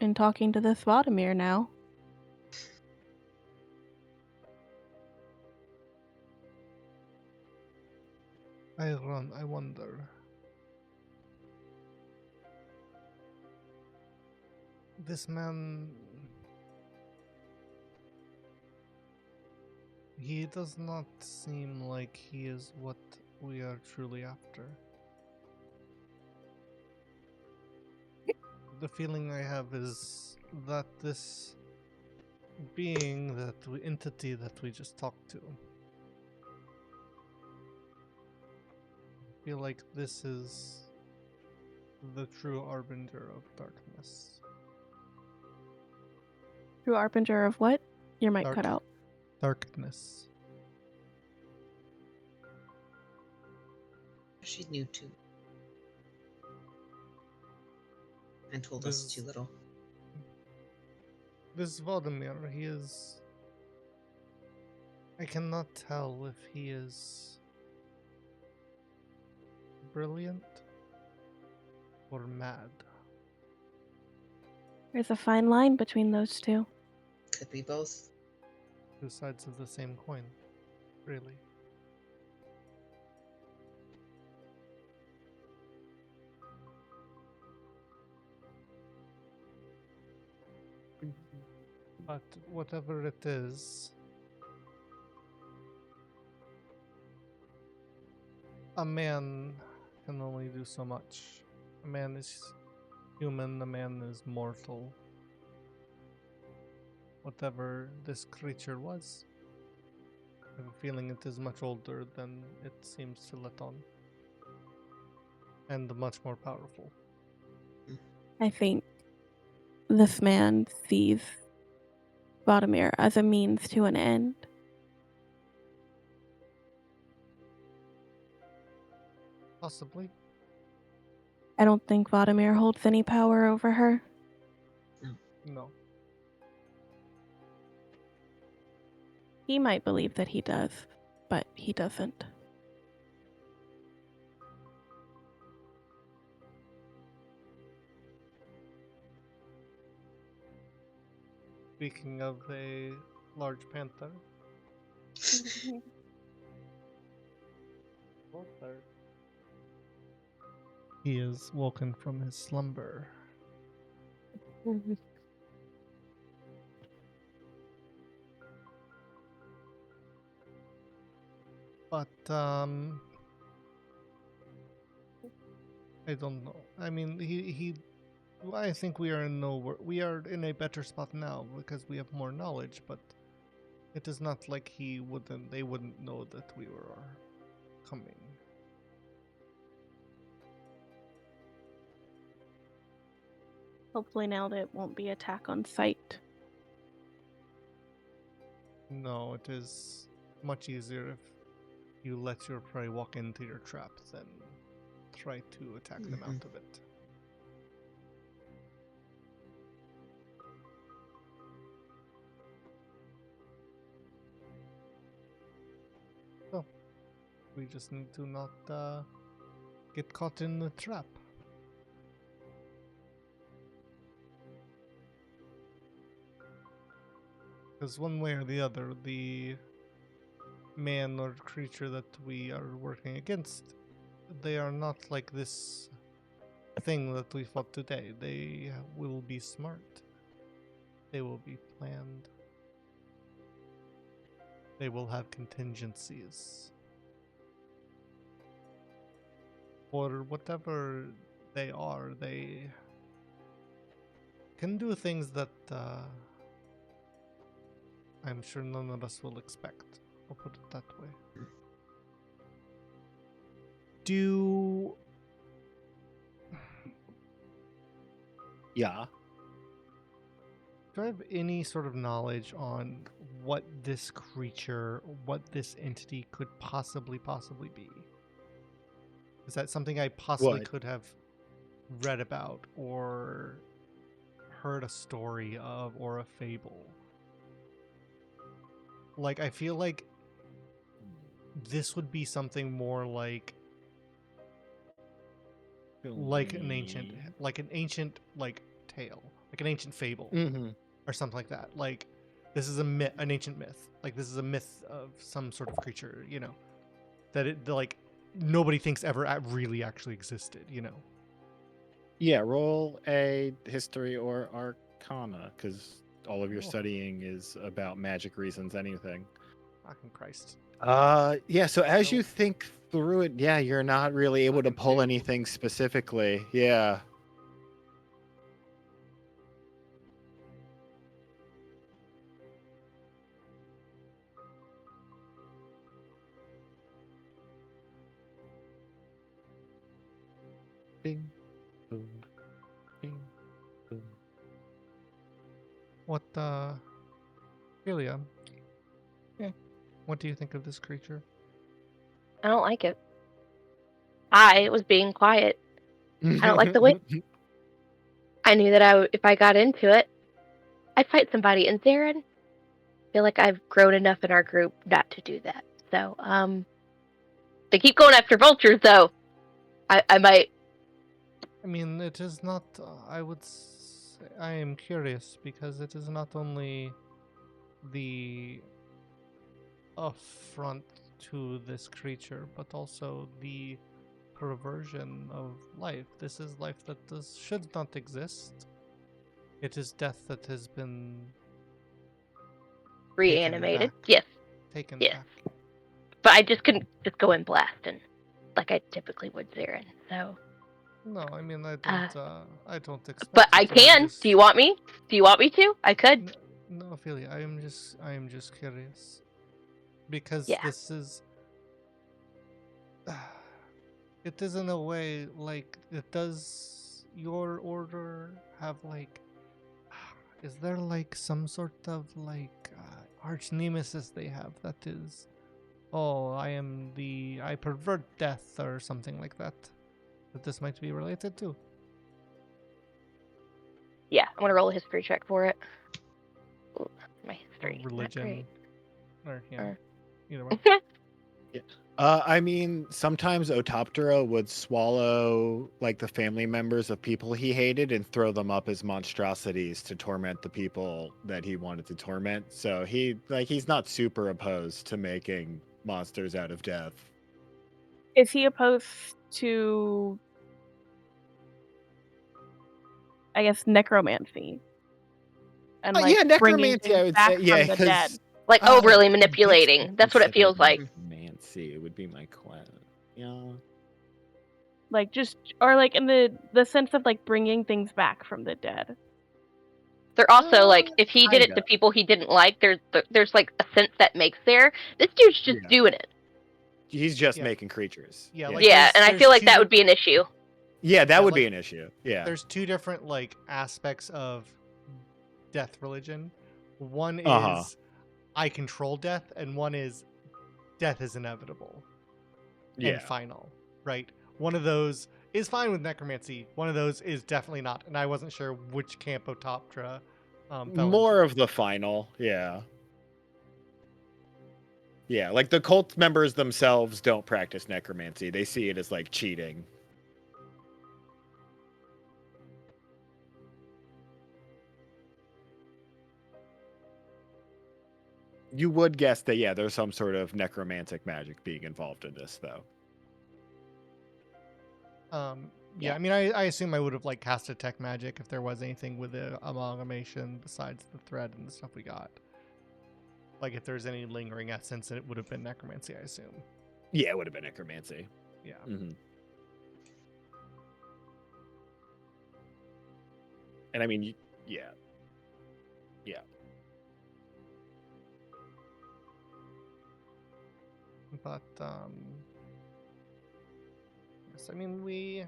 in talking to this Vladimir now. I wonder. This man, he does not seem like he is what we are truly after. The feeling I have is that this being, entity that we just talked to, I feel like this is the true Arbinger of darkness. True Arbinger of what? Your mic cut out. Darkness. She's new too. And told us too little. This Vladimir, he is... I cannot tell if he is brilliant or mad. There's a fine line between those two. Could be both. Two sides of the same coin, really. But whatever it is, a man can only do so much. A man is human, a man is mortal. Whatever this creature was, I have a feeling it is much older than it seems to let on. And much more powerful. I think this man sees Vladimir as a means to an end. Possibly. I don't think Vladimir holds any power over her. No. He might believe that he does, but he doesn't. Speaking of a large panther. He is woken from his slumber. But, I don't know. I mean, I think we are we are in a better spot now because we have more knowledge, but it is not like they wouldn't know that we were coming. Hopefully now that it won't be attack on sight. No, it is much easier if you let your prey walk into your trap than try to attack them out of it. So, we just need to not get caught in the trap. I Because one way or the other, the man or creature that we are working against, they are not like this thing that we fought today. They will be smart. They will be planned. They will have contingencies. For whatever they are, they can do things that I'm sure none of us will expect. I'll put it that way. Do Yeah. I have any sort of knowledge on what this creature, what this entity could possibly be? Is that something I possibly What? could have read about or heard a story of or a fable? Like, I feel like this would be something more like an ancient like tale, like an ancient fable Mm-hmm. or something like that. Like, this is an ancient myth. Like, this is a myth of some sort of creature, you know, that it like nobody thinks ever really actually existed, you know. Yeah, roll a history or arcana, because all of your Oh. studying is about magic reasons, anything. Fucking Christ. Yeah, so as you Nope. think through it, yeah, you're not really able to Fucking pull two. anything specifically. Yeah. Bing, boom, bing, boom. What, Philia, Hmm. what do you think of this creature? I don't like it. I was being quiet. I don't like the way. I knew that if I got into it, I'd fight somebody. And Zarin, I feel like I've grown enough in our group not to do that. So, they keep going after vultures, though. I might. I mean, it is not, I would say, I am curious because it is not only the affront to this creature, but also the perversion of life. This is life that should not exist. It is death that has been Reanimated. back. Yes. Taken Yes. back. But I just couldn't just go in blasting like I typically would, Zarin. So. No, I mean, I don't expect But you I to. I'm can. just... Do you want me? Do you want me to? I could. No, Ophelia, I am just curious. Because Yeah. this is... It is in a way, like, does your order have, like... Is there, like, some sort of, like, arch nemesis they have that is... Oh, I pervert death or something like that. That this might be related to. Yeah, I'm gonna roll a history check for it. Ooh, my history. Or religion. Not great. Or, either way. I mean, sometimes Otoptera would swallow like the family members of people he hated and throw them up as monstrosities to torment the people that he wanted to torment. So he's not super opposed to making monsters out of death. Is he opposed to, I guess, necromancy? And Yeah, bringing necromancy, things I would back say. Yeah, from the dead. because Like overly manipulating. That's what it considered feels like. necromancy would be my question. Yeah. Like or in the sense of bringing things back from the dead. They're also like, if he did it Kinda. to people he didn't like, there's like a sense that makes there. This dude's just Yeah. doing it. He's just Yeah. making creatures. Yeah, like, Yeah, and I there's feel like two that would be an issue. Yeah, that Yeah, would like, be an issue. Yeah. There's two different, like, aspects of death religion. One Uh-huh. is I control death, and one is death is inevitable and final, right? One of those is fine with necromancy. One of those is definitely not, and I wasn't sure which camp Otoptera fell More into. of the final, yeah. Yeah, like the cult members themselves don't practice necromancy. They see it as like cheating. You would guess that, yeah, there's some sort of necromantic magic being involved in this, though. Yeah, Yeah. I mean, I assume I would have like cast detect magic if there was anything with the amalgamation besides the thread and the stuff we got. Like if there's any lingering essence, it would have been necromancy, I assume. Yeah, it would have been necromancy. Yeah. Mm-hmm. And I mean, yeah. Yeah. But yes, I mean we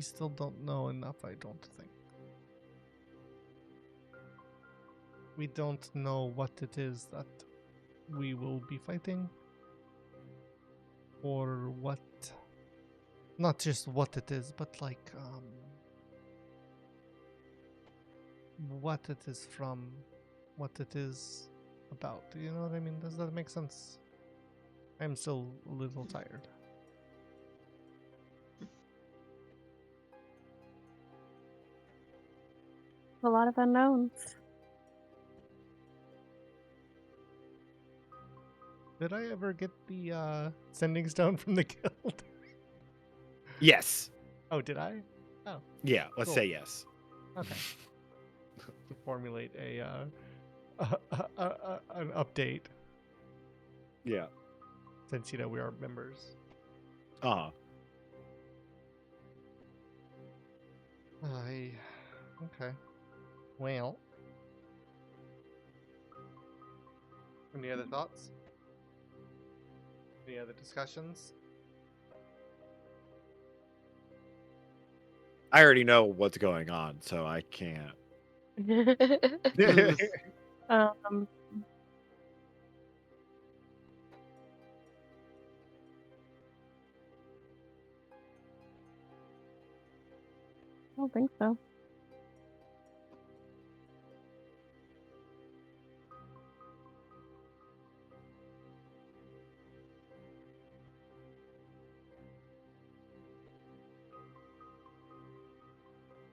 still don't know enough, I don't think. We don't know what it is that we will be fighting, or what, not just what it is, but like what it is from, what it is about. You know what I mean? Does that make sense? I'm still a little tired. A lot of unknowns. Did I ever get the sending stone from the guild? Yes. Oh, did I? Oh, Yeah, let's Cool. say yes. okay. To formulate an update, Yeah. since you know we are members. Uh-huh. Okay. Well, any other thoughts? Any other discussions? I already know what's going on, so I can't. Um, I don't think so.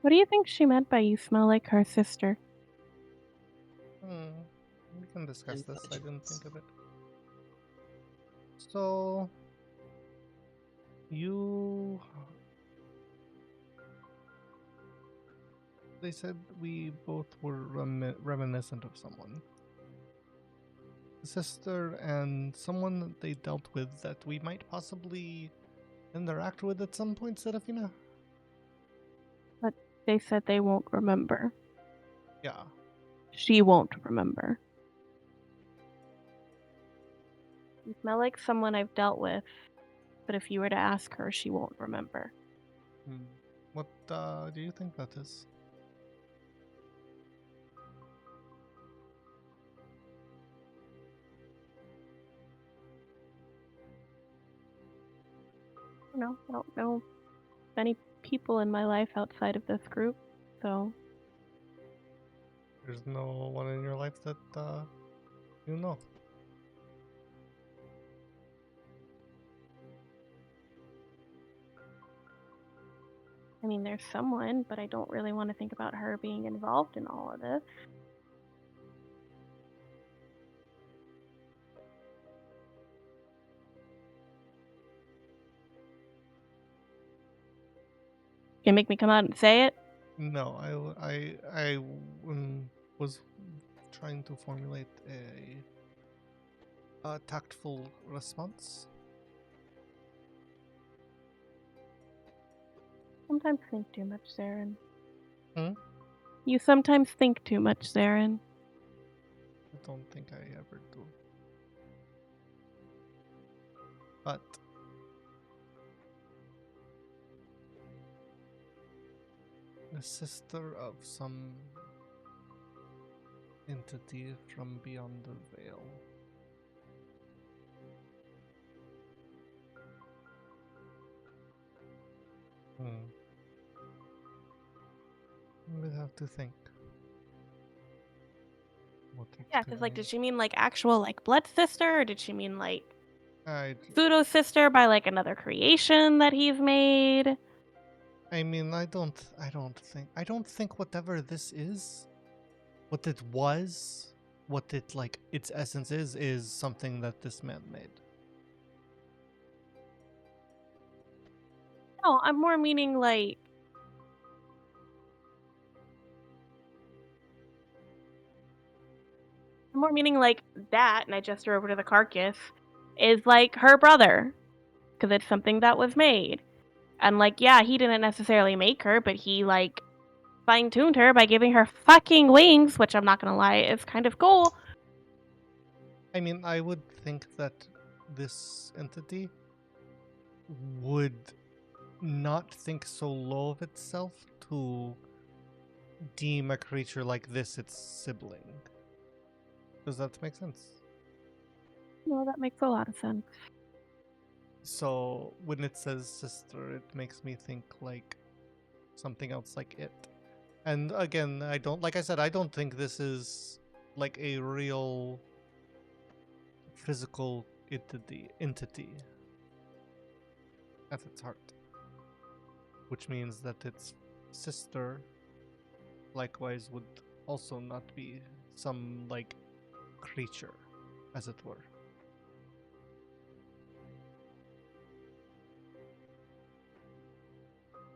What do you think she meant by you smell like her sister? We can discuss this. I didn't Intelligence. think of it. So, you. They said we both were reminiscent of someone. A sister and someone that they dealt with that we might possibly interact with at some point, Serafina? They said they won't remember. Yeah. She won't remember. You smell like someone I've dealt with, but if you were to ask her, she won't remember. What do you think that is? I don't know many people in my life outside of this group, so There's no one in your life that you know. I mean, there's someone, but I don't really want to think about her being involved in all of this. You gonna make me come out and say it? No, I was trying to formulate a tactful response. Sometimes think too much, Zarin. Hmm? You sometimes think too much, Zarin. I don't think I ever do. But the sister of some entity from beyond the veil. We'll have to think. Yeah, because like, did she mean like actual like blood sister, or did she mean like I pseudo sister by like another creation that he's made? I mean, I don't think whatever this is, what it was, what it like its essence is something that this man made. No, I'm more meaning like that, and I gesture over to the carcass, is like her brother, because it's something that was made. And like, yeah, he didn't necessarily make her, but he like fine-tuned her by giving her fucking wings, which I'm not gonna lie is kind of cool. I mean, I would think that this entity would not think so low of itself to deem a creature like this its sibling. Does that make sense? No, that makes a lot of sense. So when it says sister, it makes me think like something else like it. And again, I don't think this is like a real physical entity at its heart. Which means that its sister likewise would also not be some like creature, as it were.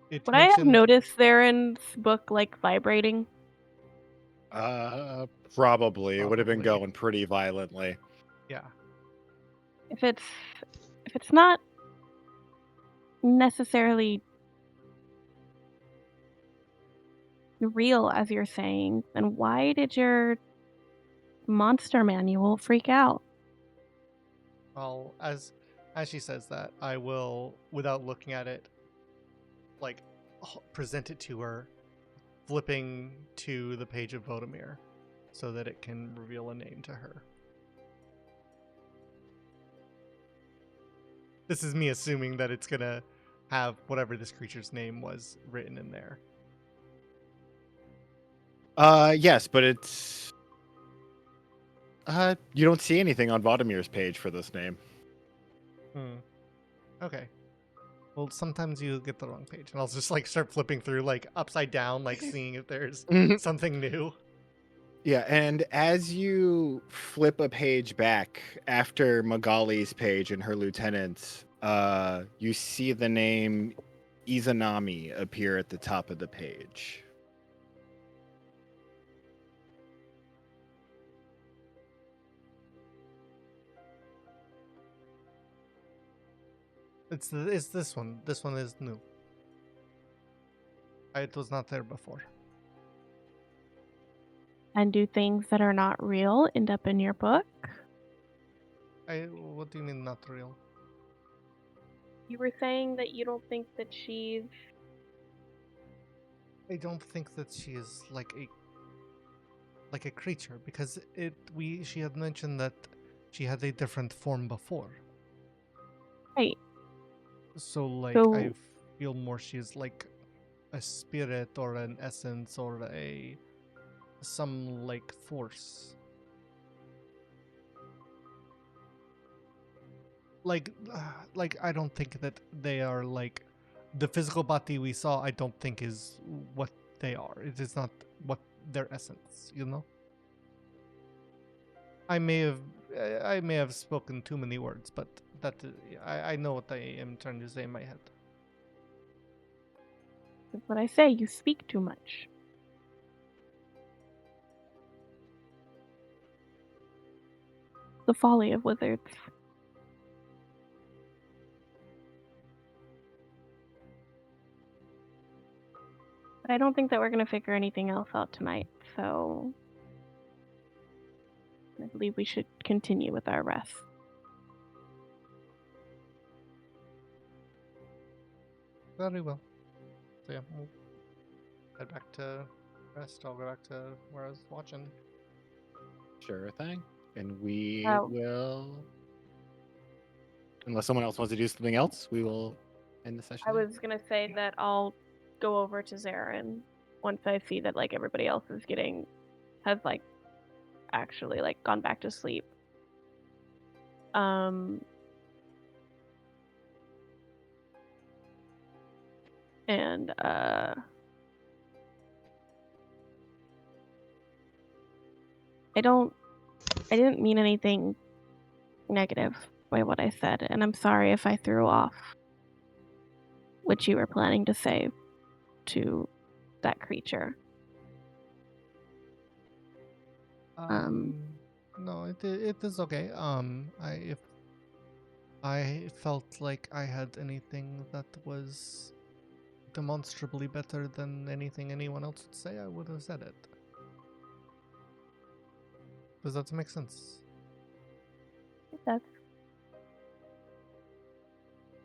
It Would I have mentioned noticed Zaren's book like vibrating? Probably. It would have been Probably. going pretty violently. yeah. If it's not necessarily real as you're saying, then why did your monster manual freak out? Well, as she says that, I will, without looking at it, like present it to her, flipping to the page of Vodomir, so that it can reveal a name to her. This is me assuming that it's gonna have whatever this creature's name was written in there. Yes, but it's you don't see anything on Vodamir's page for this name. Okay. Well, sometimes you get the wrong page, and I'll just like start flipping through, like upside down, like seeing if there's something new. Yeah, and as you flip a page back after Magali's page and her lieutenants, you see the name Izanami appear at the top of the page. It's this one. This one is new. It was not there before. And do things that are not real end up in your book? What do you mean not real? You were saying that you don't think that she's... I don't think that she is like a creature, because she had mentioned that she had a different form before. Right. So like So- I feel more she's like a spirit or an essence or some like force. Like I don't think that they are like the physical body we saw. I don't think is what they are. It is not what their essence, you know. I may have spoken too many words, but that I know what I am trying to say in my head. That's what I say, you speak too much. The folly of wizards. But I don't think that we're going to figure anything else out tonight, so I believe we should continue with our rest. Very well. So yeah, we'll head back to rest. I'll go back to where I was watching. Sure thing. And we Oh. will, unless someone else wants to do something else, we will end the session. I there. was going to say that I'll go over to Zarin once I see that like everybody else has like actually like gone back to sleep. And I didn't mean anything negative by what I said, and I'm sorry if I threw off what you were planning to say to that creature. No, it is okay. If I felt like I had anything that was demonstrably better than anything anyone else would say, I would have said it. Does that make sense? It does.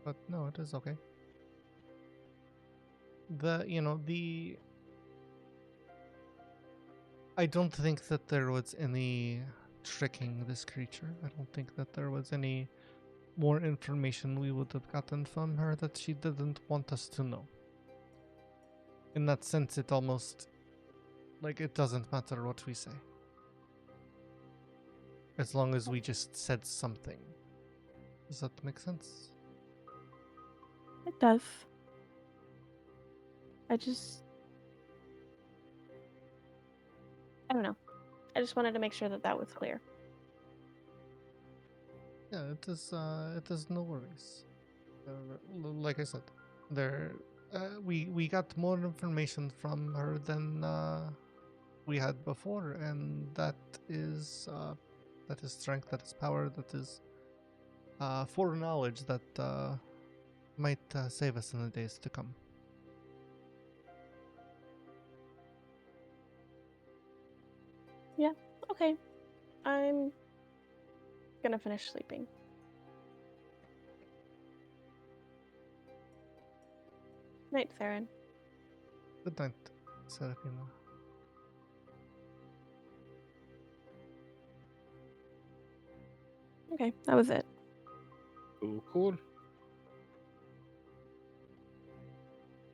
But no, it is okay. I don't think that there was any tricking this creature. I don't think that there was any more information we would have gotten from her that she didn't want us to know. In that sense, it almost, like, it doesn't matter what we say. As long as we just said something. Does that make sense? It does. I don't know. I just wanted to make sure that that was clear. Yeah, it is no worries. Like I said, we got more information from her than we had before, and that is strength, that is power, that is foreknowledge that might save us in the days to come. Yeah, okay. I'm gonna finish sleeping. Night, Saren. Good night, Serafina. Okay, that was it. Cool.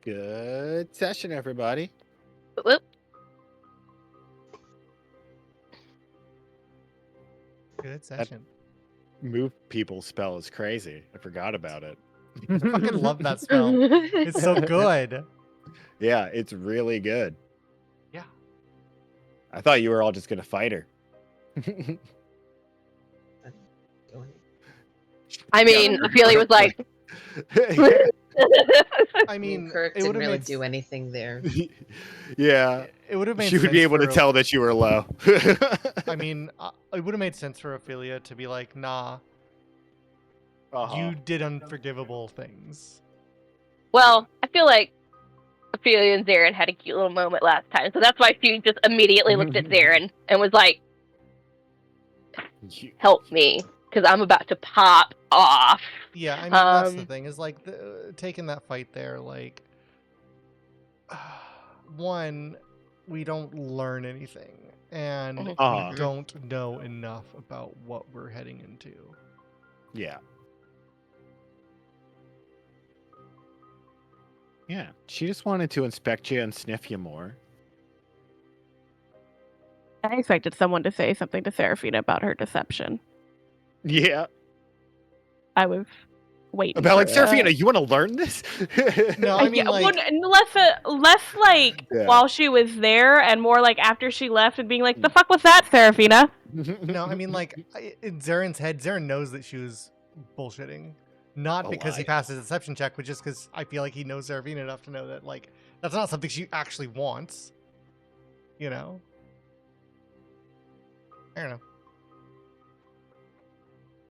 Good session, everybody. Whoop. Good session. Move people spell is crazy. I forgot about it. I fucking love that spell. It's so good. Yeah, it's really good. Yeah. I thought you were all just gonna fight her. I mean, Ophelia was like, I mean, Kirk it didn't would have really made do anything there. Yeah, it would have made she would sense be able to for tell that you were low. I mean, it would have made sense for Ophelia to be like, nah, you did unforgivable things. well, I feel like Ophelia and Zarin had a cute little moment last time, so that's why she just immediately looked at Zarin and was like, help me, because I'm about to pop off. Yeah, I mean, that's the thing, is like, taking that fight there, like, one, we don't learn anything, and we don't know enough about what we're heading into. Yeah. Yeah, she just wanted to inspect you and sniff you more. I expected someone to say something to Serafina about her deception. Yeah. I was waiting about, like, for, Serafina, you want to learn this? No, I mean, like, less like Yeah. while she was there, and more like after she left, and being like, "The fuck was that, Serafina?" No, I mean, like, in Zarin's head, Zarin knows that she was bullshitting. Not because he passed his deception check, but just because I feel like he knows Serafina enough to know that, like, that's not something she actually wants. You know? I don't know.